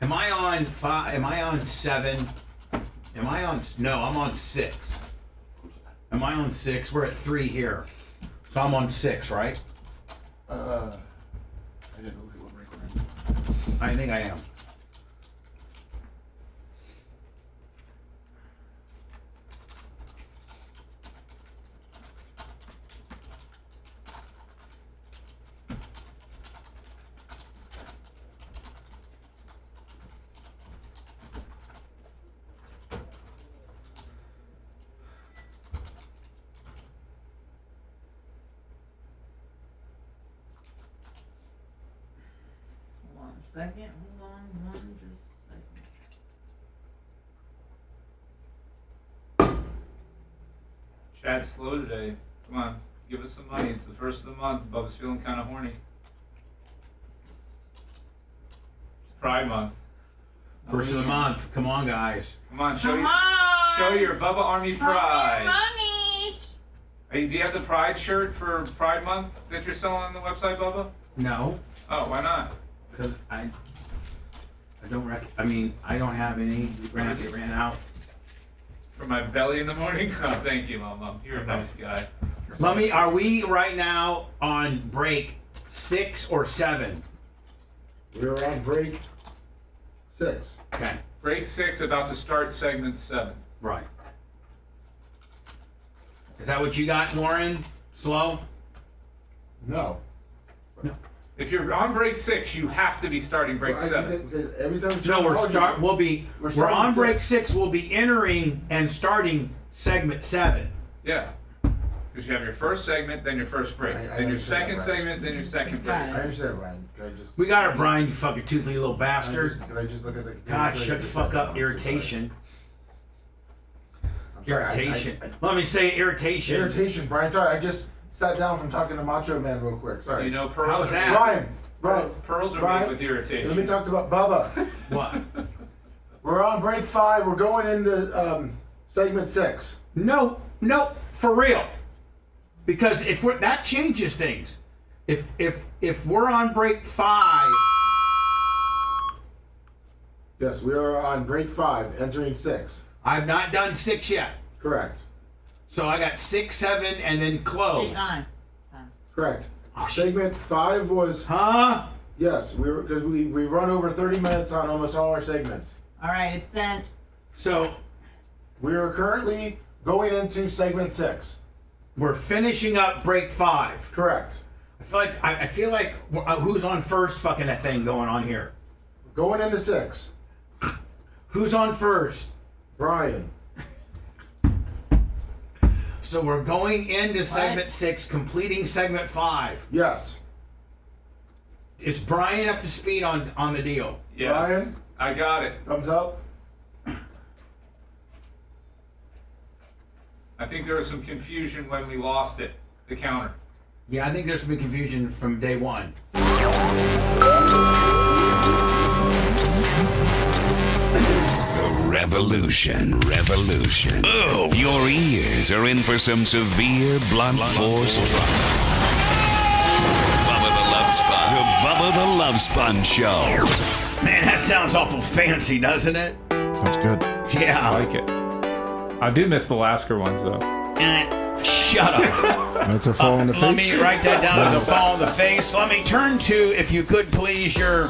Am I on 5? Am I on 7? Am I on? No, I'm on 6. Am I on 6? We're at 3 here, so I'm on 6, right? I gotta look at what break we're in. I think I am. Second, hold on, just a second. Chad's slow today. Come on, give us some money. It's the first of the month. Bubba's feeling kind of horny. It's Pride Month. First of the month. Come on, guys. Come on, show your Bubba Army Pride. Hey, do you have the Pride shirt for Pride Month that you're selling on the website, Bubba? No. Oh, why not? Because I don't I don't have any. Ran out. For my belly in the morning? Oh, thank you, Mom. You're a nice guy. Lummy, are we right now on break 6 or 7? We're on break 6. Okay. Break 6, about to start segment 7. Right. Is that what you got, Lauren? Slow? No. No. If you're on break 6, you have to be starting break 7. Every time we're on break 6. We'll be entering and starting segment 7. Yeah. Because you have your first segment, then your first break. Then your second segment, then your second break. I understand, Brian. We got her, Brian, you fucking toothy little bastard. Can I just look at the... God, shut the fuck up, irritation. Irritation. Let me say irritation. Irritation, Brian. Sorry, I just sat down from talking to Macho Man real quick. Sorry. You know, pearls pearls are made with irritation. Let me talk about Bubba. What? We're on break 5. We're going into segment 6. No, for real. Because if that changes things. If we're on break 5. Yes, we are on break 5, entering 6. I've not done 6 yet. Correct. So I got 6, 7, and then close. 8, 9. Correct. Segment 5 was... Huh? Yes, because we run over 30 minutes on almost all our segments. All right, it's sent. So we are currently going into segment 6. We're finishing up break 5. Correct. I feel like who's on first? Fucking a thing going on here. Going into 6. Who's on first? Brian. So we're going into segment 6, completing segment 5. Yes. Is Brian up to speed on the deal? Yes. Brian? I got it. Thumbs up. I think there was some confusion when we lost it, the counter. Yeah, I think there's been confusion from day one. Revolution. Oh, your ears are in for some severe blunt force trauma. Bubba the Love Sponge. The Bubba the Love Sponge Show. Man, that sounds awful fancy, doesn't it? Sounds good. Yeah. I like it. I do miss the Lasker ones, though. Shut up. That's a fall in the face. Let me write that down as a fall in the face. Let me turn to, if you could please, your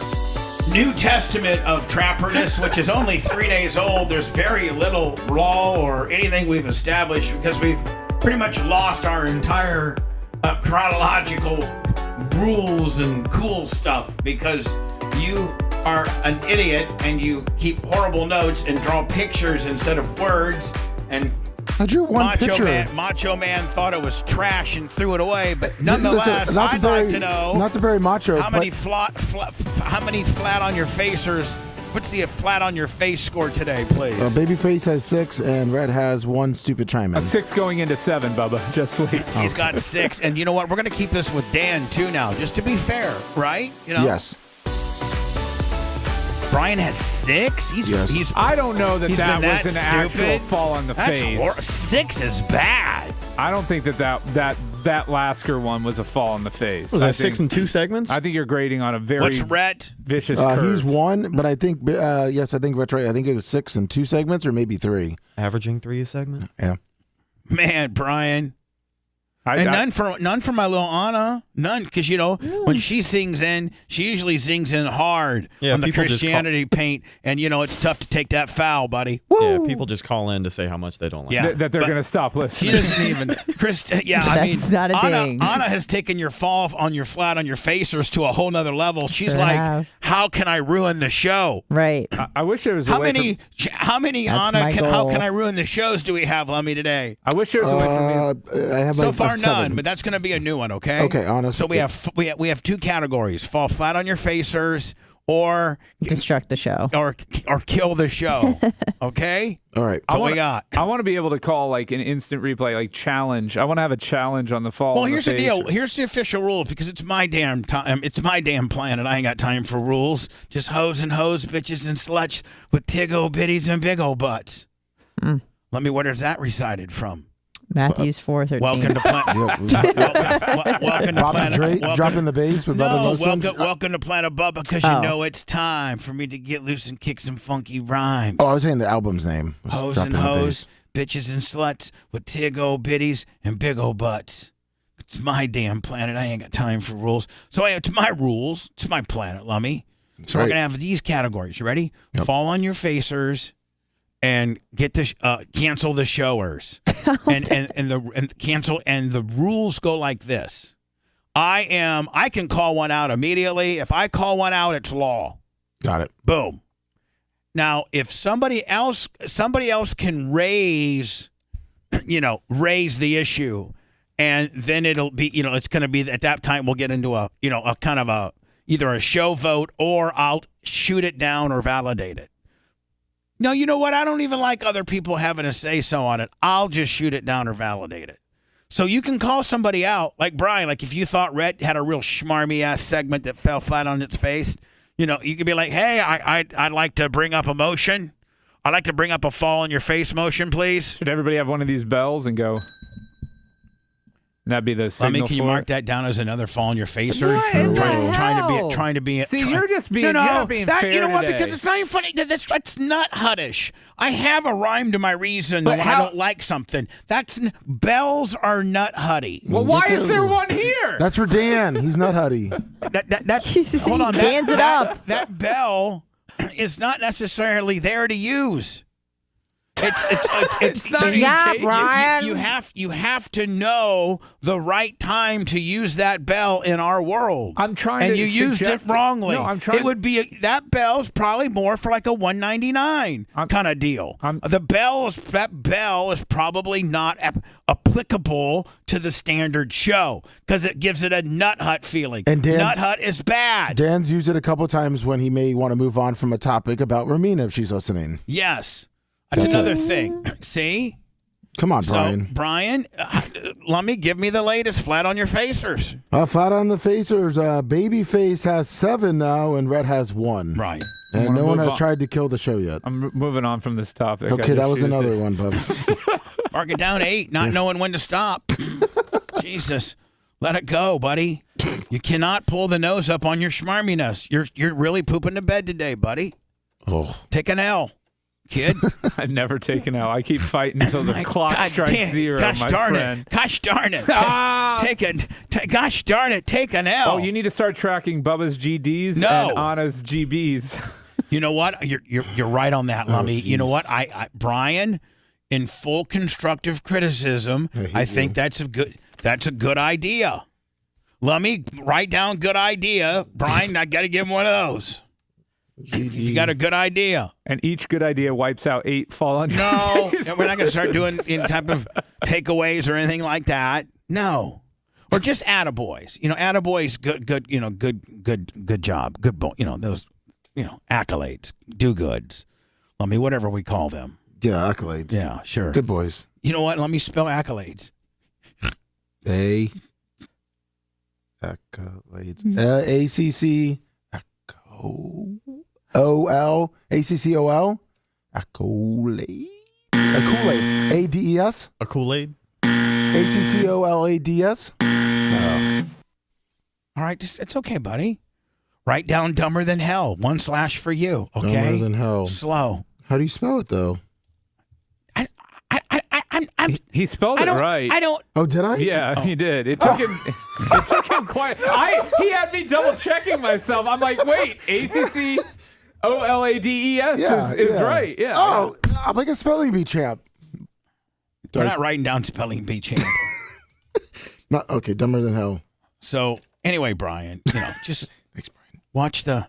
New Testament of Trapperness, which is only 3 days old. There's very little law or anything we've established because we've pretty much lost our entire chronological rules and cool stuff because you are an idiot and you keep horrible notes and draw pictures instead of words. And I drew one picture. Macho Man thought it was trash and threw it away, but nonetheless, I'd like to know not to bury Macho. How many flat on your facers? What's the flat on your face score today, please? Babyface has 6 and Red has 1 stupid chime in. A 6 going into 7, Bubba. Just wait. He's got 6, and you know what? We're going to keep this with Dan too now, just to be fair, right? You know. Yes. Brian has 6. Yes. I don't know that was an stupid. actual fall on the face. 6 is bad. I don't think that Lasker one was a fall in the face. Was that 6 and 2 segments? I think you're grading on a very What's Rhett? Vicious curve. He's 1, but I think yes, I think Rhett's right. I think it was 6 and 2 segments, or maybe 3. Averaging 3 a segment. Yeah. Man, Brian. None for my little Anna. None, because, when she sings in, she usually sings in hard on the Christianity paint, and, it's tough to take that foul, buddy. Yeah, people just call in to say how much they don't like it. That they're going to stop listening. She doesn't even. That's not a ding. Anna has taken your fall on your flat on your facers to a whole nother level. She's like, how can I ruin the show? Right. I wish there was a how way many how can I ruin the shows do we have, Lummy, today? I wish there was a way for me. I have so like far 7. none, but that's going to be a new one, okay? Okay, honestly. So we have 2 categories: fall flat on your facers, or destruct the show, or kill the show. Okay. All right. I we got. I want to be able to call like an instant replay, like challenge. I want to have a challenge on the fall. Well, here's the deal. Here's the official rules because it's my damn time. It's my damn planet. I ain't got time for rules. Just hoes and hoes, bitches and sluts with tig-o bitties and big-o butts. Let me. Where is that recited from? Matthew's 4:13. Welcome to Planet. Welcome to Bobby Drake dropping the bass with Bubba the Love Sponge. Welcome to Planet Bubba, because you know it's time for me to get loose and kick some funky rhymes. Oh, I was saying the album's name. Hoes and hoes, bitches and sluts with tig-o bitties and big-o butts. It's my damn planet. I ain't got time for rules. So it's my rules. It's my planet, Lummy. So we're gonna have these categories. You ready? Yep. Fall on your facers. And get the cancel the showers, and cancel. And the rules go like this: I can call one out immediately. If I call one out, it's law. Got it. Boom. Now, if somebody else can raise the issue, and then it'll be it's going to be at that time we'll get into a kind of a either a show vote, or I'll shoot it down or validate it. No, you know what? I don't even like other people having a say-so on it. I'll just shoot it down or validate it. So you can call somebody out, like Brian, like if you thought Rhett had a real schmarmy-ass segment that fell flat on its face, you could be like, hey, I'd like to bring up a motion. I'd like to bring up a fall on your face motion, please. Should everybody have one of these bells and go? That'd be the signal. Can you mark that down as another fall on your face, or trying to be? See, you're just being. You're not being fair You know what? today. Because it's not even funny. That's nut huttish. I have a rhyme to my reason when I don't like something. Bells are nut hutty. Well, why is there one here? That's for Dan. He's nut hutty. Hold on. Dan's it up. That bell is not necessarily there to use. It's not Brian. You have to know the right time to use that bell in our world. I'm trying and to you used it wrongly. No, I'm trying. It would be that bell's probably more for like a $1.99 kind of deal. That bell is probably not applicable to the standard show because it gives it a nut hut feeling. And Dan, nut hut is bad. Dan's used it a couple times when he may want to move on from a topic about Romina if she's listening. Yes. That's another thing. See? Come on, Brian. So, Brian, let me give me the latest flat on your facers. Flat on the facers. Babyface has 7 now, and Red has 1. Right. And no one has tried to kill the show yet. I'm moving on from this topic. Okay, that was another one, Bub. Mark it down to 8, not knowing when to stop. Jesus. Let it go, buddy. You cannot pull the nose up on your schmarminess. You're really pooping the bed today, buddy. Oh. Take an L. Kid, I've never taken out. I keep fighting until the clock strikes 0. Gosh my darn friend. it! Gosh darn it! Gosh darn it! Take an L. Oh, you need to start tracking Bubba's GDs and Anna's GBs. You know what? You're right on that, Lummy. You know what? I Brian, in full constructive criticism, I think that's a good. That's a good idea. Let me write down good idea. Brian, I got to give him one of those. You got a good idea. And each good idea wipes out 8 fall on your No, face. we're not going to start doing any type of takeaways or anything like that. No. Or just attaboys. Attaboys, good, good job. Good, those, accolades, do-goods. Let me, whatever we call them. Yeah, accolades. Yeah, sure. Good boys. You know what? Let me spell accolades. Accolades. ACC. O-L. A-C-C-O-L. Accolade. Accolade. A-D-E-S. A Kool-Aid. A-C-C-O-L-A-D-S. No. All right, it's okay, buddy. Write down dumber than hell. 1/ for you, okay? Dumber than hell. Slow. How do you spell it, though? He spelled it right. I don't. Oh, did I? Yeah, he did. It took him. It took him quite. He had me double checking myself. I'm like, wait, ACCOLADES is right. Yeah. Oh, I'm like a spelling bee champ. We're not writing down spelling bee champ. Not okay. Dumber than hell. So anyway, Brian, just Thanks, Brian. Watch the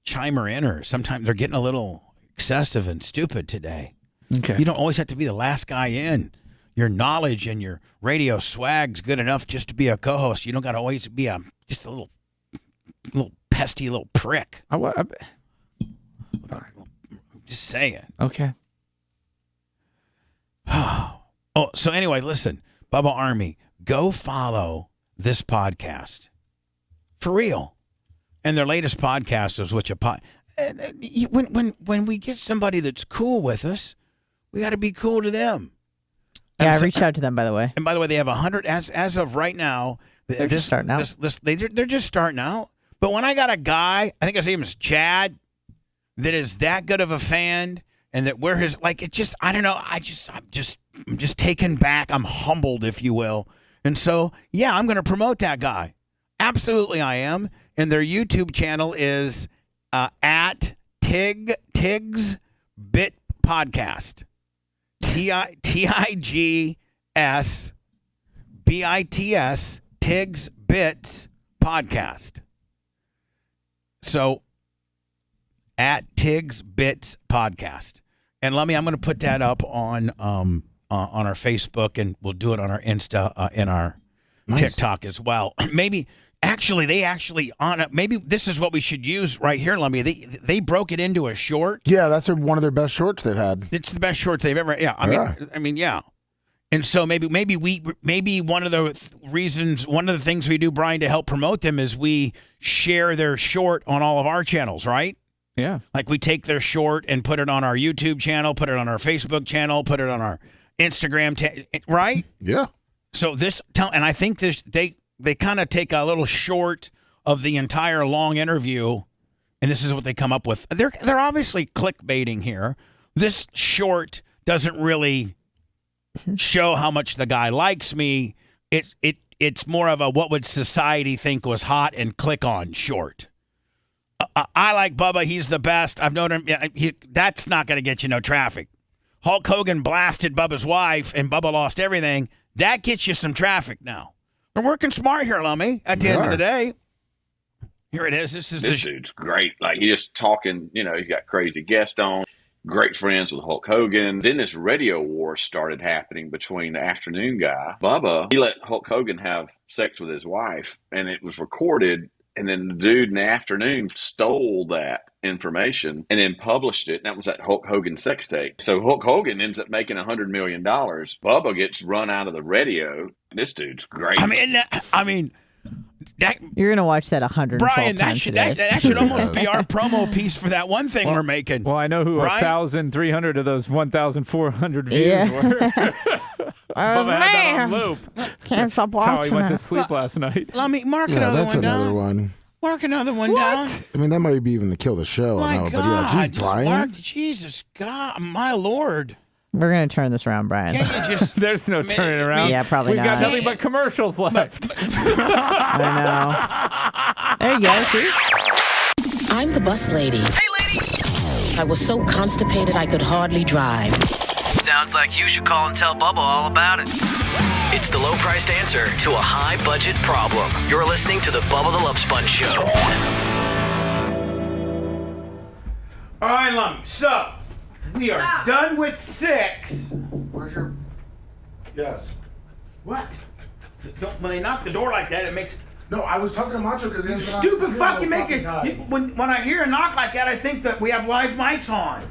chimer inner. Sometimes they're getting a little excessive and stupid today. Okay. You don't always have to be the last guy in. Your knowledge and your radio swag's good enough just to be a co-host. You don't got to always be just a little pesty little prick. Just saying. Okay. Oh, so anyway, listen, Bubba Army, go follow this podcast. For real. And their latest podcast is when we get somebody that's cool with us, we got to be cool to them. Yeah, I reached out to them, by the way. And by the way, they have 100 as of right now. They're just starting out. They're just starting out. But when I got a guy, I think his name is Chad, that is that good of a fan, and that we're his it just I don't know. I'm just taken back. I'm humbled, if you will. And so yeah, I'm going to promote that guy. Absolutely, I am. And their YouTube channel is at Tigs Bit Podcast. TIGS BITS Tigs Bits Podcast. So at Tigs Bits Podcast. And I'm going to put that up on our Facebook, and we'll do it on our Insta and our TikTok as well. Maybe maybe this is what we should use right here, Lummy. They broke it into a short. Yeah, that's one of their best shorts they've had. It's the best shorts they've ever. Yeah, I mean, yeah. And so maybe one of the things we do, Brian, to help promote them is we share their short on all of our channels, right? Yeah. Like we take their short and put it on our YouTube channel, put it on our Facebook channel, put it on our Instagram, right? Yeah. So and I think they kind of take a little short of the entire long interview, and this is what they come up with. They're obviously clickbaiting here. This short doesn't really show how much the guy likes me. It's more of a what would society think was hot and click on short. I like Bubba. He's the best. I've known him. That's not going to get you no traffic. Hulk Hogan blasted Bubba's wife, and Bubba lost everything. That gets you some traffic now. We're working smart here, Lummy, at the end of the day. Here it is. This dude's great. Like, he's just talking, he's got crazy guests on, great friends with Hulk Hogan. Then this radio war started happening between the afternoon guy, Bubba. He let Hulk Hogan have sex with his wife, and it was recorded. And then the dude in the afternoon stole that information and then published it. And that was that Hulk Hogan sex tape. So Hulk Hogan ends up making $100 million. Bubba gets run out of the radio. This dude's great. I mean, that, you're gonna watch that 112 Brian, times today. That should almost be our promo piece for that one thing we're making. Well, I know who 1,300 of those 1,400 views were. Bubba had that on loop. Can't stop watching. That's how he went to sleep last night. Let me mark another one down. Another one. Mark another one down. I mean, that might be even to kill the show. My I know, God, but yeah, geez, Brian. Jesus God, my Lord. We're going to turn this around, Brian. Can't you just... There's no turning around. Yeah, probably We've not. got nothing but commercials left. I know. There you go, see? I'm the bus lady. Hey, lady! I was so constipated I could hardly drive. Sounds like you should call and tell Bubba all about it. It's It's the low-priced answer to a high-budget problem. You're listening to the Bubba the Love Sponge Show. All right, Lummy. So, we are done with 6. Where's your... Yes. What? When they knock the door like that, it makes... No, I was talking to Macho because You stupid fuck, you make it... When I hear a knock like that, I think that we have live mics on.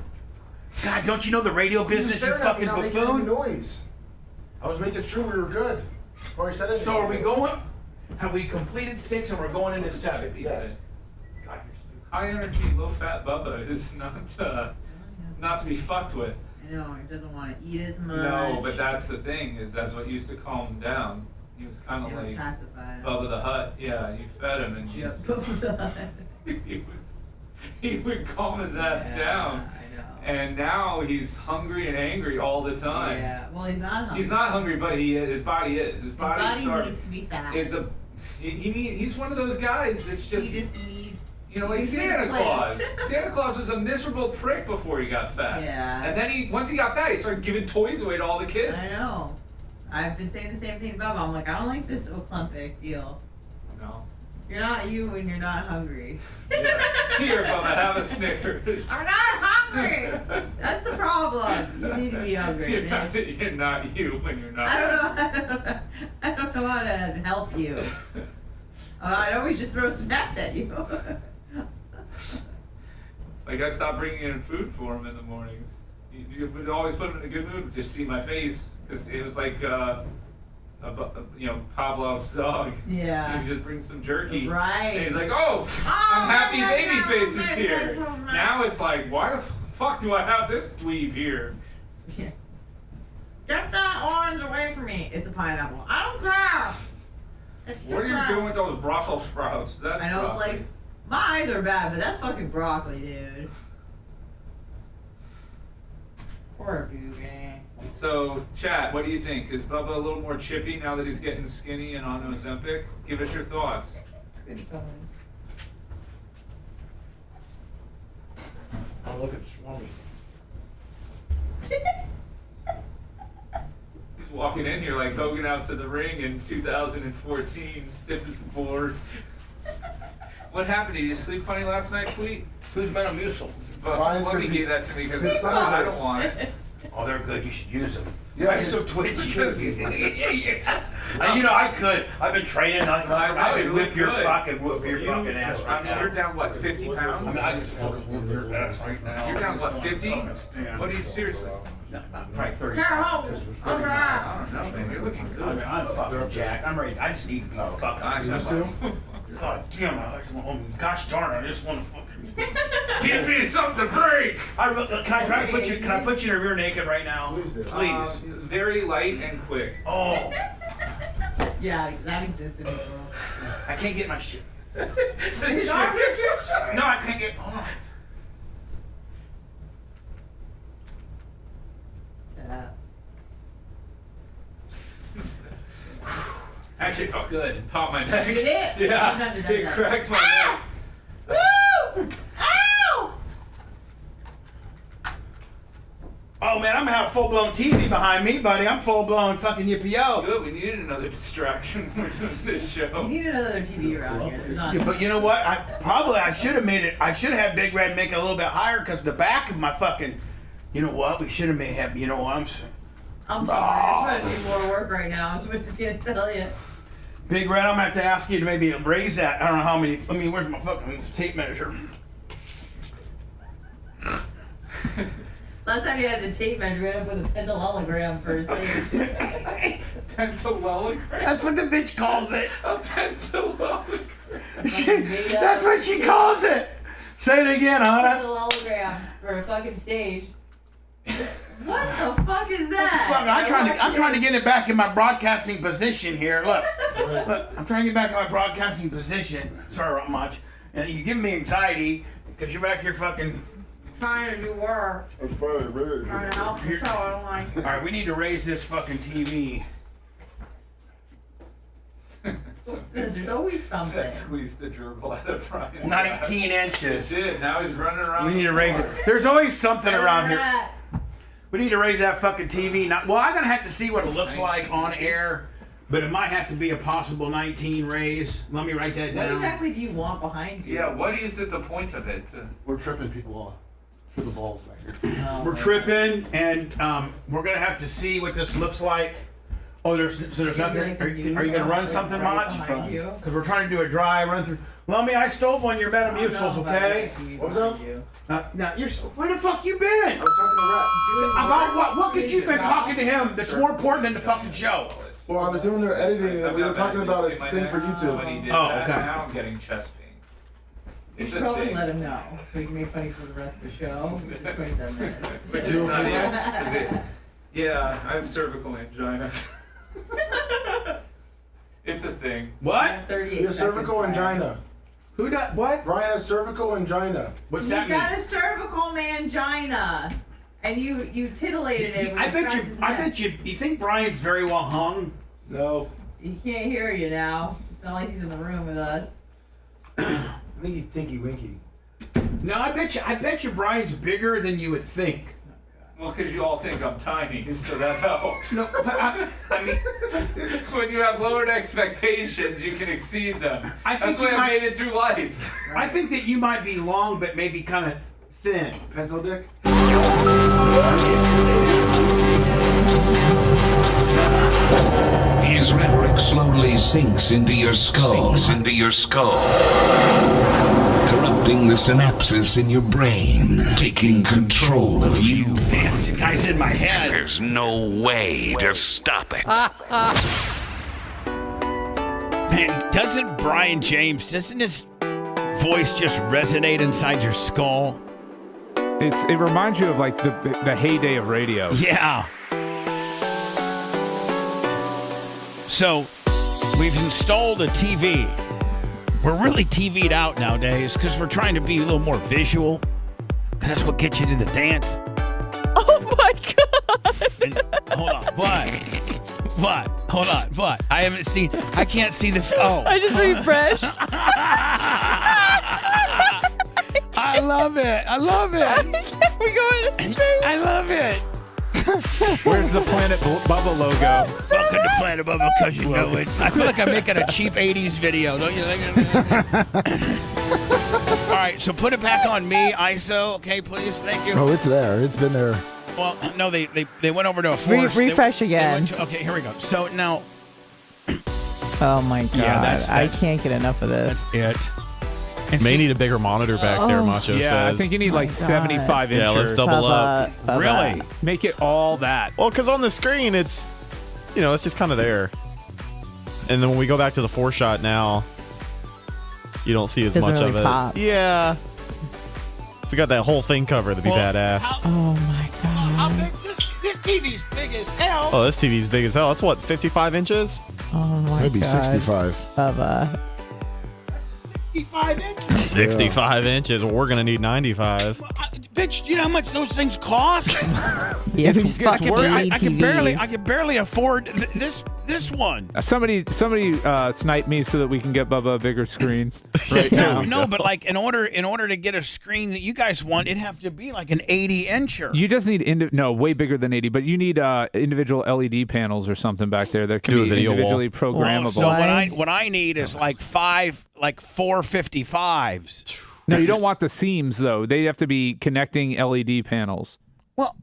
God, don't you know the radio business, you fucking buffoon? Noise. I was making sure we were good before I said it. So are we going? Have we completed 6 and we're going into 7? Yes. High energy, low fat Bubba is not to be fucked with. I know, he doesn't want to eat as much. No, but that's the thing, is that's what used to calm him down. He was kind of like pacified. Bubba the Hutt. Yeah, you fed him and Bubba the Hutt. he would calm his ass down. I know. And now he's hungry and angry all the time. Yeah, well, he's not hungry. He's not hungry, but his body is. His body needs to be fat. He's one of those guys that's just... He just needs... like Santa Claus. Santa Claus was a miserable prick before he got fat. Yeah. And then once he got fat, he started giving toys away to all the kids. I know. I've been saying the same thing about Bubba. I'm like, I don't like this Olympic deal. No. You're not you when you're not hungry. Yeah. Here, Bubba, have a Snickers. I'm not hungry. That's the problem. You need to be hungry. You're not you when you're not. I don't know how to help you. I'd always just throw snacks at you. Like, I stopped bringing in food for him in the mornings. You would always put him in a good mood to see my face, because it was like, Pavlov's dog. Yeah. You just bring some jerky. Right. And he's like, I'm happy baby face is here. Now it's like, why the fuck do I have this dweeb here? Yeah. Get that orange away from me. It's a pineapple. I don't care. It's What are you doing with those Brussels sprouts? That's I know, broccoli. it's like, my eyes are bad, but that's fucking broccoli, dude. Poor booby. So, chat, what do you think? Is Bubba a little more chippy now that he's getting skinny and on Ozempic? Give us your thoughts. Good going. Oh, look at Swami. He's walking in here like Hogan out to the ring in 2014, stiff as a board. What happened? Did you sleep funny last night, Fleet? Who's Metamucil? Let me give that to me because I don't want it. Oh, they're good. You should use them. Yeah, you're so twitchy. Yeah. I could. I've been training. I could whip your fucking ass right now. You're down what, 50 pounds? I could whoop your ass right now. You're down what, 50? What are you seriously? No, probably 30. I don't know, man. You're looking good. I'm fucking jacked. I'm ready. I just need to be fucking. God damn it! Gosh darn it! I just want to fucking give me something to break. Can I try to put you? Can I put you in a rear naked right now? Please. Very light and quick. Oh. Yeah, that exists in this world. I can't get my shit. No, I can't get. Hold on. Actually, it felt good. It popped my neck. You did? Yeah. It cracked my neck. Woo! Ow! Oh man, I'm gonna have full blown TV behind me, buddy. I'm full blown fucking yippee-yo. Good. We needed another distraction when we're doing this show. You need another TV around here. Yeah, but you know what? I should have made it. I should have had Big Red make it a little bit higher because the back of my fucking. You know what? We should have made have. You know what I'm saying? I'm sorry. I'm trying to do more work right now. I was just gonna tell you. Big Red, I'm gonna have to ask you to maybe raise that. I don't know how many. I mean, where's my fucking tape measure? Last time you had the tape measure, we had to put a parallelogram first. Parallelogram? That's what the bitch calls it. A parallelogram. That's what she calls it. Say it again, Anna. Parallelogram for a fucking stage. What the fuck is that? I'm trying to get it back in my broadcasting position here. Look, I'm trying to get back in my broadcasting position. Sorry, not much. And you're giving me anxiety because you're back here fucking. Trying to do work. It's probably rude. Trying to help the show. I don't like it. All right, we need to raise this fucking TV. There's always something. That squeezed the gerbil out of Brian's 19 inches. It did. Now he's running around. We need to raise it. There's always something around here. We need to raise that fucking TV. Well, I'm gonna have to see what it looks like on air. but it might have to be a possible 19 raise. Let me write that What down. exactly do you want behind you? Yeah, what is it the point of it? We're tripping people off. Trip the balls back here. We're tripping, and we're gonna have to see what this looks like. Oh, there's nothing. Are you gonna run something, Mach? Because we're trying to do a dry run through. Lummy, I stole one of your Metamucils, okay? What was that? Now where the fuck you been? I was talking to Rat. About what? What could you been talking to him that's more important than the fucking show? Well, I was doing their editing, and we were talking about a thing for YouTube. Oh, okay. Now I'm getting chest pain. You It's should a probably thing. let him know so we can make funny for the rest of the show. Just 27 minutes. Which is not it. Yeah, I have cervical angina. It's a thing. What? 38 He has cervical seconds left. angina. Who does what? Brian has cervical angina. What's He's that mean? got a cervical mangina, and you titillated it. I bet you. You think Brian's very well hung? No. He can't hear you now. It's not like he's in the room with us. I think he's Tinky Winky. No, I bet you Brian's bigger than you would think. Well, because you all think I'm tiny, so that helps. No, but I mean, when you have lowered expectations, you can exceed them. I think That's why you I might- made it through life. I think that you might be long, but maybe kind of thin. Pencil dick? His rhetoric slowly sinks into your skull. Corrupting the synapses in your brain. Taking control of you. Man, this guy's in my head. There's no way to stop it. Man, doesn't doesn't his voice just resonate inside your skull? It reminds you of like the heyday of radio. Yeah. So, we've installed a TV. We're really TV'd out nowadays because we're trying to be a little more visual. Because that's what gets you to the dance. Oh my God. And, hold on. What? Hold on. What? I can't see the. Oh. I just refreshed. I love it. We're going to space. I love it. Where's the Planet Bubba logo? Welcome to Planet Bubba, because you know it. I feel like I'm making a cheap 80s video, don't you think? All right, so put it back on me, ISO, okay, please? Thank you. Oh, it's there. It's been there. Well, no, they went over to a force. Refresh again. Okay, here we go. So now. Oh my God. Yeah, that's I can't get enough of this. That's it. May need a bigger monitor back there, Macho says. Yeah, I think you need like 75 inch. Yeah, let's double up. Really? Make it all that. Well, because on the screen, it's just kind of there. And then when we go back to the 4-shot now, you don't see as Doesn't much really of it. pop. Yeah. If we got that whole thing covered, that'd be badass. Oh my God. How big? This TV's big as hell. Oh, this TV's big as hell. That's what, 55 inches? Oh my Maybe God. 65. Bubba. 65 inches. 65 inches. Well, we're going to need 95. Bitch, do you know how much those things cost? Yeah, we just fucking I need can TVs. barely afford this one. Somebody snipe me so that we can get Bubba a bigger screen right now. No, but like in order to get a screen that you guys want, it'd have to be like an 80-incher. You just need way bigger than 80, but you need individual LED panels or something back there that can Do a be video individually programmable. So what I need is like 4 55s. No, you don't want the seams though. They have to be connecting LED panels. Well,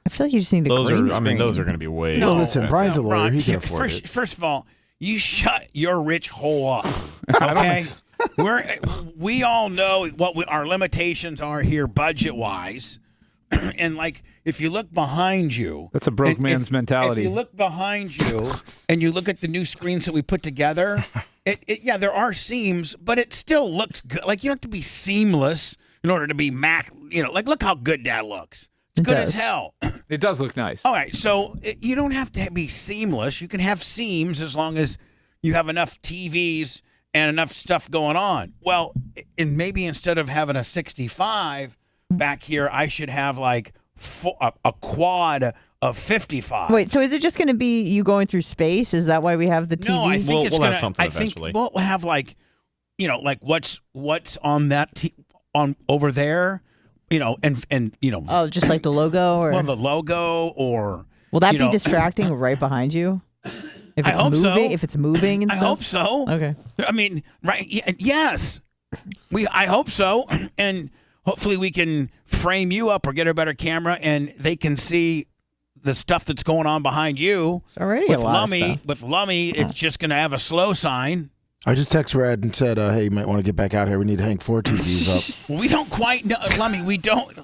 I feel like you just need a green screen. Those are going to be way. No, listen, Brian's a lawyer. He can Ron, afford it. First of all, you shut your rich hole up, okay? We all know what our limitations are here budget-wise. And like, if you look behind you, That's a broke man's mentality. If you look behind you and you look at the new screens that we put together, yeah, there are seams, but it still looks good. Like, you don't have to be seamless in order to be Mac. Like, look how good that looks. It's good as hell. It does look nice. All right, so you don't have to be seamless. You can have seams as long as you have enough TVs and enough stuff going on. Well, and maybe instead of having a 65 back here, I should have like a quad of 55. Wait, so is it just going to be you going through space? Is that why we have the TV? No, I think we'll have something eventually. We'll have like, like what's on that on over there, and Oh, just like the logo, or the logo, or will that be distracting right behind you? If I it's hope moving, so. if it's moving and I stuff. hope so. Okay. I mean, right? Yes. I hope so, and hopefully we can frame you up or get a better camera, and they can see the stuff that's going on behind you. It's already with a lot of Lummy, stuff. With Lummy, it's just going to have a slow sign. I just text Red and said, hey, you might want to get back out here. We need to hang 4 TVs up. Well, we don't quite know, Lummy. We don't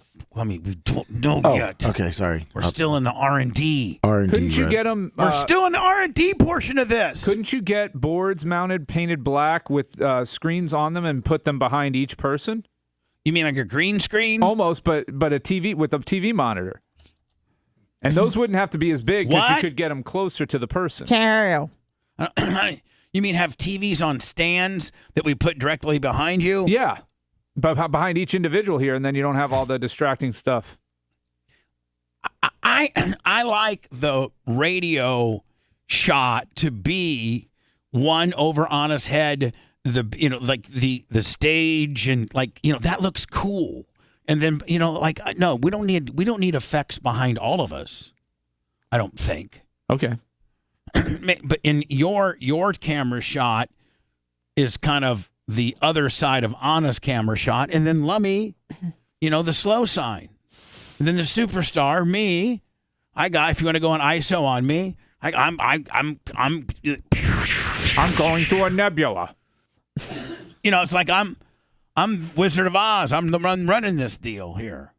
know yet. Okay, sorry. We're still in the R&D. R&D. Couldn't you get them? We're still in the R&D portion of this. Couldn't you get boards mounted, painted black with screens on them, and put them behind each person? You mean like a green screen? Almost, but a TV with a TV monitor. And those wouldn't have to be as big because you What? could get them closer to the person. You mean have TVs on stands that we put directly behind you? Yeah, but behind each individual here, and then you don't have all the distracting stuff. I like the radio shot to be one over Anna's head, like the stage, and like that looks cool. And then no, we don't need effects behind all of us. I don't think. Okay. But in your camera shot is kind of the other side of Anna's camera shot, and then Lummy, the slow sign, and then the superstar, me. If you want to go on ISO on me, I'm going to a nebula. It's like I'm Wizard of Oz. I'm the one running this deal here.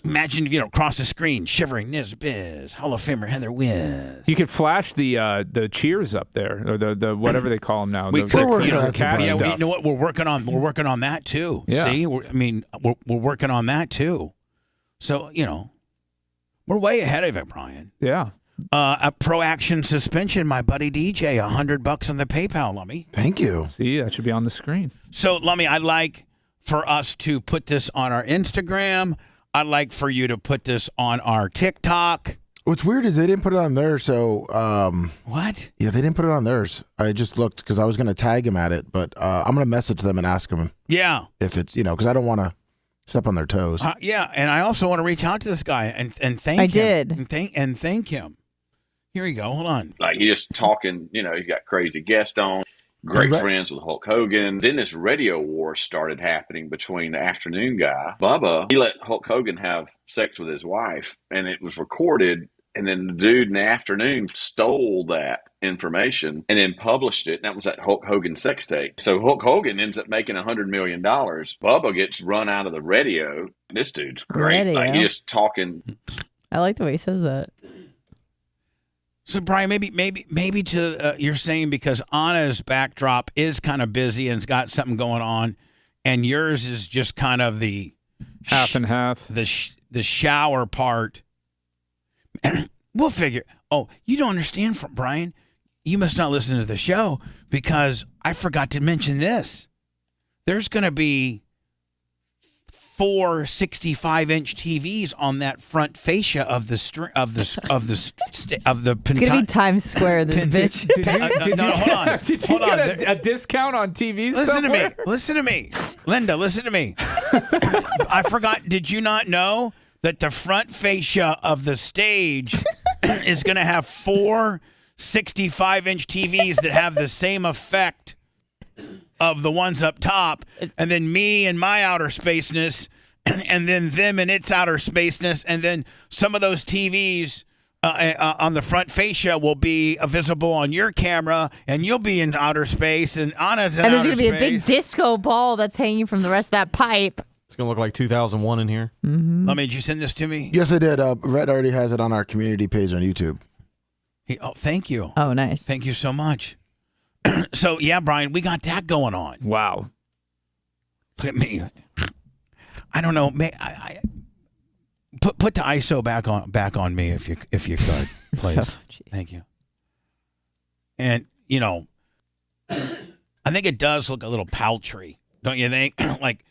Imagine, across the screen, shivering Niz Biz, Hall of Famer Heather Wiz. You could flash the cheers up there, or the whatever they call them now. We the could, cat you stuff. know what? We're working on that too. Yeah. See, we're working on that too. So we're way ahead of it, Brian. Yeah. A Pro Action suspension, my buddy DJ, $100 on the PayPal, Lummy. Thank you. See, that should be on the screen. So, Lummy, I'd like for us to put this on our Instagram. I'd like for you to put this on our TikTok. What's weird is they didn't put it on theirs, so... What? Yeah, they didn't put it on theirs. I just looked because I was going to tag him at it, but I'm going to message them and ask them Yeah. if it's, because I don't want to step on their toes. Yeah, and I also want to reach out to this guy and thank him. I did. And thank him. Here you go. Hold on. Like he's just talking, he's got crazy guests on, great friends with Hulk Hogan. Then this radio war started happening between the afternoon guy, Bubba. He let Hulk Hogan have sex with his wife, and it was recorded. And then the dude in the afternoon stole that information and then published it. And that was that Hulk Hogan sex tape. So Hulk Hogan ends up making $100 million. Bubba gets run out of the radio. This dude's great. Radio. Like he's just talking. I like the way he says that. So, Brian, maybe to you're saying because Anna's backdrop is kind of busy and it's got something going on, and yours is just kind of the half and half. The shower part. We'll figure. Oh, you don't understand, Brian. You must not listen to the show because I forgot to mention this. There's going to be 4 65-inch TVs on that front fascia of the It's gonna be Times Square. This bitch. Hold on. Did you get a discount on TVs? Listen to me, Linda. Listen to me. I forgot. Did you not know that the front fascia of the stage is going to have 4 65-inch TVs that have the same effect of the ones up top, and then me and my outer spaceness, and then them and its outer spaceness, and then some of those TVs on the front fascia will be visible on your camera, and you'll be in outer space, and Anna's in outer space. And there's going to be a big disco ball that's hanging from the rest of that pipe. It's going to look like 2001 in here. Mm-hmm. Did you send this to me? Yes, I did. Red already has it on our community page on YouTube. Thank you. Oh, nice. Thank you so much. So, yeah, Brian, we got that going on. Wow. Look at me. I don't know. I put the ISO back on me if you could, please. Oh, thank you. And I think it does look a little paltry, don't you think? Like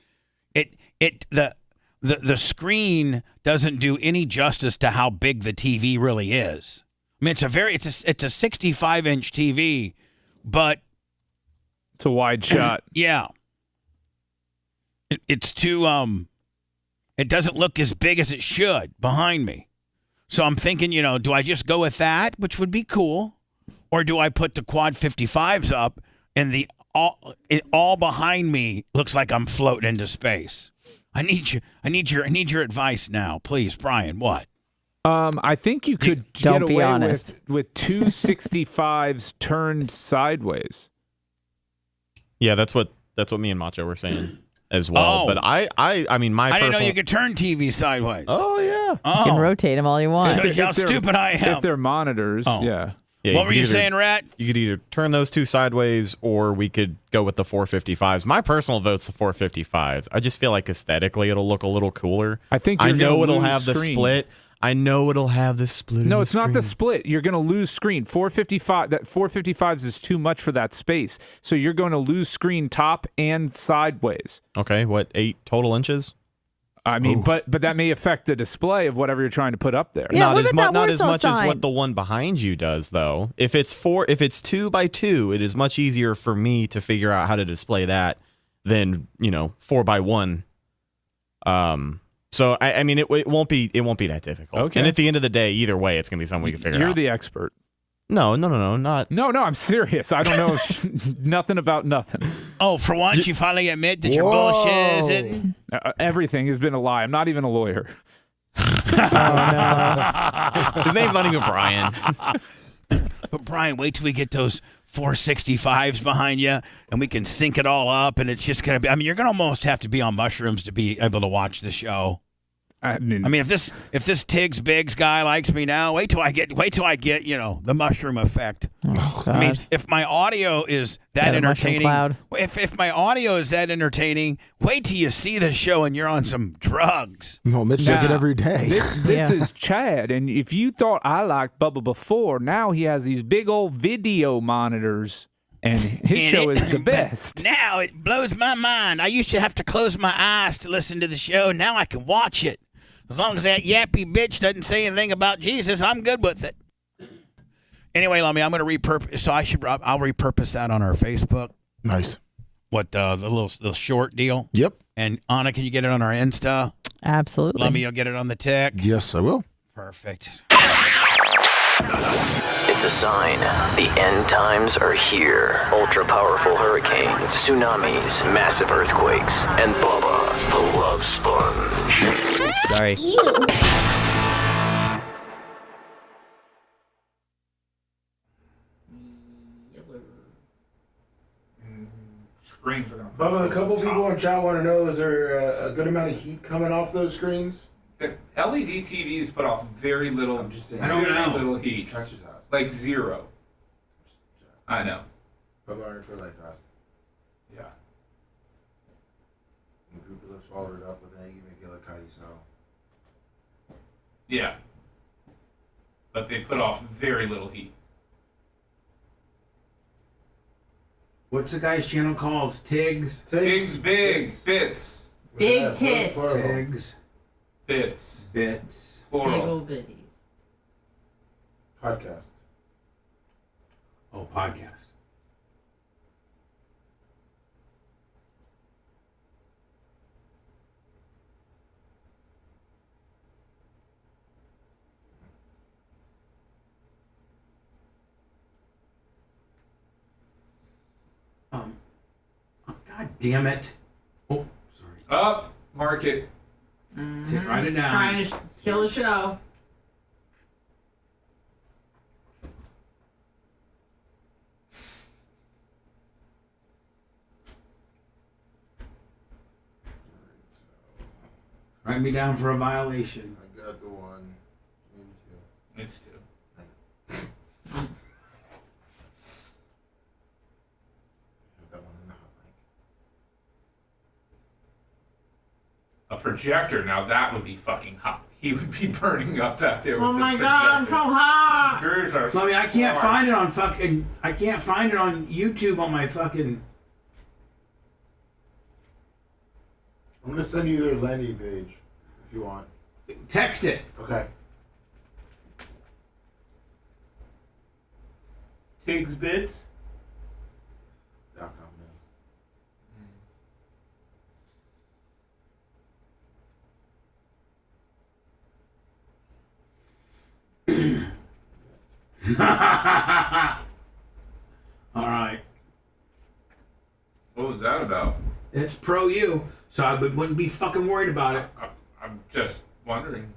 the screen doesn't do any justice to how big the TV really is. I mean, it's a 65-inch TV, but it's a wide shot. Yeah. It's too it doesn't look as big as it should behind me. So I'm thinking, do I just go with that, which would be cool, or do I put the quad 55s up and all behind me looks like I'm floating into space? I need your advice now, please, Brian. What? I think you could Don't get be away honest. with two 65s turned sideways. Yeah, that's what me and Macho were saying as well. Oh. But I mean, my I didn't know personal. you could turn TV sideways. Oh yeah. Oh. You can rotate them all you want. Shows you how stupid I am. If they're monitors, Oh. yeah. Yeah, What were could you either- saying, Rat? You could either turn those two sideways, or we could go with the 455s. My personal vote's the 455s. I just feel like aesthetically it'll look a little cooler. I think I you're know gonna it'll lose have the screen. split. I know it'll have the split. No, in it's not the screen. split. You're going to lose screen. 455. That 455s is too much for that space. So you're going to lose screen top and sideways. Okay, what 8 total inches? I mean, but that may affect the display of whatever you're trying to put up there. Yeah, not what as about that not as Warsaw much as sign? what the one behind you does, though. If it's 2 by 2, it is much easier for me to figure out how to display that than 4 by 1. So I mean, it won't be that difficult. Okay. And at the end of the day, either way, it's gonna be something we can figure You're out. the expert. No, not. No, I'm serious. I don't know nothing about nothing. Oh, for once, you finally admit that you're bullshitting. Everything has been a lie. I'm not even a lawyer. His name's not even Brian. But Brian, wait till we get those 465s behind you, and we can sync it all up, and it's just gonna be. I mean, you're gonna almost have to be on mushrooms to be able to watch the show. I mean, if this Tiggs Biggs guy likes me now, wait till I get the mushroom effect. Oh, I mean, God. if my audio is that Yeah, the mushroom entertaining, cloud. if my audio is that entertaining, wait till you see the show and you're on some drugs. No, Mitch does it Nah. every day. This is Chad, and if you thought I liked Bubba before, now he has these big old video monitors, and his show is the best. Now it blows my mind. I used to have to close my eyes to listen to the show. Now I can watch it. As long as that yappy bitch doesn't say anything about Jesus, I'm good with it. Anyway, Lummy, I'm going to repurpose. So I'll repurpose that on our Facebook. Nice. What the little short deal? Yep. And Anna, can you get it on our Insta? Absolutely. Lummy, you'll get it on the tech. Yes, I will. Perfect. It's a sign. The end times are here. Ultra-powerful hurricanes, tsunamis, massive earthquakes, and Bubba the Love Sponge. Sorry. Screens are Bubba, a couple people in chat want to know, is there a good amount of heat coming off those screens? The LED TVs put off very little. I don't know. Little heat. Like zero. I know. Bubba, iron for life fast. Yeah. And Goopy Lips followed it up with an Aggie McGillicuddy, so. Yeah. But they put off very little heat. What's the guy's channel called? Tiggs? Tiggs Biggs. Bits. Big tits. Tiggs. Bits. Bits. Plural. Jiggle bitties. Podcast. Oh, podcast. God damn it. Oh, sorry. Up. Mark it. Write it down. Trying to kill the show. Write me down for a violation. I got the one. Maybe two. It's two. That one in the hot mic. A projector. Now that would be fucking hot. He would be burning up out there. Oh with my the god, I'm projector. so hot! Jesus. I mean, I can't Christ. find it on fucking. I can't find it on YouTube on my fucking. I'm going to send you their landing page if you want. Text it. Okay. Tiggs Bits. .com, It's pro you, so I wouldn't be fucking worried about it. I'm just wondering.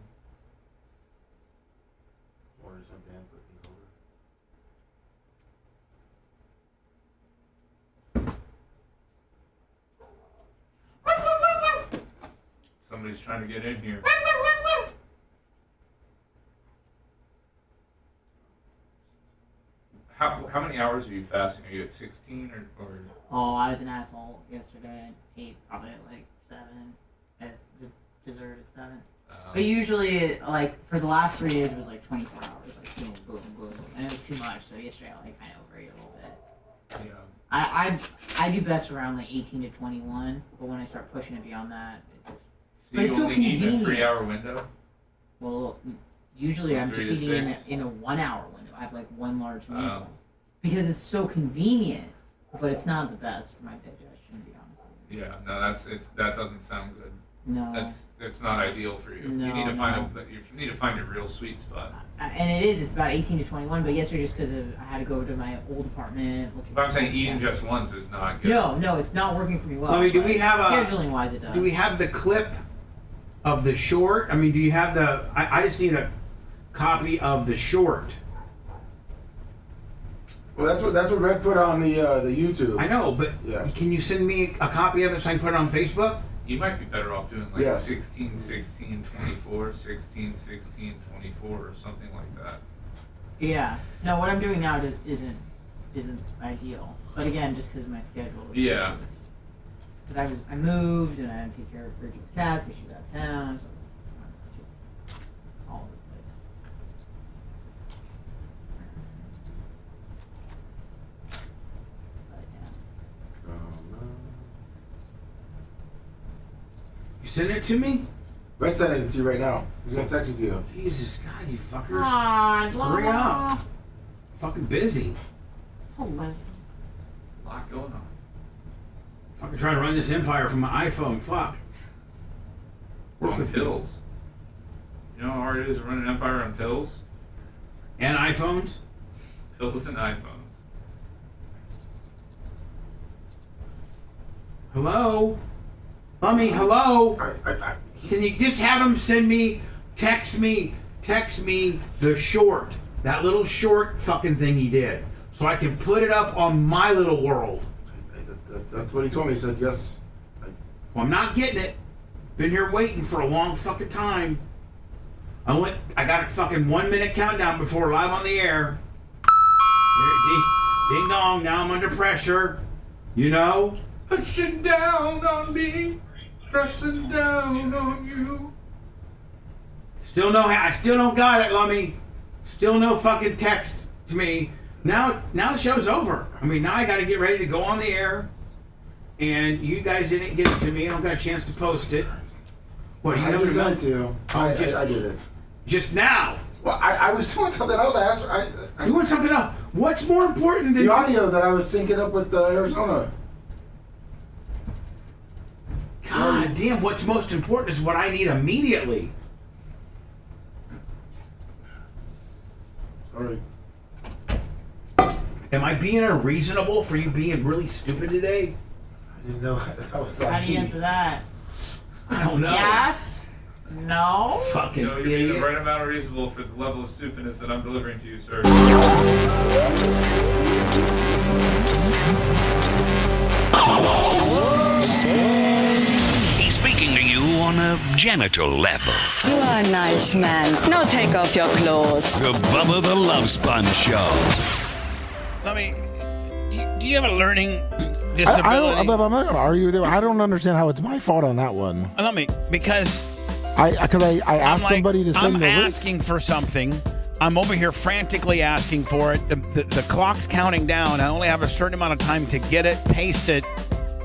Somebody's trying to get in here. How many hours are you fasting? Are you at 16 or? Oh, I was an asshole yesterday. I ate probably at like 7. At the dessert at 7. But usually, like, for the last 3 days, it was like 24 hours. Like, boom, boom, boom. And it was too much, so yesterday I like kind of overate a little bit. Yeah. I do best around like 18 to 21, but when I start pushing it beyond that, it just... So but you it's so only eat in a convenient. 3-hour window? Well, usually I'm 3 just to eating 6? in a 1 hour window. I have like one large meal. Oh. Because it's so convenient, but it's not the best for my digestion, to be honest with you. Yeah, no, that doesn't sound good. No. That's not ideal for you. No, you need to find no. you need to find a real sweet spot. And it's about 18 to 21, but yesterday just because I had to go to my old apartment. But I'm saying eating just once is not good. No, it's not working for me well. I mean, do but we have scheduling wise it does. Do we have the clip of the short? I mean, do you have the? I just need a copy of the short. Well, that's what Red put on the YouTube. I know, but can you send me a copy of it so I can put it on Facebook? You might be better off doing like Yeah. 16, 16, 24, 16, 16, 24, or something like that. Yeah. No, what I'm doing now isn't ideal. But again, just because of my schedule. Yeah. Because I moved and I had to take care of Bridget's cat because she was out of town. So all over the place. You send it to me? Red sending it to you right now. He's gonna text it to you. Jesus, God, you fuckers! Aw, Hurry up! Fucking busy. Oh, man. A lot going on. Fucking trying to run this empire from my iPhone. Fuck. Work On with pills. You know how hard it is to run an empire on pills? And iPhones? Pills and iPhones. Hello? Mummy, hello? Can you just have him text me the short. That little short fucking thing he did. So I can put it up on my little world. That's what he told me. He said yes. Well, I'm not getting it. Been here waiting for a long fucking time. I got a fucking 1 minute countdown before we're live on the air. Ding dong, now I'm under pressure. You know? Pushing down on me, pressing down on you. I still don't got it, Lummy. Still no fucking text to me. Now the show's over. I mean, now I got to get ready to go on the air. And you guys didn't get it to me. I don't got a chance to post it. What, you I have just sent it to you. I did it. Just now. Well, I was doing something else. You want something else? What's more important than the audio that I was syncing up with Arizona? God damn, what's most important is what I need immediately. Sorry. Am I being unreasonable for you being really stupid today? I didn't know that was How do you answer that? I don't know. Yes? No? Fucking You're being idiot. the right amount of reasonable for the level of stupidness that I'm delivering to you, sir. He's speaking to you on a genital level. You are a nice man. Now take off your clothes. The Bubba the Love Sponge Show. Let me. Do you have a learning disability? I'm not going to argue with you. I don't understand how it's my fault on that one. Let me, because I asked somebody to send I'm the link. asking for something. I'm over here frantically asking for it. The clock's counting down. I only have a certain amount of time to get it, paste it,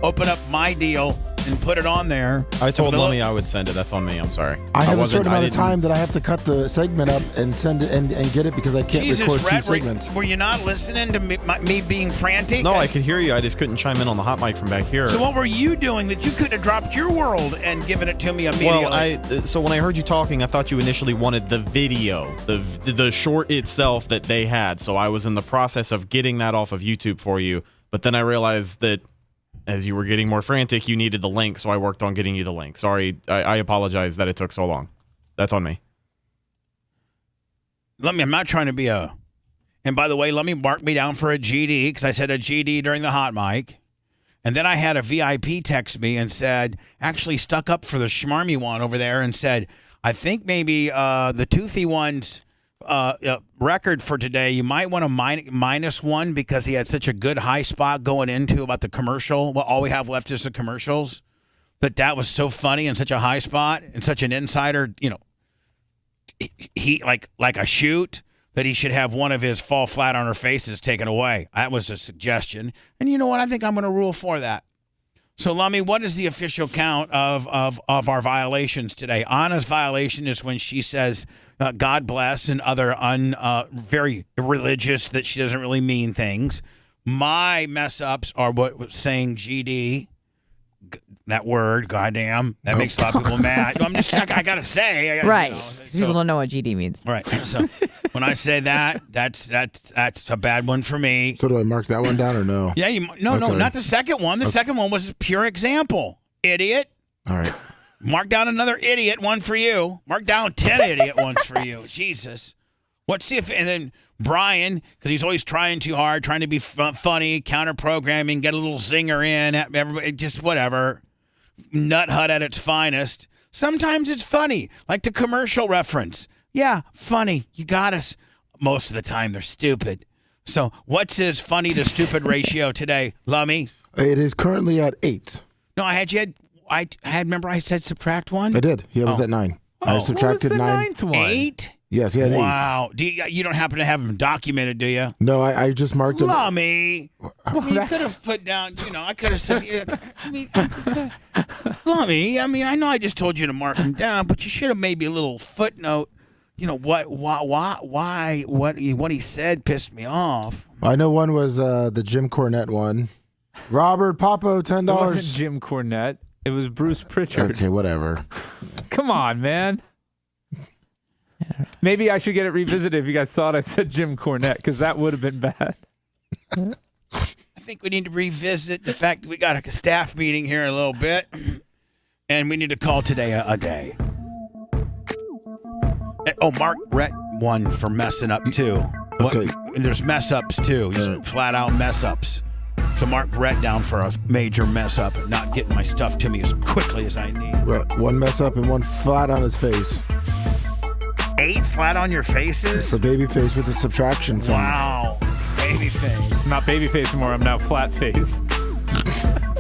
open up my deal, and put it on there. I told Lummy I would send it. That's on me. I'm sorry. I have a certain amount of time that I have to cut the segment up and send it and get it because I can't record two segments. Were you not listening to me being frantic? No, I could hear you. I just couldn't chime in on the hot mic from back here. So what were you doing that you could have dropped your world and given it to me immediately? Well, so when I heard you talking, I thought you initially wanted the video, the short itself that they had. So I was in the process of getting that off of YouTube for you. But then I realized that as you were getting more frantic, you needed the link, so I worked on getting you the link. Sorry, I apologize that it took so long. That's on me. I'm not trying to be a... And by the way, let me mark me down for a GD, because I said a GD during the hot mic. And then I had a VIP text me and said, actually stuck up for the schmarmy one over there and said, I think maybe the toothy one's record for today, you might want to minus one because he had such a good high spot going into about the commercial. Well, all we have left is the commercials. But that was so funny and such a high spot and such an insider, he like a shoot that he should have one of his fall flat on her faces taken away. That was a suggestion. And you know what? I think I'm going to rule for that. So, Lummy, what is the official count of our violations today? Anna's violation is when she says, God bless, and other very religious that she doesn't really mean things. My mess-ups are what was saying GD, that word, goddamn, that makes a lot of people mad. I'm just, I got to say. Right. People don't know what GD means. Right. So when I say that's a bad one for me. So do I mark that one down or no? Yeah. No, not the second one. The second one was a pure example. Idiot. All right. Mark down another idiot one for you. Mark down 10 idiot ones for you. Jesus. Let's see if, and then Brian, because he's always trying too hard, trying to be funny, counter-programming, get a little zinger in, everybody, just whatever. Nut Hut at its finest. Sometimes it's funny, like the commercial reference. Yeah, funny. You got us. Most of the time, they're stupid. So what's his funny to stupid ratio today, Lummy? It is currently at 8. No, I had, remember I said subtract 1? I did. He was at 9. I subtracted what was the 9. Ninth one? 8? Yes, he had 8. Wow. You don't happen to have them documented, do you? No, I just marked them. Lummy. You could have put down, I could have said, Lummy, I know I just told you to mark them down, but you should have maybe a little footnote. Why, what he said pissed me off. I know one was the Jim Cornette one. Robert Papo, $10. It wasn't Jim Cornette. It was Bruce Pritchard. Okay, whatever. Come on, man. Maybe I should get it revisited if you guys thought I said Jim Cornette, because that would have been bad. I think we need to revisit the fact that we got a staff meeting here in a little bit, and we need to call today a day. Mark Rhett won for messing up, too. Okay. There's mess-ups, too. Just flat-out mess-ups. So mark Rhett down for a major mess-up and not getting my stuff to me as quickly as I need. Right. One mess-up and one flat on his face. 8 flat on your faces? It's a baby face with a subtraction from. Wow. Baby face. I'm not baby face anymore. I'm now flat face.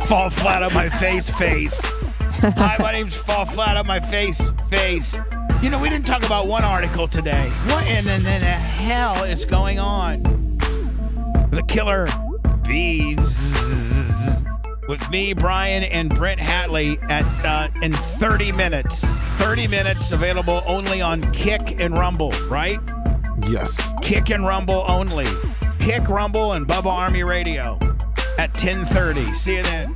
Fall flat on my face. Hi, my name's Fall Flat on my face. We didn't talk about one article today. What in the hell is going on? The Killer Bees. With me, Brian, and Brent Hatley in 30 minutes. 30 minutes available only on Kick and Rumble, right? Yes. Kick and Rumble only. Kick, Rumble, and Bubba Army Radio at 10:30. See you then.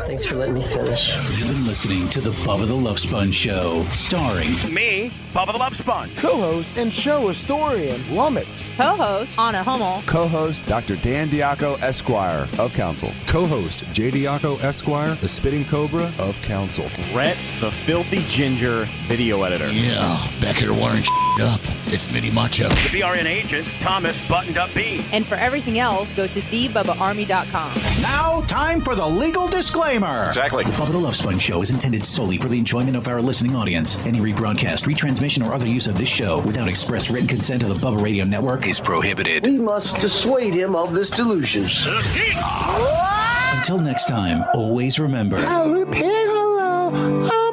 Thanks for letting me finish. You've been listening to the Bubba the Love Sponge Show, starring me, Bubba the Love Sponge, co-host and show historian Lummox, co-host Anna Hummel, co-host Dr. Dan Diaco Esquire of Council, co-host J. Diaco Esquire, the Spitting Cobra of Council, Rhett, the Filthy Ginger video editor. Yeah, back here wiring up. It's Mini Macho. The BRN agent, Thomas Buttoned Up B. And for everything else, go to thebubbaarmy.com. Now, time for the legal disclaimer. Exactly. The Bubba the Love Sponge Show is intended solely for the enjoyment of our listening audience. Any rebroadcast, retransmission, or other use of this show without express written consent of the Bubba Radio Network is prohibited. We must dissuade him of this delusion. Until next time, always remember. I'll repair hello.